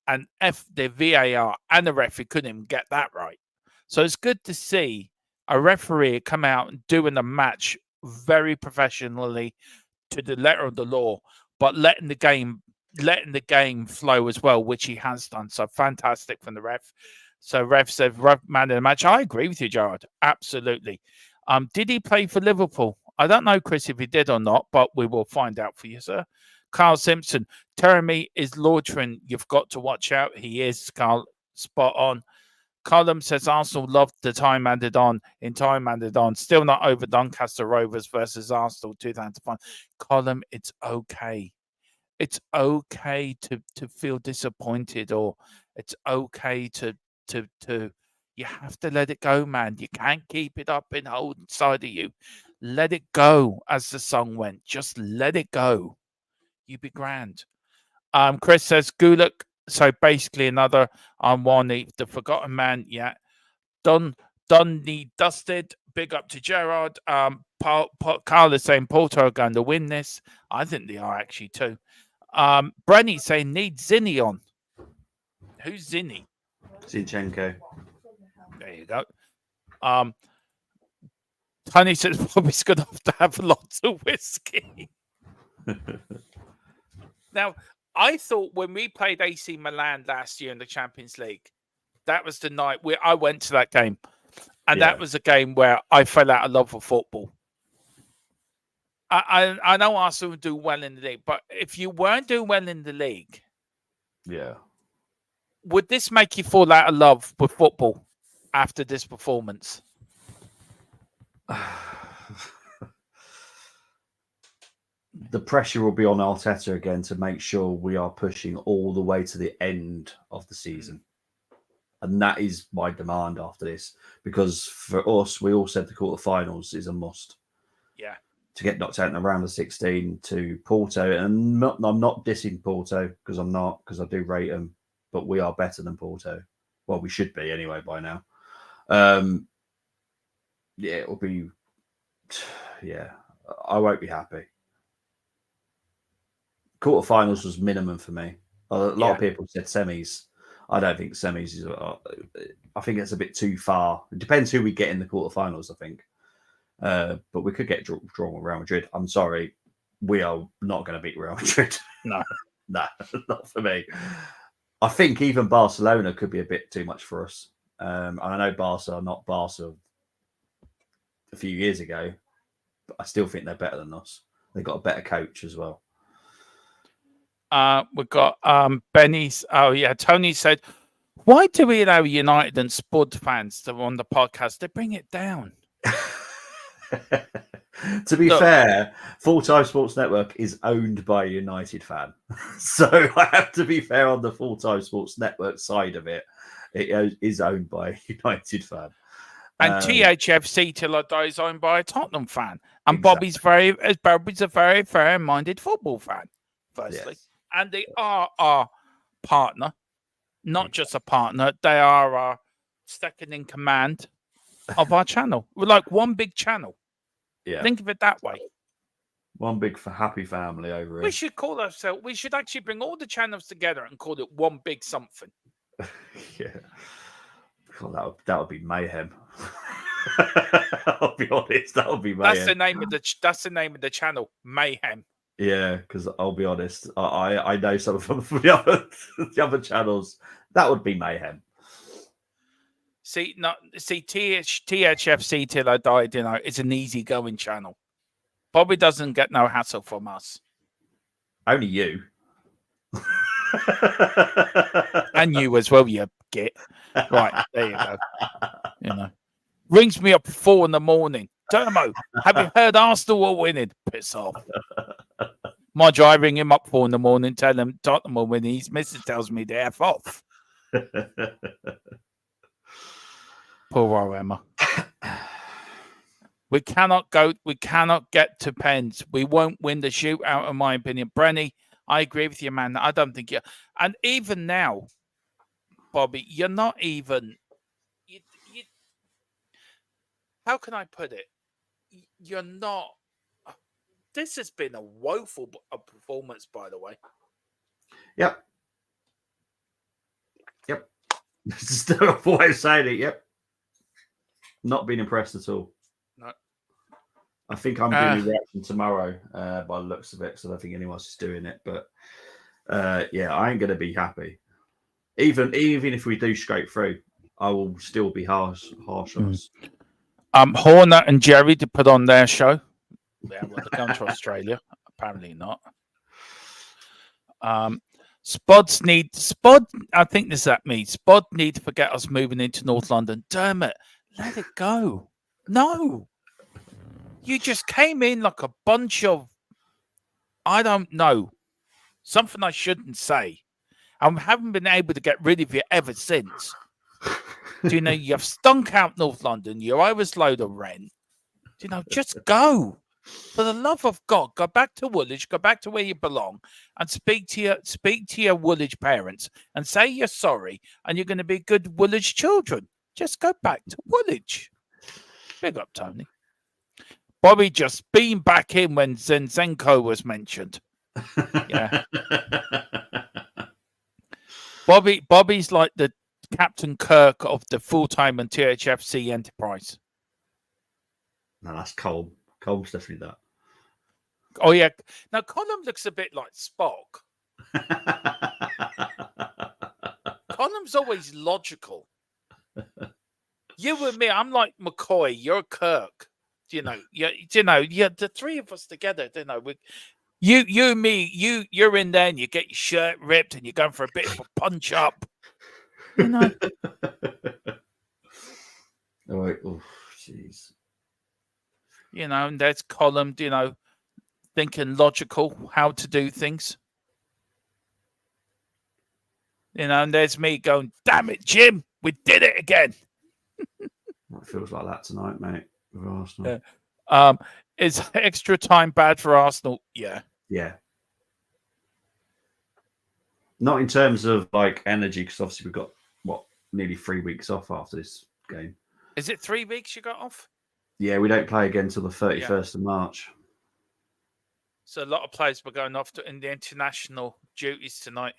And the VAR and the referee couldn't even get that right. So it's good to see a referee come out and doing the match very professionally to the letter of the law, but letting the game flow as well, which he has done. So fantastic from the ref. So ref said, man of the match. I agree with you, Gerard. Absolutely. Did he play for Liverpool? I don't know, Chris, if he did or not, but we will find out for you, sir. Carl Simpson, Teremi is laudering. You've got to watch out. He is, Carl, spot on. Column says Arsenal loved the time added on. In time added on. Still not over Doncaster Rovers versus Arsenal 2005. Column, it's okay. It's okay to feel disappointed, or it's okay to you have to let it go, man. You can't keep it up and hold inside of you. Let it go, as the song went. Just let it go. You be grand. Chris says Gulak. So basically another Armani, the forgotten man. Yeah. Dundee dusted. Big up to Gerard. Carl is saying Porto are going to win this. I think they are actually too. Brenny saying need Zinni on. Who's Zinni? Zinchenko. There you go. Tony says Bobby's going to have lots of whiskey. Now, I thought when we played AC Milan last year in the Champions League, that was the night where I went to that game. And that was a game where I fell out of love with football. I know Arsenal do well in the league, but if you weren't doing well in the league, would this make you fall out of love with football after this performance? The pressure will be on Arteta again to make sure we are pushing all the way to the end of the season. And that is my demand after this. Because for us, we all said the quarterfinals is a must. Yeah. To get knocked out in the round of 16 to Porto. And I'm not dissing Porto, because I'm not, because I do rate them. But we are better than Porto. Well, we should be anyway by now. Yeah, it will be... Yeah, I won't be happy. Quarterfinals was minimum for me. A lot of people said semis. I don't think semis is. I think it's a bit too far. It depends who we get in the quarterfinals, I think. But we could get drawn with Real Madrid. I'm sorry, we are not going to beat Real Madrid. No, no, not for me. I think even Barcelona could be a bit too much for us. And I know Barca are not Barca a few years ago, but I still think they're better than us. They've got a better coach as well. We've got Benny's. Oh, yeah. Tony said, why do we allow United and Spud fans to on the podcast? They bring it down. To be fair, Full Time Sports Network is owned by a United fan. So I have to be fair on the Full Time Sports Network side of it. It is owned by a United fan. And THFC till I die is owned by a Tottenham fan. And exactly. Bobby's a very fair-minded football fan, firstly. Yes. And they are our partner, not just a partner. They are our second in command of our channel. We're like one big channel. Yeah. Think of it that way. One big for happy family over We here. should call ourselves. We should actually bring all the channels together and call it one big something. Yeah. God, that would be mayhem. I'll be honest, that would be mayhem. That's the name of the channel, Mayhem. Yeah, because I'll be honest, I know some of them from the other channels. That would be mayhem. See, THFC till I died. It's an easygoing channel. Probably doesn't get no hassle from us. Only you. And you as well, you git. Right, there you go. Rings me up at 4 a.m. Dermo, have you heard Arsenal are winning? Piss off. Mind you, I ring him up 4 a.m, tell him Tottenham are winning. His missus tells me to F off. Poor Emma. We cannot get to pens. We won't win the shootout, in my opinion. Brenny, I agree with you, man. I don't think you. And even now, Bobby, you're not even. How can I put it? You're not. This has been a woeful performance, by the way. Yep. This is the way of saying it. Yep. Not been impressed at all. No. I think I'm doing a reaction tomorrow by the looks of it, because I don't think anyone else is doing it. But yeah, I ain't going to be happy. Even if we do scrape through, I will still be harsh on us. Horner and Jerry to put on their show. Yeah, well, they're going to Australia. Apparently not. Spod, I think this is at me. Spod need to forget us moving into North London. Damn it. Let it go. No. You just came in like a bunch of, I don't know, something I shouldn't say. I haven't been able to get rid of you ever since. Do you know, you've stunk out North London. You owe us load of rent. Do you know, just go. For the love of God, go back to Woolwich, go back to where you belong, and speak to your Woolwich parents and say you're sorry, and you're going to be good Woolwich children. Just go back to Woolwich. Big up, Tony. Bobby just beamed back in when Zenko was mentioned. Yeah. Bobby's like the Captain Kirk of the full-time and THFC enterprise. No, that's Cole. Cole's definitely that. Oh, yeah. Now, Colm looks a bit like Spock. Colm's always logical. You and me, I'm like McCoy. You're Kirk. The three of us together. You and me. You're in there, and you get your shirt ripped, and you're going for a bit of a punch up. Oh, jeez. And there's Colm. Thinking logical, how to do things. And there's me going, damn it, Jim, we did it again. It feels like that tonight, mate, with Arsenal. Is extra time bad for Arsenal? Yeah. Yeah. Not in terms of like energy, because obviously we've got nearly 3 weeks off after this game. Is it 3 weeks you got off? Yeah, we don't play again until the 31st of March. So a lot of players were going off in the international duties tonight.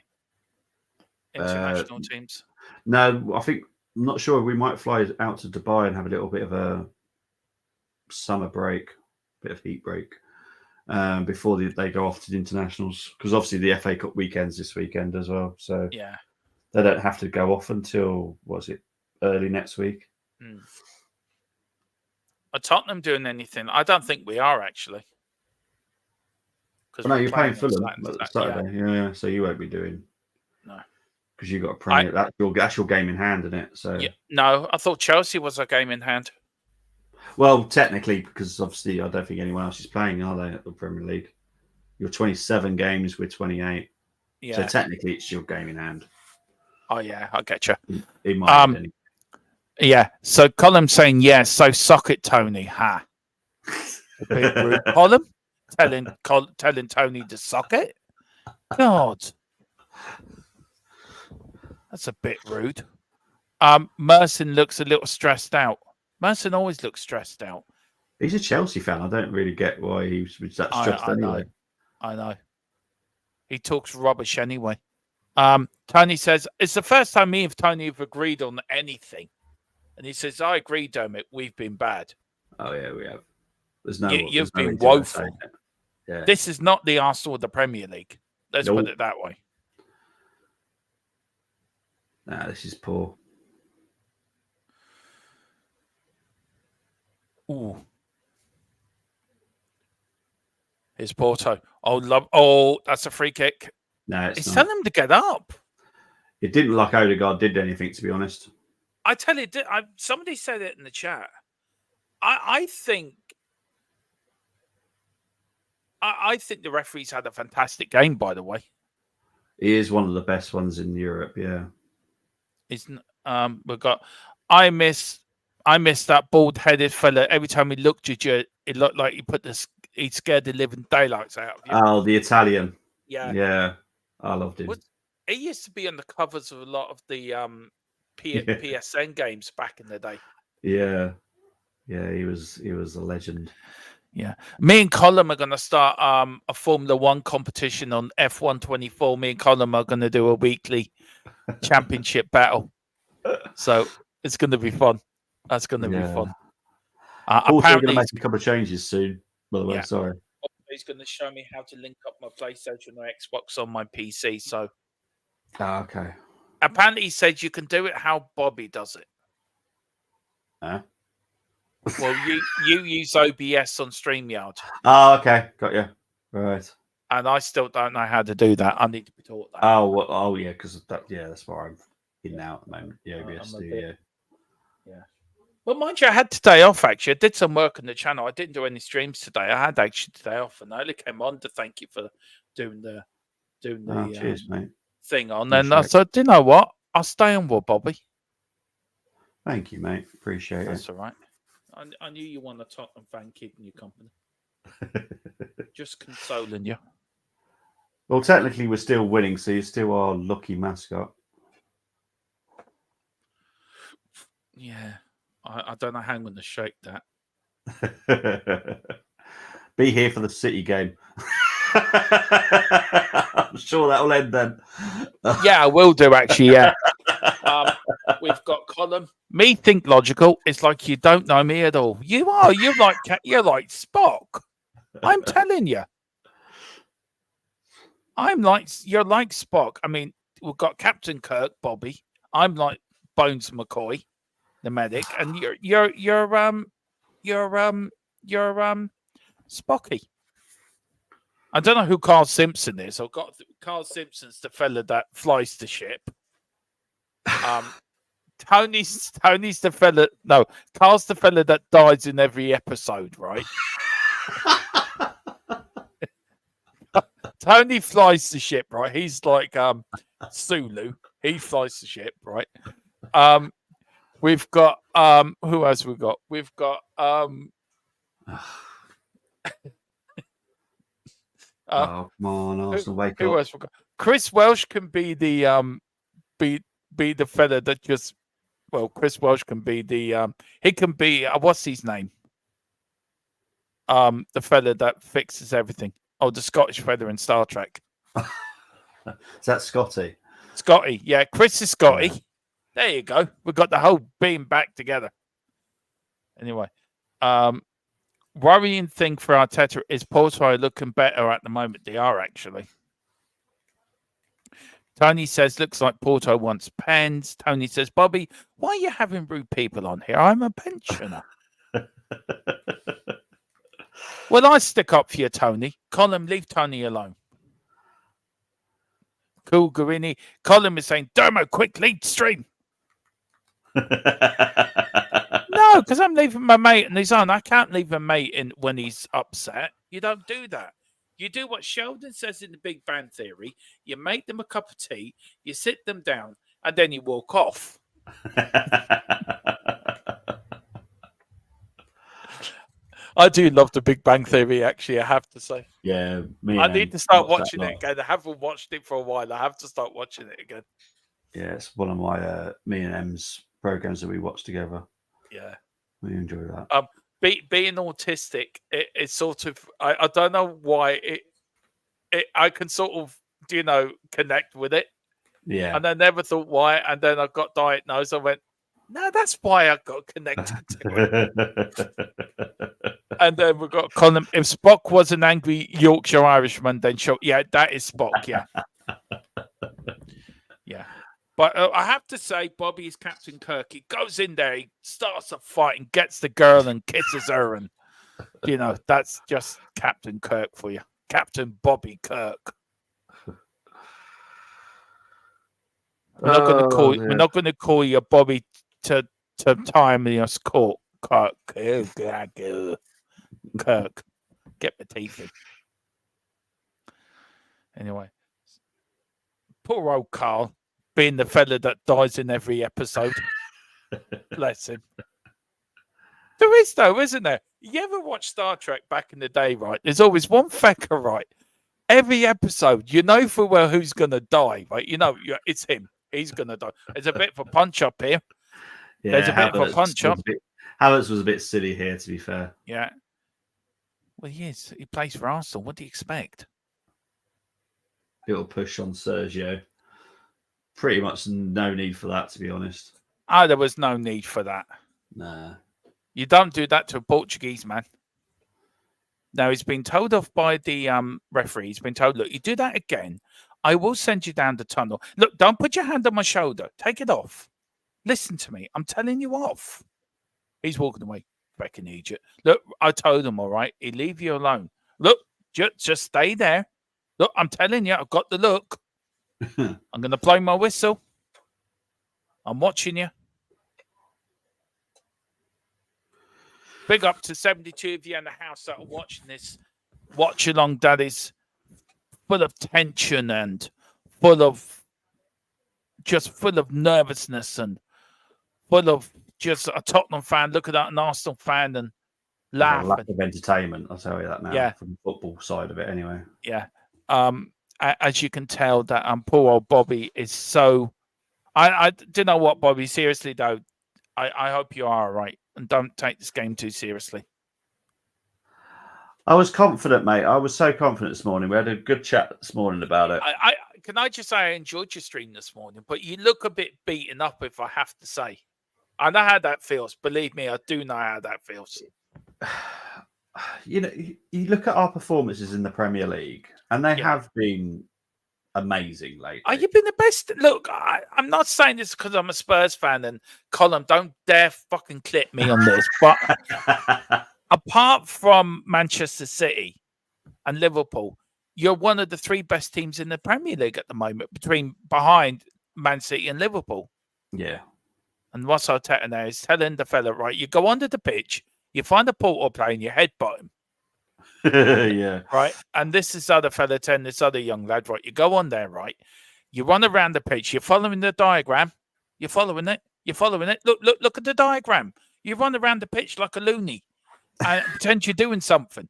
International teams. No, I'm not sure. We might fly out to Dubai and have a little bit of a summer break, bit of heat break, before they go off to the internationals. Because obviously the FA Cup weekend's this weekend as well. So yeah, they don't have to go off until, early next week. Are Tottenham doing anything? I don't think we are, actually. No, you're playing Fulham Saturday. Yeah, so you won't be doing. No. Because you've got a Premier. That's your game in hand, isn't it? So yeah. No, I thought Chelsea was a game in hand. Well, technically, because obviously I don't think anyone else is playing, are they, at the Premier League? You're 27 games, we're 28. Yeah. So technically, it's your game in hand. Oh yeah, I get you. In my opinion. Yeah. So Colm's saying yes. So suck it, Tony. Ha. A bit rude. Colm telling Tony to suck it. God. That's a bit rude. Merson looks a little stressed out. Merson always looks stressed out. He's a Chelsea fan. I don't really get why he was that stressed anyway. I know. He talks rubbish anyway. Tony says, it's the first time me and Tony have agreed on anything. And he says, I agree, Dermot. We've been bad. Oh, yeah, we have. There's no. You've there's no been woeful. Yeah. This is not the Arsenal of the Premier League. Let's put it that way. Nah, this is poor. Ooh. Here's Porto. Oh, that's a free kick. No, it's not. telling him to get up. It didn't look like Odegaard did anything, to be honest. I tell you, somebody said it in the chat. I think the referee's had a fantastic game, by the way. He is one of the best ones in Europe, yeah. We've got I miss that bald-headed fella. Every time he looked at you, it looked like he scared the living daylights out of you. Oh, the Italian. Yeah. Yeah. I loved him. He used to be on the covers of a lot of the PSN games back in the day. Yeah. Yeah, he was a legend. Yeah. Me and Colin are going to start a Formula 1 competition on F124. Me and Colin are going to do a weekly championship battle. So it's going to be fun. That's going to be fun. Also Apparently, going to make a couple of changes soon, by the way. Yeah. Sorry. He's going to show me how to link up my PlayStation or Xbox on my PC. So, okay. Apparently, he said you can do it how Bobby does it. Huh? Well, you use OBS on StreamYard. Oh, okay. Got you. Right. And I still don't know how to do that. I need to be taught that. Oh, well, yeah, because that's where I'm in now at the moment. The OBS Yeah. Well, mind you, I had today off, actually. I did some work on the channel. I didn't do any streams today. I had actually today off, and I only came on to thank you for doing the cheers, mate. thing on. And I said, do you know what? I'll stay on with Bobby. Thank you, mate. Appreciate That's it. all right. I knew you won a Tottenham fan keeping you company. Just consoling you. Well, technically, we're still winning, so you're still our lucky mascot. Yeah. I don't know how I'm going to shake that. Be here for the City game. I'm sure that will end then. Yeah, I will do, actually, yeah. We've got Colin. Me think logical. It's like you don't know me at all. You are. You're like Spock. I'm telling you. You're like Spock. I mean, we've got Captain Kirk, Bobby. I'm like Bones McCoy, the medic, and you're Spocky. I don't know who Carl Simpson is. I've got Carl Simpson's the fella that flies the ship. Tony's the fella. No, Carl's the fella that dies in every episode, right? Tony flies the ship, right? He's like Sulu. He flies the ship, right? We've got who else we got? We've got oh, come on, Arsenal, wake up. Who else we got? Chris Welsh can be the be the fella that just Chris Welsh can be the he can be what's his name? The fella that fixes everything. Oh, the Scottish fella in Star Trek. Is that Scotty? Scotty, yeah. Chris is Scotty. Yeah. There you go. We've got the whole beam back together. Anyway, worrying thing for Arteta is Porto looking better at the moment. They are actually. Tony says, looks like Porto wants pens. Tony says, Bobby, why are you having rude people on here? I'm a pensioner. Well, I stick up for you, Tony. Colin, leave Tony alone. Cool, Guarini. Colin is saying, Dermo, quick, lead stream. No, because I'm leaving my mate on his own. I can't leave a mate in when he's upset. You don't do that. You do what Sheldon says in the Big Bang Theory. You make them a cup of tea, you sit them down, and then you walk off. I do love the Big Bang Theory, actually, I have to say. Yeah, I need to start watching it again. I haven't watched it for a while. I have to start watching it again. Yeah, it's one of my me and Em's programs that we watch together. Yeah. We enjoy that. being autistic, it's sort of I don't know why I can sort of connect with it. Yeah. And I never thought why. And then I got diagnosed. I went, no, that's why I got connected to it. And then we've got Colin. If Spock was an angry Yorkshire Irishman, then sure. Yeah, that is Spock. Yeah. Yeah. But I have to say, Bobby is Captain Kirk. He goes in there, he starts a fight and gets the girl and kisses her. And, that's just Captain Kirk for you. Captain Bobby Kirk. We're not going to call you Bobby to time in your court. Kirk. Kirk. Get my teeth in. Anyway. Poor old Carl, being the fella that dies in every episode. Bless him. There is, though, isn't there? You ever watch Star Trek back in the day, right? There's always one fecker, right? Every episode, for well who's going to die, right? It's him. He's going to die. There's a bit of a punch up here. Yeah, there's a bit of a punch up. Havertz was a bit silly here, to be fair. Yeah. Well, he is. He plays for Arsenal. What do you expect? Little push on Sergio. Pretty much no need for that, to be honest. Oh, there was no need for that. Nah. You don't do that to a Portuguese man. Now, he's been told off by the referee. He's been told, look, you do that again, I will send you down the tunnel. Look, don't put your hand on my shoulder. Take it off. Listen to me. I'm telling you off. He's walking away. Back in Egypt. Look, I told him, all right, he'll leave you alone. Look, just stay there. Look, I'm telling you, I've got the look. I'm going to blow my whistle. I'm watching you. Big up to 72 of you in the house that are watching this watch-along that is full of tension and full of nervousness and full of just a Tottenham fan looking at an Arsenal fan and laughing. Lack of entertainment, I'll tell you that now. Yeah. From the football side of it, anyway. Yeah. As you can tell, that poor old Bobby is so. I do know what, Bobby. Seriously though, I hope you are all right and don't take this game too seriously. I was confident, mate. I was so confident this morning. We had a good chat this morning about it. Can I just say I enjoyed your stream this morning, but you look a bit beaten up, if I have to say. I know how that feels. Believe me, I do know how that feels. You look at our performances in the Premier League, and they have been amazing lately. Are you been the best? Look, I'm not saying this because I'm a Spurs fan, and Colin, don't dare fucking clip me on this. But apart from Manchester City and Liverpool, you're one of the three best teams in the Premier League at the moment, behind Man City and Liverpool. Yeah. And what's Arteta now is telling the fella, right, you go onto the pitch, you find a Porto player and you headbutt him. Yeah. Right. And this is other fella telling this other young lad, right, you go on there, right? You run around the pitch, you're following the diagram. You're following it. Look at the diagram. You run around the pitch like a loony and pretend you're doing something.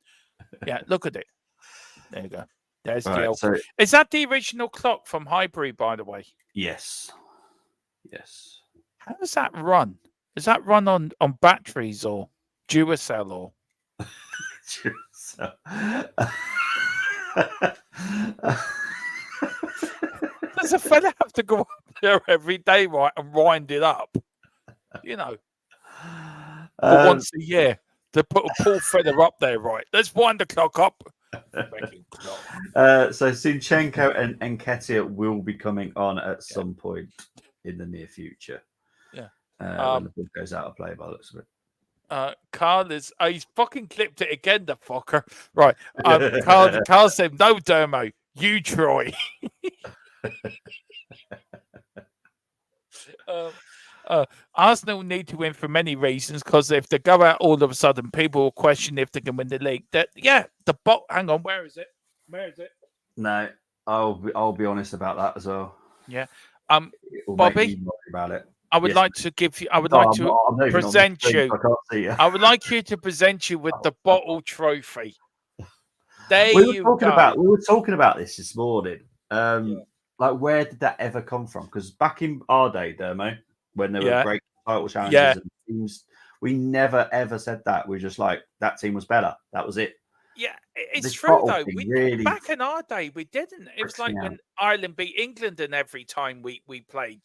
Yeah, look at it. There you go. There's the so, is that the original clock from Highbury, by the way? Yes. How does that run? Does that run on batteries or Duracell or? Does a fella have to go up there every day, right, and wind it up? Once a year to put a poor fella up there, right? Let's wind the clock up. So Zinchenko and Nketiah will be coming on at some point in the near future. Yeah. When the ball goes out of play, by the looks of it. Carl is he's fucking clipped it again, the fucker. Right. Carl said, no, Dermo, you Troy. Arsenal need to win for many reasons, because if they go out all of a sudden, people will question if they can win the league. Hang on, where is it? No, I'll be honest about that as well. Yeah. Bobby, about it. I would like to present you. I would like you to present you with the bottle trophy. We were talking about this morning. Like, where did that ever come from? Because back in our day, Dermo, when there were great title challenges and teams We never ever said that. We were just like, that team was better. That was it. Yeah, it's This true bottle though. thing We really back in our day, we didn't. It was freaks like me when Ireland beat England, and every time we played,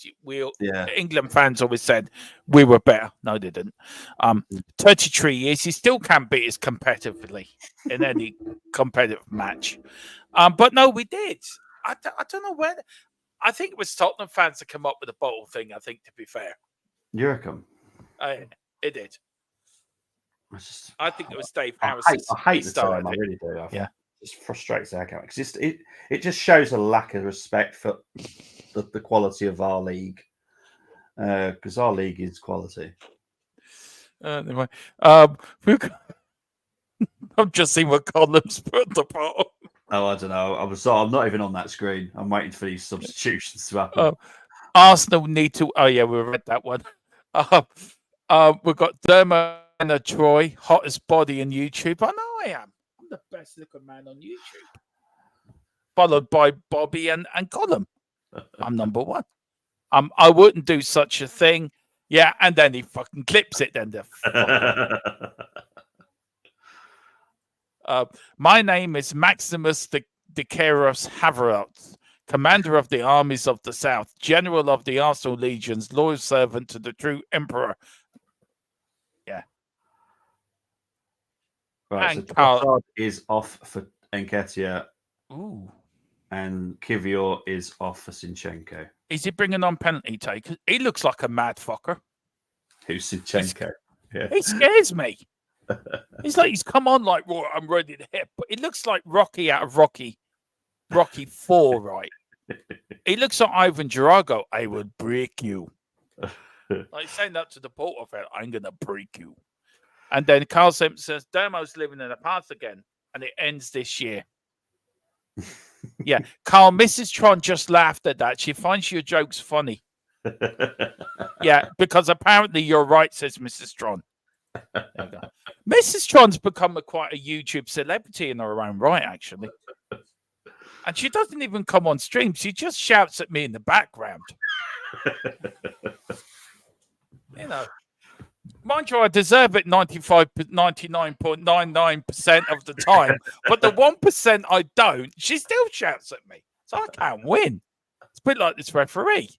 Yeah. England fans always said we were better. No, they didn't. 33 years, you still can't beat us competitively in any competitive match. But no, we did. I don't know where. I think it was Tottenham fans that come up with the bottle thing. I think, to be fair, You reckon? it did. I think it was Dave I Harris. hate the term. I really do. Yeah. It just frustrates the heck out because it just shows a lack of respect for the quality of our league. Because our league is quality. Anyway, I've just seen what columns put at the bottom. Oh, I don't know. I'm not even on that screen. I'm waiting for these substitutions to happen. Arsenal need to. Oh yeah, we read that one. We've got Dermot and Troy, hottest body in YouTube. I know I am. I'm the best looking man on YouTube. Followed by Bobby and Colin. I'm number one. I wouldn't do such a thing. Yeah, and then he fucking clips it. Then my name is Maximus Decaros Haverot, commander of the armies of the South, general of the Arsenal legions, loyal servant to the true emperor. Yeah. Right, And so Carl Trossard is off for Nketiah, Ooh. and Kivior is off for Sinchenko. Is he bringing on penalty take? He looks like a mad fucker. Who's Sinchenko? Yeah. He scares me. He's like, he's come on like, well, I'm ready to hit. But he looks like Rocky out of Rocky 4, right? He looks like Ivan Drago. I will break you. Like saying that to the Porto fan, I'm going to break you. And then Carl Simpson says, Dermo's living in the past again. And it ends this year. Yeah. Carl, Mrs. Tron just laughed at that. She finds your jokes funny. Yeah, because apparently you're right, says Mrs. Tron. There you go. Mrs. Tron's become quite a YouTube celebrity in her own right, actually. And she doesn't even come on stream. She just shouts at me in the background. You know. Mind you, I deserve it 99.99% of the time. But the 1% I don't, she still shouts at me. So I can't win. It's a bit like this referee.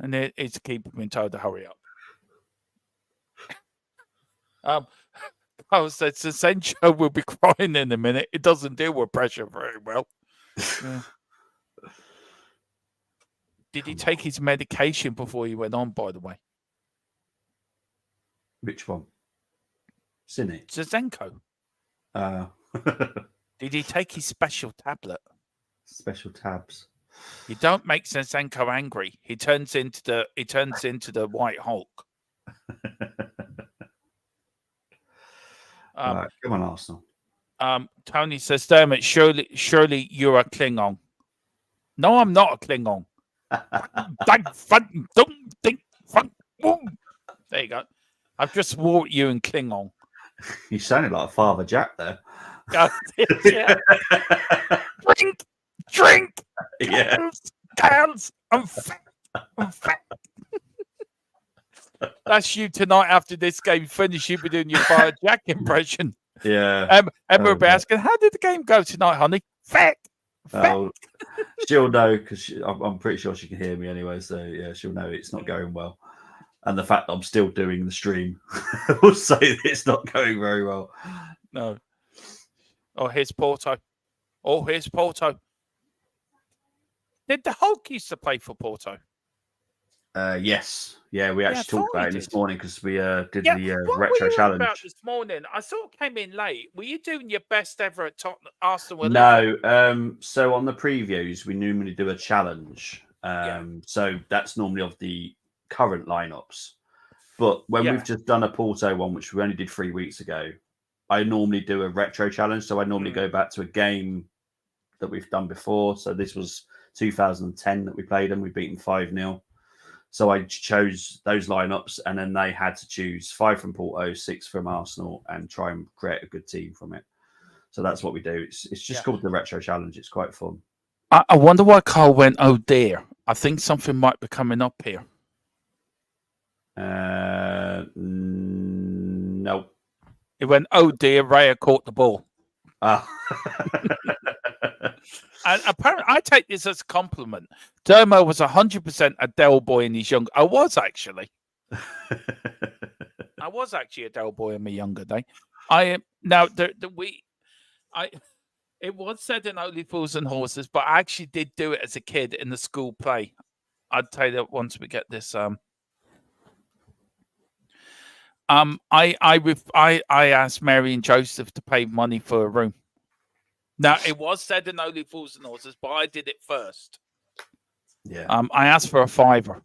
And it's keeping me told to hurry up. Carl said Sencho will be crying in a minute. It doesn't deal with pressure very well. Yeah. Did he take his medication before he went on, by the way? Which one? Cine. Zizenko. Did he take his special tablet? Special tabs. You don't make Zizenko angry. He turns into the White Hulk. Right, come on, Arsenal. Tony says, Dermot, surely you're a Klingon. No, I'm not a Klingon. There you go. I've just swore at you in Klingon. You sounded like Father Jack there. Yeah. Drink. Yeah. Girls, I'm fat. That's you tonight after this game. Finish you be doing your Father Jack impression. Yeah. Emma will be asking, how did the game go tonight, honey? Fat. Oh, she'll know because I'm pretty sure she can hear me anyway. So yeah, she'll know it's not going well. And the fact that I'm still doing the stream will say that it's not going very well. No. Oh, here's Porto. Did the Hulk used to play for Porto? Yes. Yeah, we actually talked about it this morning because we did the what retro were you challenge. About this morning, I sort of came in late. Were you doing your best ever at Arsenal? No. So on the previews, we normally do a challenge. So that's normally of the current lineups. But when we've just done a Porto one, which we only did 3 weeks ago, I normally do a retro challenge. So I normally go back to a game that we've done before. So this was 2010 that we played and we beat them 5-0. So I chose those lineups and then they had to choose 5 from Porto, 6 from Arsenal and try and create a good team from it. So that's what we do. It's just called the retro challenge. It's quite fun. I wonder why Carl went, oh dear. I think something might be coming up here. He went, "Oh dear, Raya caught the ball." Ah. And apparently, I take this as a compliment. Dermo was 100% a Del boy in his young. I was actually a Del boy in my younger day. I am now. It was said in Only Fools and Horses, but I actually did do it as a kid in the school play. I'd tell you that once we get this. I asked Mary and Joseph to pay money for a room. Now, it was said in Only Fools and Horses, but I did it first. Yeah. I asked for a £5.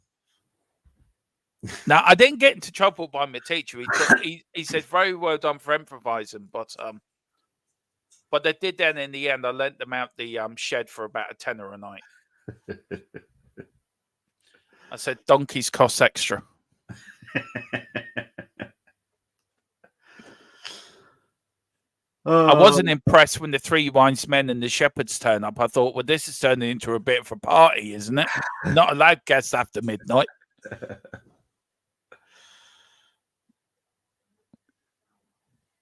Now, I didn't get into trouble by my teacher. He said, "Very well done for improvising," but they did then in the end. I lent them out the shed for about £10 a night. I said, "Donkeys cost extra." I wasn't impressed when the three wise men and the shepherds turn up. I thought, well, this is turning into a bit of a party, isn't it? Not allowed guests after midnight.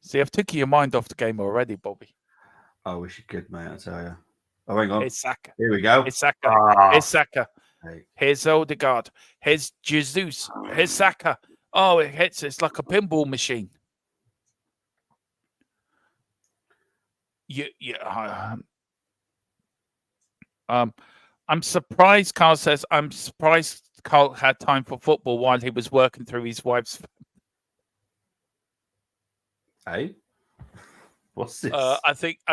See, I've taken your mind off the game already, Bobby. I wish you could, mate. I tell you. Oh, hang on. Here's Saka. Here we go. Here's Saka. Ah. Here's Saka. Hey. Here's Odegaard. Here's Jesus. Here's Saka. Oh, it hits. It's like a pinball machine. I'm surprised. Carl says, "I'm surprised Carl had time for football while he was working through his wife's." Hey, what's this? I think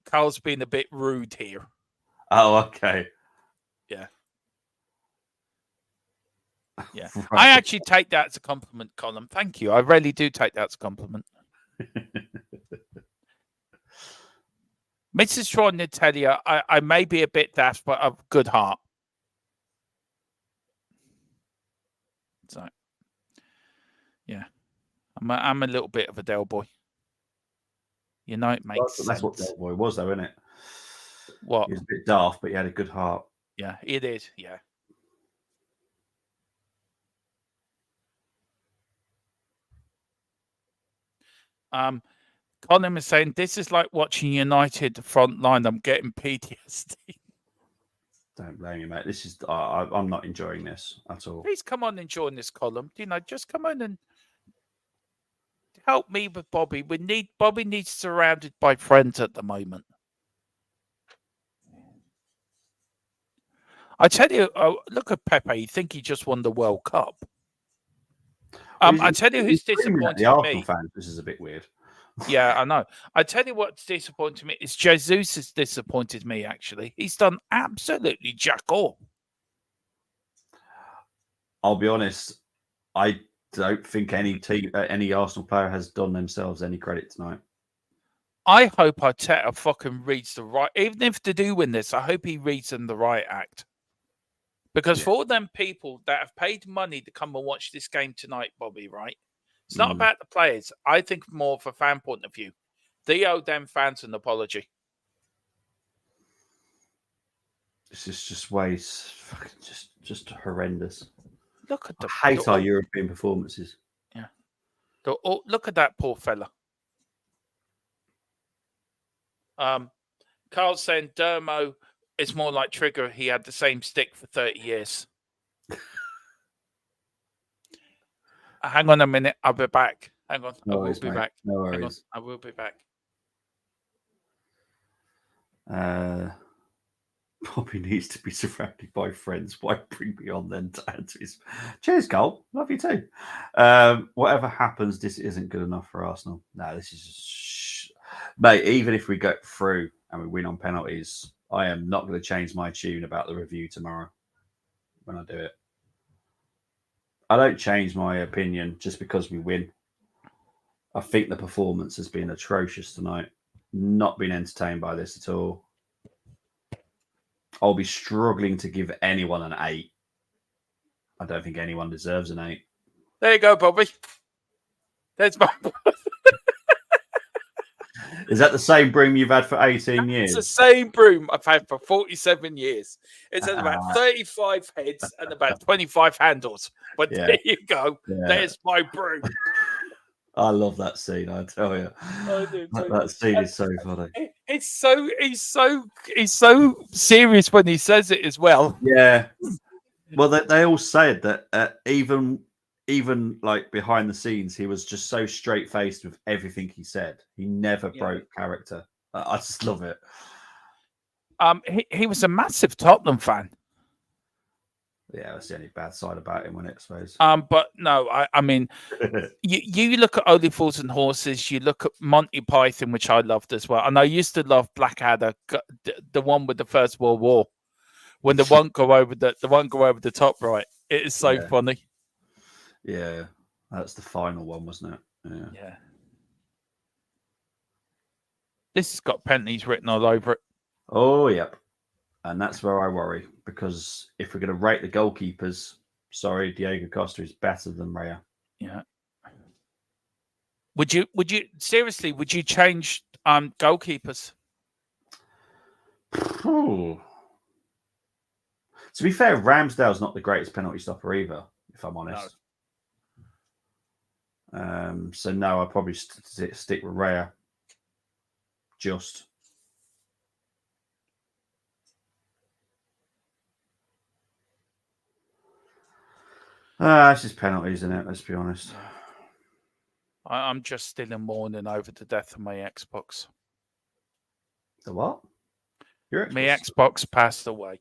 Carl's been a bit rude here. Oh, okay. Yeah. Yeah. Right. I actually take that as a compliment, Colin. Thank you. I really do take that as a compliment. Mrs. Troy did tell you I may be a bit daft, but I've a good heart. So, yeah, I'm a little bit of a Del boy. You know, it makes sense. That's what Del boy was, though, isn't it? What? He was a bit daft, but he had a good heart. Yeah, it is. Yeah. Colin is saying, "This is like watching United front line. I'm getting PTSD." Don't blame you, mate. This is I'm not enjoying this at all. Please come on and join this column. You know, just come on and help me with Bobby. Bobby needs surrounded by friends at the moment. I tell you, look at Pepe. You think he just won the World Cup? I tell you who's disappointed the Arsenal me. fans. This is a bit weird. Yeah, I know. I tell you what's disappointed me. It's Jesus has disappointed me, actually. He's done absolutely jack all. I'll be honest. I don't think any Arsenal player has done themselves any credit tonight. I hope Arteta fucking reads the right... Even if they do win this, I hope he reads them the right act. Because for all them people that have paid money to come and watch this game tonight, Bobby, right? It's not about the players. I think more from a fan point of view. They owe them fans an apology. This is just ways, just horrendous. Look at the... I hate our European performances. Yeah. Look at that poor fella. Carl's saying Dermo is more like Trigger. He had the same stick for 30 years. Hang on a minute. I'll be back. Hang on. No worries, I will be mate. back. No Hang on. worries. I will be back. Bobby needs to be surrounded by friends. Why bring me on then to add to his... Cheers, Cole. Love you too. Whatever happens, this isn't good enough for Arsenal. No, this is just... Mate, even if we go through and we win on penalties, I am not going to change my tune about the review tomorrow when I do it. I don't change my opinion just because we win. I think the performance has been atrocious tonight. Not been entertained by this at all. I'll be struggling to give anyone an 8. I don't think anyone deserves an 8. There you go, Bobby. There's my... Is that the same broom you've had for 18 years? It's the same broom I've had for 47 years. It's had about 35 heads and about 25 handles. But there you go. Yeah. There's my broom. I love that scene. I tell you, I do too. that scene is so funny. He's so serious when he says it as well. Yeah. Well, they all said that even like behind the scenes, he was just so straight faced with everything he said. He never broke character. I just love it. He was a massive Tottenham fan. Yeah, that's the only bad side about him, wasn't it, I suppose. But no, I mean, you look at Only Fools and Horses, you look at Monty Python, which I loved as well, and I used to love Blackadder, the one with the First World War, when the one go over the top right. It is so funny. Yeah, that's the final one, wasn't it? Yeah. This has got penalties written all over it. Oh, yep. And that's where I worry, because if we're going to rate the goalkeepers, sorry, Diego Costa is better than Raya. Yeah. Would you seriously? Would you change goalkeepers? Oh. To be fair, Ramsdale's not the greatest penalty stopper either, if I'm honest. No. So no, I'd probably stick with Raya. Just. It's just penalties, isn't it? Let's be honest. I'm just still in mourning over the death of my Xbox. The what? Your Xbox? My Xbox passed away.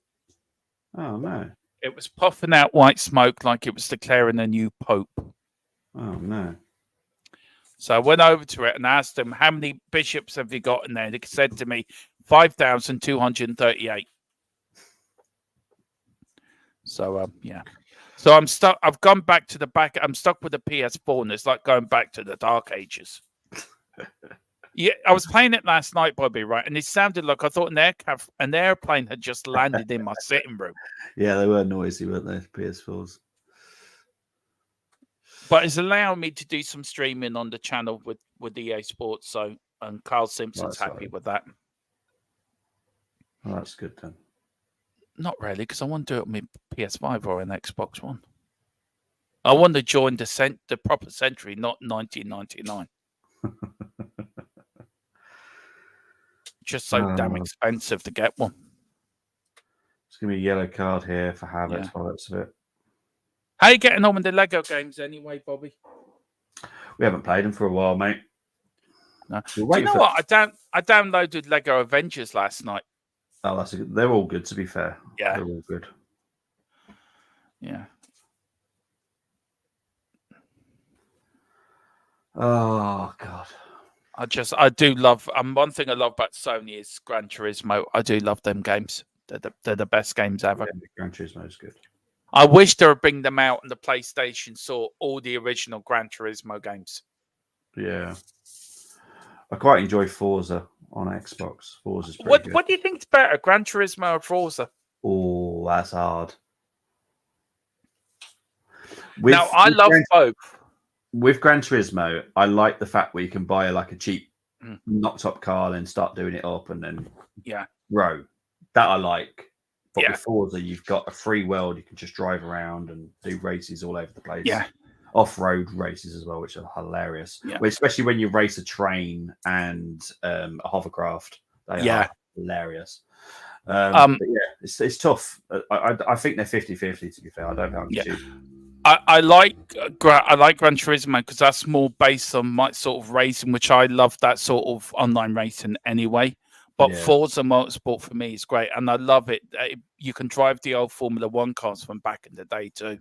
Oh, no. It was puffing out white smoke like it was declaring a new pope. Oh, no. So I went over to it and asked them, how many bishops have you got in there? They said to me, 5,238. So, yeah. So I'm stuck. I've gone back to the back. I'm stuck with the PS4, and it's like going back to the dark ages. Yeah, I was playing it last night, Bobby, right? And it sounded like I thought an airplane had just landed in my sitting room. Yeah, they were noisy, weren't they? PS4s. But it's allowing me to do some streaming on the channel with EA Sports. So, and Carl Simpson's happy with that. Well, that's good then. Not really, because I want to do it on my PS5 or an Xbox One. I want to join the proper century, not 1999. Just so damn expensive to get one. It's going to be a yellow card here for Havertz by the looks of it. How are you getting on with the Lego games anyway, Bobby? We haven't played them for a while, mate. No. Do you know what? I downloaded Lego Avengers last night. Oh, they're all good, to be fair. Yeah. They're all good. Yeah. Oh, God. I do love, one thing I love about Sony is Gran Turismo. I do love them games. They're the best games ever. Yeah, Gran Turismo is good. I wish they would bring them out on the PlayStation Store, all the original Gran Turismo games. Yeah. I quite enjoy Forza on Xbox. Forza's pretty good. What do you think's better, Gran Turismo or Forza? Oh, that's hard. I love both. With Gran Turismo, I like the fact where you can buy like a cheap knocked up car and start doing it up and then row. That I like. But with Forza, you've got a free world. You can just drive around and do races all over the place. Yeah. Off-road races as well, which are hilarious. Yeah. Well, especially when you race a train and a hovercraft. They are hilarious. But yeah, it's tough. I think they're 50-50, to be fair. I don't know. I like Gran Turismo because that's more based on my sort of racing, which I love that sort of online racing anyway. But Forza Motorsport for me is great, and I love it. You can drive the old Formula One cars from back in the day too.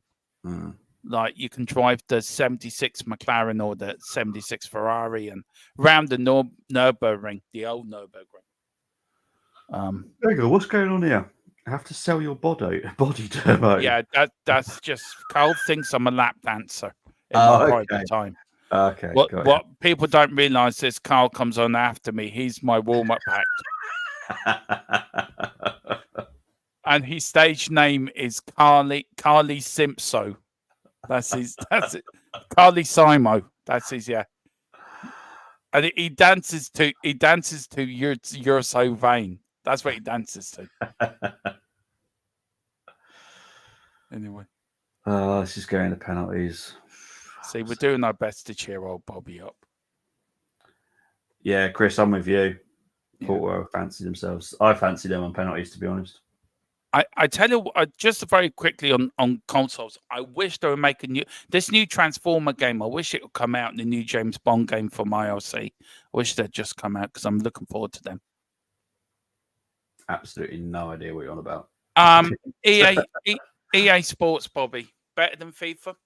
Like you can drive the 76 McLaren or the 76 Ferrari and round the Nürburgring, the old Nürburgring. There you go. What's going on here? I have to sell your body turbo. Yeah, that's just Carl thinks I'm a lap dancer in my private time. Okay. What people don't realise is Carl comes on after me. He's my warm-up act. And his stage name is Carly Simpso. That's it. Carly Simo. That's his, And he dances to You're So Vain. That's what he dances to. Anyway. Let's just go into penalties. See, we're doing our best to cheer old Bobby up. Yeah, Chris, I'm with you. Yeah. Porto fancy themselves. I fancy them on penalties, to be honest. I tell you, just very quickly on consoles, I wish they were making this new Transformer game. I wish it would come out in the new James Bond game for my ILC. I wish they'd just come out because I'm looking forward to them. Absolutely no idea what you're on about. EA Sports, Bobby, better than FIFA,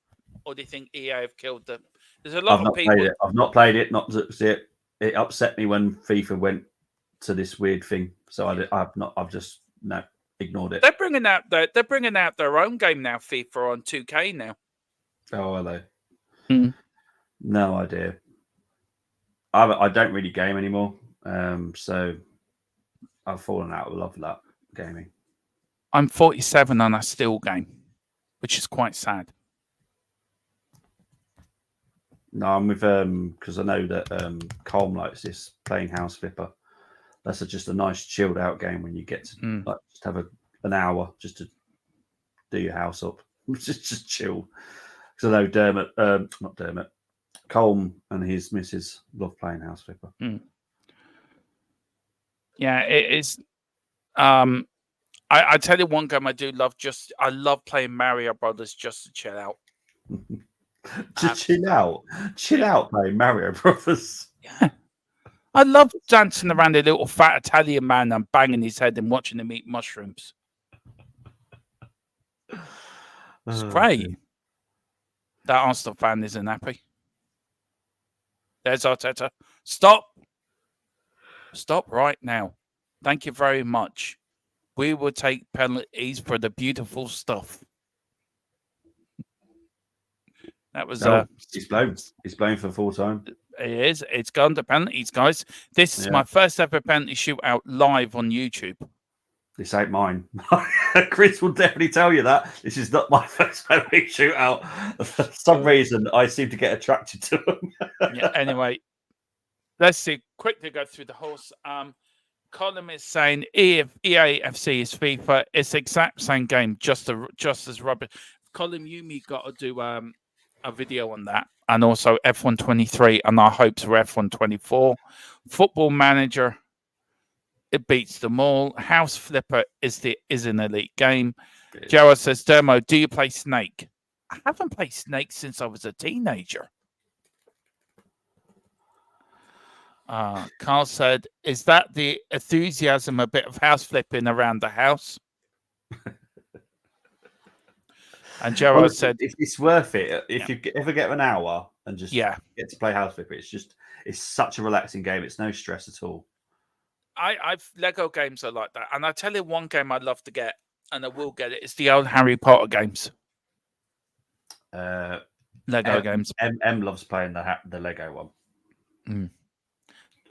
or do you think EA have killed them? There's a lot of people. I've not played it. Not it. It upset me when FIFA went to this weird thing. So I've just ignored it. They're bringing out their own game now, FIFA on 2K now. Oh, are they? Mm. No idea. I don't really game anymore, so I've fallen out of love with that gaming. I'm 47 and I still game, which is quite sad. No, I'm with because I know that Colm likes this playing House Flipper. That's just a nice chilled out game when you get to just have an hour just to do your house up, just chill. Because I know not Dermot, Colm and his missus love playing House Flipper. Mm. Yeah, it is. I tell you one game I do love. I love playing Mario Brothers just to chill out. Chill out playing Mario Brothers. Yeah. I love dancing around a little fat Italian man and banging his head and watching him eat mushrooms. It's great. Dear. That Arsenal fan isn't happy. There's Arteta. Stop right now. Thank you very much. We will take penalties for the beautiful stuff. That was he's blown. He's blown for full time. It is. It's gone to penalties, guys. This is my first ever penalty shootout live on YouTube. This ain't mine. Chris will definitely tell you that. This is not my first penalty shootout. For some reason, I seem to get attracted to them. Yeah. Anyway, let's see. Quickly go through the horse. Colin is saying EA FC is FIFA. It's the exact same game, just as rubbish. Colin, you got to do a video on that, and also F123 and our hopes for F124. Football Manager, it beats them all. House Flipper is an elite game. Joa says, Dermo, do you play Snake? I haven't played Snake since I was a teenager. Carl said, is that the enthusiasm, a bit of house flipping around the house? And Gerard said, it's worth it. If you ever get an hour and just get to play house flipper, it's such a relaxing game. It's no stress at all. I've Lego games are like that. And I tell you one game I'd love to get, and I will get it. It's the old Harry Potter games. Lego games. M loves playing the Lego one. Mm.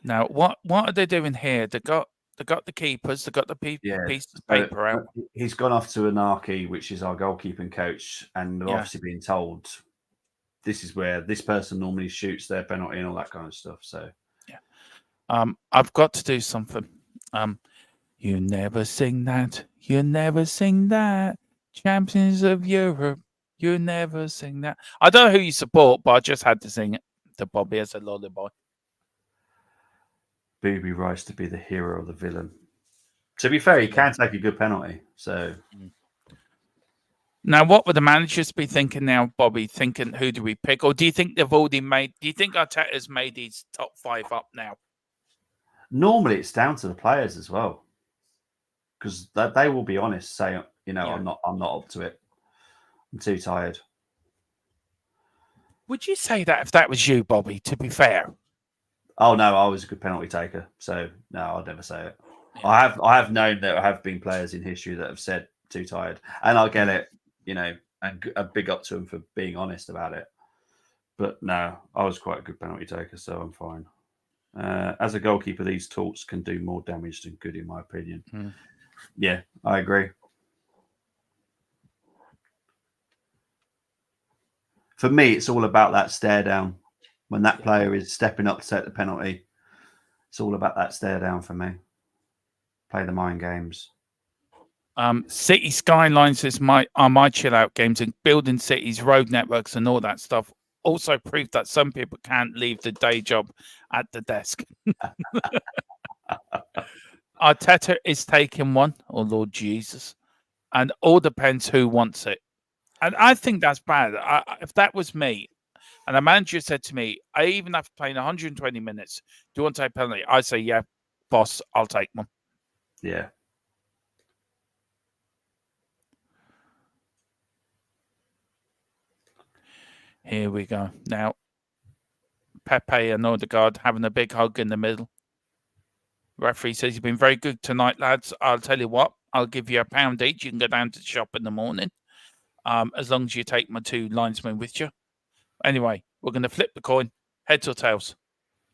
Now, what are they doing here? They got the keepers. They got the pieces of paper out. He's gone off to Anarchy, which is our goalkeeping coach, and they're obviously being told this is where this person normally shoots their penalty and all that kind of stuff. So, I've got to do something. You never sing that. You never sing that. Champions of Europe. You never sing that. I don't know who you support, but I just had to sing it to Bobby as a lullaby. Booby Rice to be the hero or the villain. To be fair, he can take a good penalty. So now, what would the managers be thinking now, Bobby? Thinking who do we pick, or do you think they've already made? Do you think Arteta's made his top 5 up now? Normally, it's down to the players as well, because they will be honest, saying, I'm not up to it. I'm too tired. Would you say that if that was you, Bobby? To be fair. Oh no, I was a good penalty taker, so no, I'd never say it. Yeah. I have known there have been players in history that have said too tired, and I get it, and a big up to them for being honest about it. But no, I was quite a good penalty taker, so I'm fine. As a goalkeeper, these torts can do more damage than good, in my opinion. Yeah, I agree. For me, it's all about that stare down. When that player is stepping up to take the penalty, it's all about that stare down for me. Play the mind games. City Skylines is my chill out games and building cities, road networks, and all that stuff. also proved that some people can't leave the day job at the desk. Arteta is taking one, oh Lord Jesus, and all depends who wants it. And I think that's bad. If that was me, and a manager said to me, I even have to play in 120 minutes, do you want to take a penalty? I say, yeah, boss, I'll take one. Yeah. Here we go. Now, Pepe and Odegaard having a big hug in the middle. Referee says, you've been very good tonight, lads. I'll tell you what, I'll give you £1 each. You can go down to the shop in the morning, as long as you take my 2 linesmen with you. Anyway, we're going to flip the coin. Heads or tails?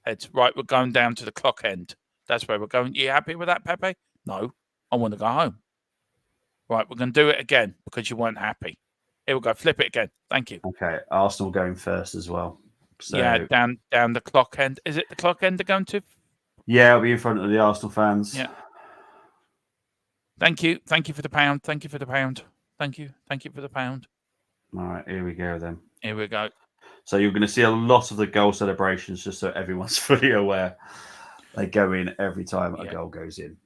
Heads. Right, we're going down to the clock end. That's where we're going. You happy with that, Pepe? No, I want to go home. Right, we're going to do it again because you weren't happy. Here we go. Flip it again. Thank you. Okay, Arsenal going first as well. So, yeah, down the clock end. Is it the clock end they're going to? Yeah, I'll be in front of the Arsenal fans. Yeah. Thank you. Thank you for the pound. Thank you for the pound. Thank you. Thank you for the pound. All right, here we go then. Here we go. So you're going to see a lot of the goal celebrations, just so everyone's fully aware. They go in every time a goal goes in.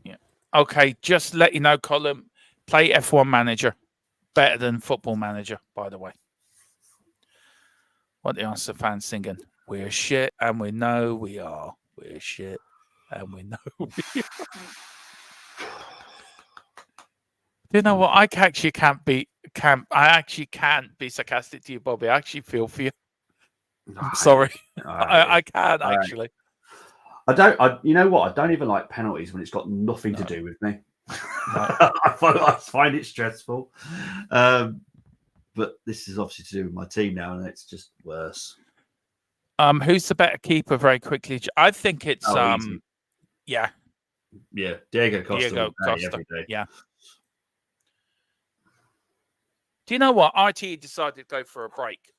Yeah. Okay, just let you know, Colin, play F1 Manager. Better than Football Manager, by the way. What the Arsenal fans singing? We're shit and we know we are. We're shit and we know we are. You know what? I actually can't be sarcastic to you, Bobby. I actually feel for you. I'm sorry. I can't actually. You know what? I don't even like penalties when it's got nothing to do with me. I find it stressful. But this is obviously to do with my team now, and it's just worse. Who's the better keeper? Very quickly, I think it's easy. Yeah, Diego Costa. Diego Costa. Every day. Yeah. Do you know what? RTE decided to go for a break.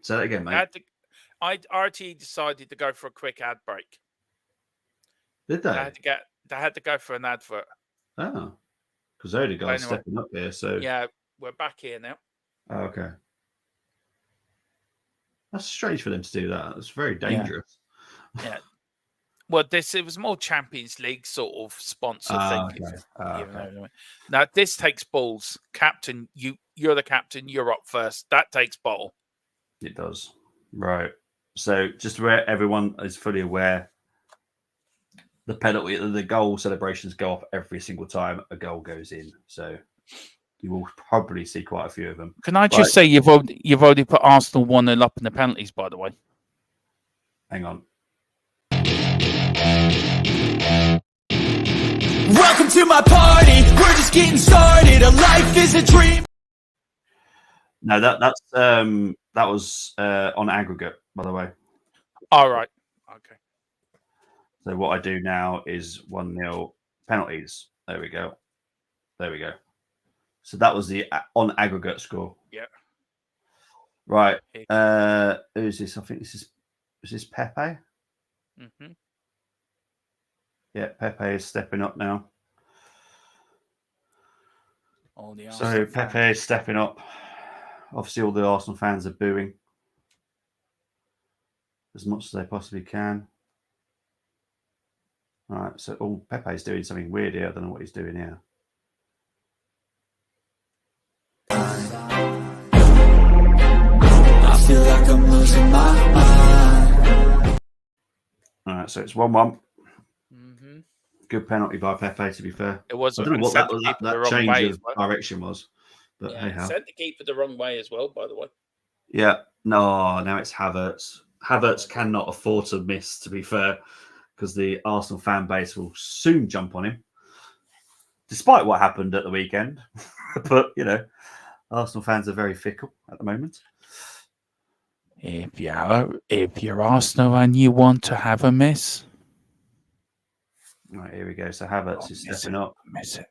Say that again, mate. RTE decided to go for a quick ad break. Did they? They had to go for an advert. Oh, because Odegaard's stepping up here. So yeah, we're back here now. Oh, okay. That's strange for them to do that. It's very dangerous. Yeah. Well, it was more Champions League sort of sponsor thing. Okay. Now this takes balls. Captain, you're the captain. You're up first. That takes ball. It does. Right. So just where everyone is fully aware, the goal celebrations go off every single time a goal goes in. So you will probably see quite a few of them. Can I just say you've already put Arsenal 1-0 up in the penalties, by the way. Hang on. Welcome to my party. We're just getting started. A life is a dream. No, that was on aggregate, by the way. All right. Okay. So what I do now is 1-0 penalties. There we go. So that was the on aggregate score. Yeah. Right. Who's this? I think is this Pepe? Mm-hmm. Yeah, Pepe is stepping up now. So Pepe is stepping up. Obviously, all the Arsenal fans are booing as much as they possibly can. All right, so Pepe's doing something weird here. I don't know what he's doing here. I feel like I'm losing my mind. All right, so it's 1-1. Mm-hmm. Good penalty by Pepe, to be fair. It was. I don't know what that change of direction was. But hey, sent the keeper the wrong way as well, by the way. Yeah, no, now it's Havertz. Havertz cannot afford to miss, to be fair, because the Arsenal fan base will soon jump on him, despite what happened at the weekend. But, Arsenal fans are very fickle at the moment. If you're Arsenal and you want to have a miss. Right, here we go. So Havertz is stepping up. Miss it.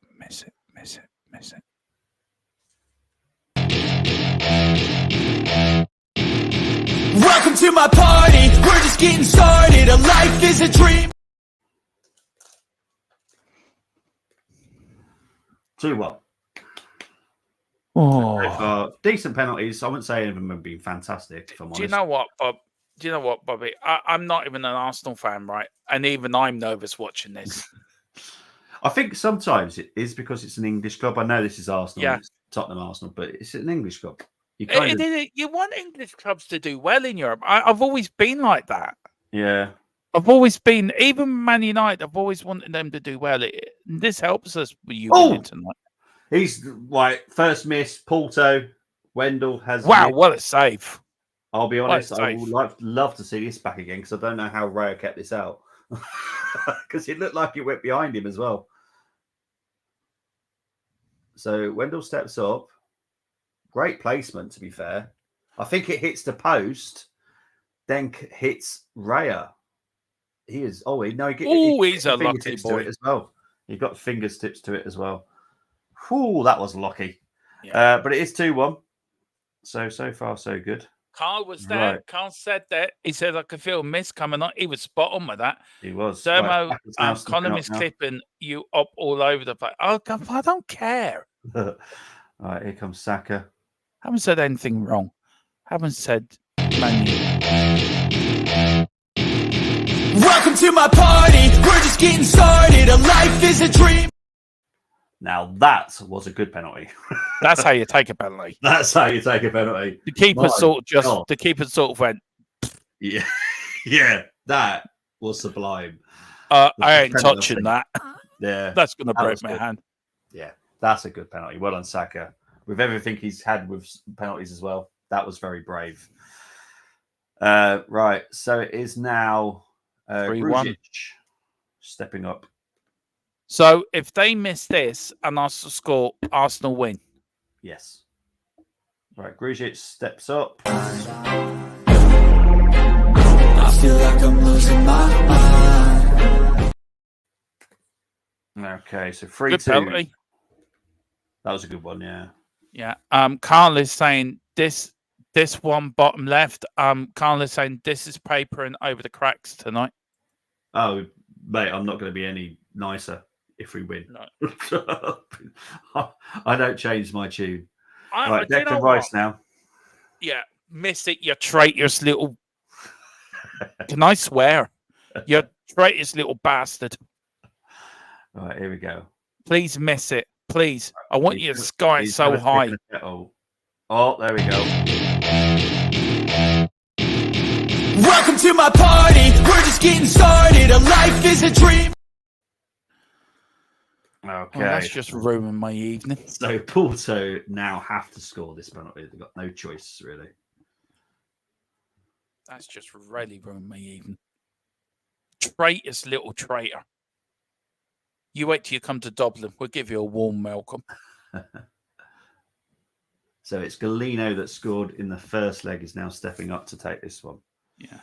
Welcome to my party. We're just getting started. A life is a dream. 2-1. Oh, So far, decent penalties. I wouldn't say any of them have been fantastic, if I'm honest. do you know what, Bob? Do you know what, Bobby? I'm not even an Arsenal fan, right? And even I'm nervous watching this. I think sometimes it is because it's an English club. I know this is Arsenal, Yeah. and it's Tottenham Arsenal, but it's an English club. You You want English clubs to do well in Europe. I've always been like that. yeah. I've always been, even Man United, I've always wanted them to do well. This helps us with you Oh! winning tonight. He's like first miss. Porto. Wendell has. Wow, missed. what a save. I'll be honest. I save. would love to see this back again because I don't know how Raya kept this out because it looked like it went behind him as well. So Wendell steps up. Great placement, to be fair. I think it hits the post, then hits Raya. He is. Oh, no, He's a lucky to boy it as well. He got fingertips to it as well. Whew, that was lucky. Yeah. But it is 2-1. So far, so good. Carl was there. Right. Carl said that. He said, I could feel mist coming on. He was spot on with that. He was. Dermo, Right, Colin is clipping you up all over the place. Oh, God, I don't care. All right, here comes Saka. Haven't said anything wrong. Haven't said Man U. Welcome to my party, we're just getting started. A life is a dream. Now that was a good penalty. That's how you take a penalty. That's how you take a penalty. The keeper sort of went. Yeah, yeah, that was sublime. I ain't touching that. Yeah, That's gonna break was my good. hand. Yeah, that's a good penalty. Well done, Saka. With everything he's had with penalties as well, that was very brave. Right, so it is now 3-1. stepping up. So if they miss this and Arsenal score, Arsenal win. Yes. Right, Grujic steps up. I feel like I'm losing my mind. Okay, so Good 3-2. penalty. That was a good one, yeah. Yeah. Carl is saying this one bottom left. Carl is saying this is papering over the cracks tonight. Oh, mate, I'm not going to be any nicer if we win. No. I don't change my tune. Right, you know Declan Rice now. Yeah, miss it, you traitorous little. Can I swear? You traitorous little bastard. All right, here we go. Please miss it. Please. I want you to sky it so high. Oh, there we go. Welcome to my party, we're just getting started. A life is a dream. Okay. Oh, that's just ruined my evening. So Porto now have to score this penalty. They've got no choice, really. That's just really ruined my evening. Traitorous little traitor. You wait till you come to Dublin. We'll give you a warm welcome. So it's Galeno that scored in the first leg is now stepping up to take this one. Yeah.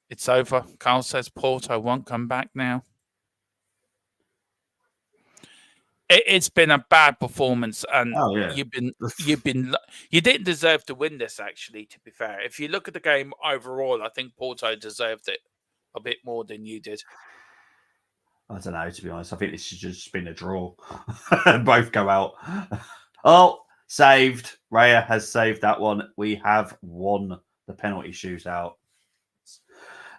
It's over. Carl says Porto won't come back now. It's been a bad performance, and you didn't deserve to win this. Actually, to be fair, if you look at the game overall, I think Porto deserved it a bit more than you did. I don't know, to be honest. I think this should just been a draw. Both go out. Oh, saved. Raya has saved that one. We have won the penalty shootout.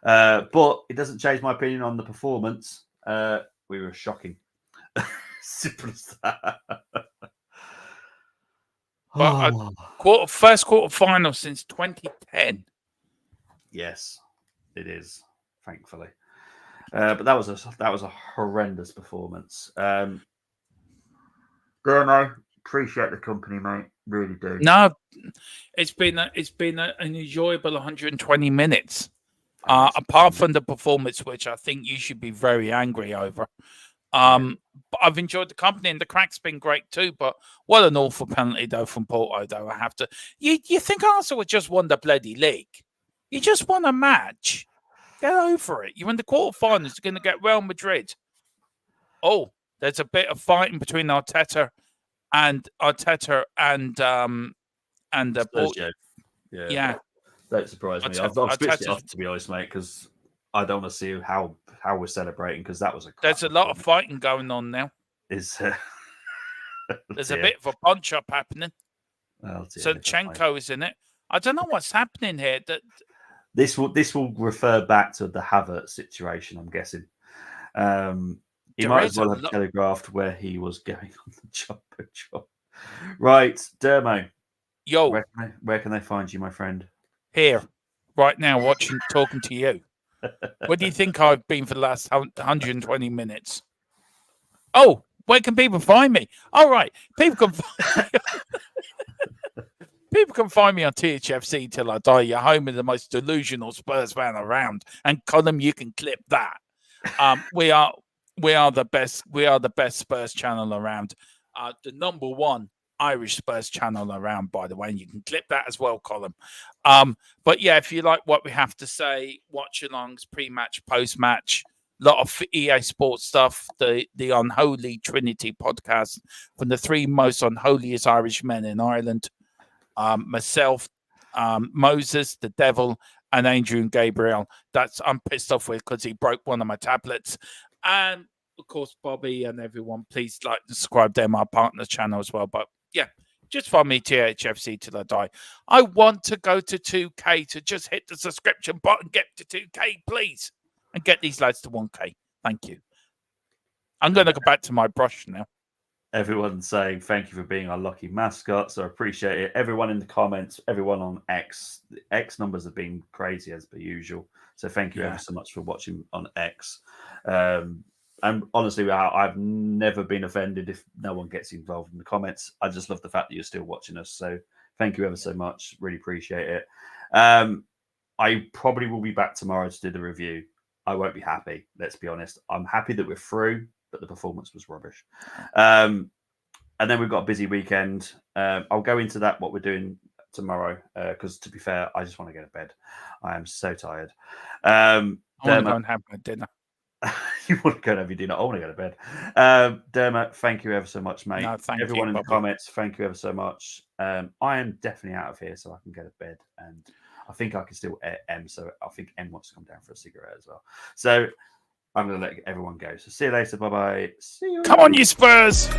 But it doesn't change my opinion on the performance. We were shocking. Simple as that. First quarter final since 2010. Yes, it is. Thankfully, but that was a horrendous performance. Dermo, appreciate the company, mate. Really do. No, it's been an enjoyable 120 minutes. Apart from the performance, which I think you should be very angry over. But I've enjoyed the company, and the crack's been great too. But what an awful penalty though from Porto, though. I have to. You think Arsenal just won the bloody league? You just won a match. Get over it. You're in the quarterfinals. You're going to get Real Madrid. Oh, there's a bit of fighting between Arteta and Sergio. Yeah. Don't surprise me. I've switched it off, to be honest, mate, because I don't want to see how we're celebrating, because that was There's a lot of fighting going on now. is. There's a bit of a punch up happening. Oh, Zinchenko is in it. I don't know what's happening here. This will refer back to the Havertz situation, I'm guessing. He might as well have telegraphed where he was going on the job. Right, Dermo. Yo. Where can they find you, my friend? Here, right now, talking to you. Where do you think I've been for the last 120 minutes? Oh, where can people find me? All right, people can find me on THFC till I die. Your home is the most delusional Spurs fan around. And Colin, you can clip that. We are the best. We are the best Spurs channel around. The number one Irish Spurs channel around, by the way, and you can clip that as well, Colin. But yeah, if you like what we have to say, Watchalongs, pre-match, post-match, a lot of EA Sports stuff, the Unholy Trinity podcast from the three most unholiest Irish men in Ireland. Myself, Moses, the Devil, and Andrew and Gabriel. I'm pissed off with because he broke one of my tablets. And of course, Bobby and everyone, please like and subscribe to our partner channel as well. But yeah, just follow me THFC till I die. I want to go to 2K to just hit the subscription button, get to 2K, please, and get these lads to 1K. Thank you. I'm going to go back to my brush now. Everyone's saying thank you for being our lucky mascot, so I appreciate it. Everyone in the comments, everyone on X. The X numbers have been crazy as per usual, so thank you ever so much for watching on X. And honestly, I've never been offended if no one gets involved in the comments. I just love the fact that you're still watching us, so thank you ever so much. Really appreciate it. I probably will be back tomorrow to do the review. I won't be happy, let's be honest. I'm happy that we're through, but the performance was rubbish. And then we've got a busy weekend. I'll go into that, what we're doing tomorrow, because to be fair, I just want to go to bed. I am so tired. I want to go and have my dinner. You want to go and have your dinner? I want to go to bed. Dermot, thank you ever so much, mate. No, Everyone in the comments, thank you ever so much. I am definitely out of here, so I can go to bed, and I think I can still M. So I think M wants to come down for a cigarette as well. So I'm going to let everyone go. So see you later. Bye bye. See you. Come on, you Spurs.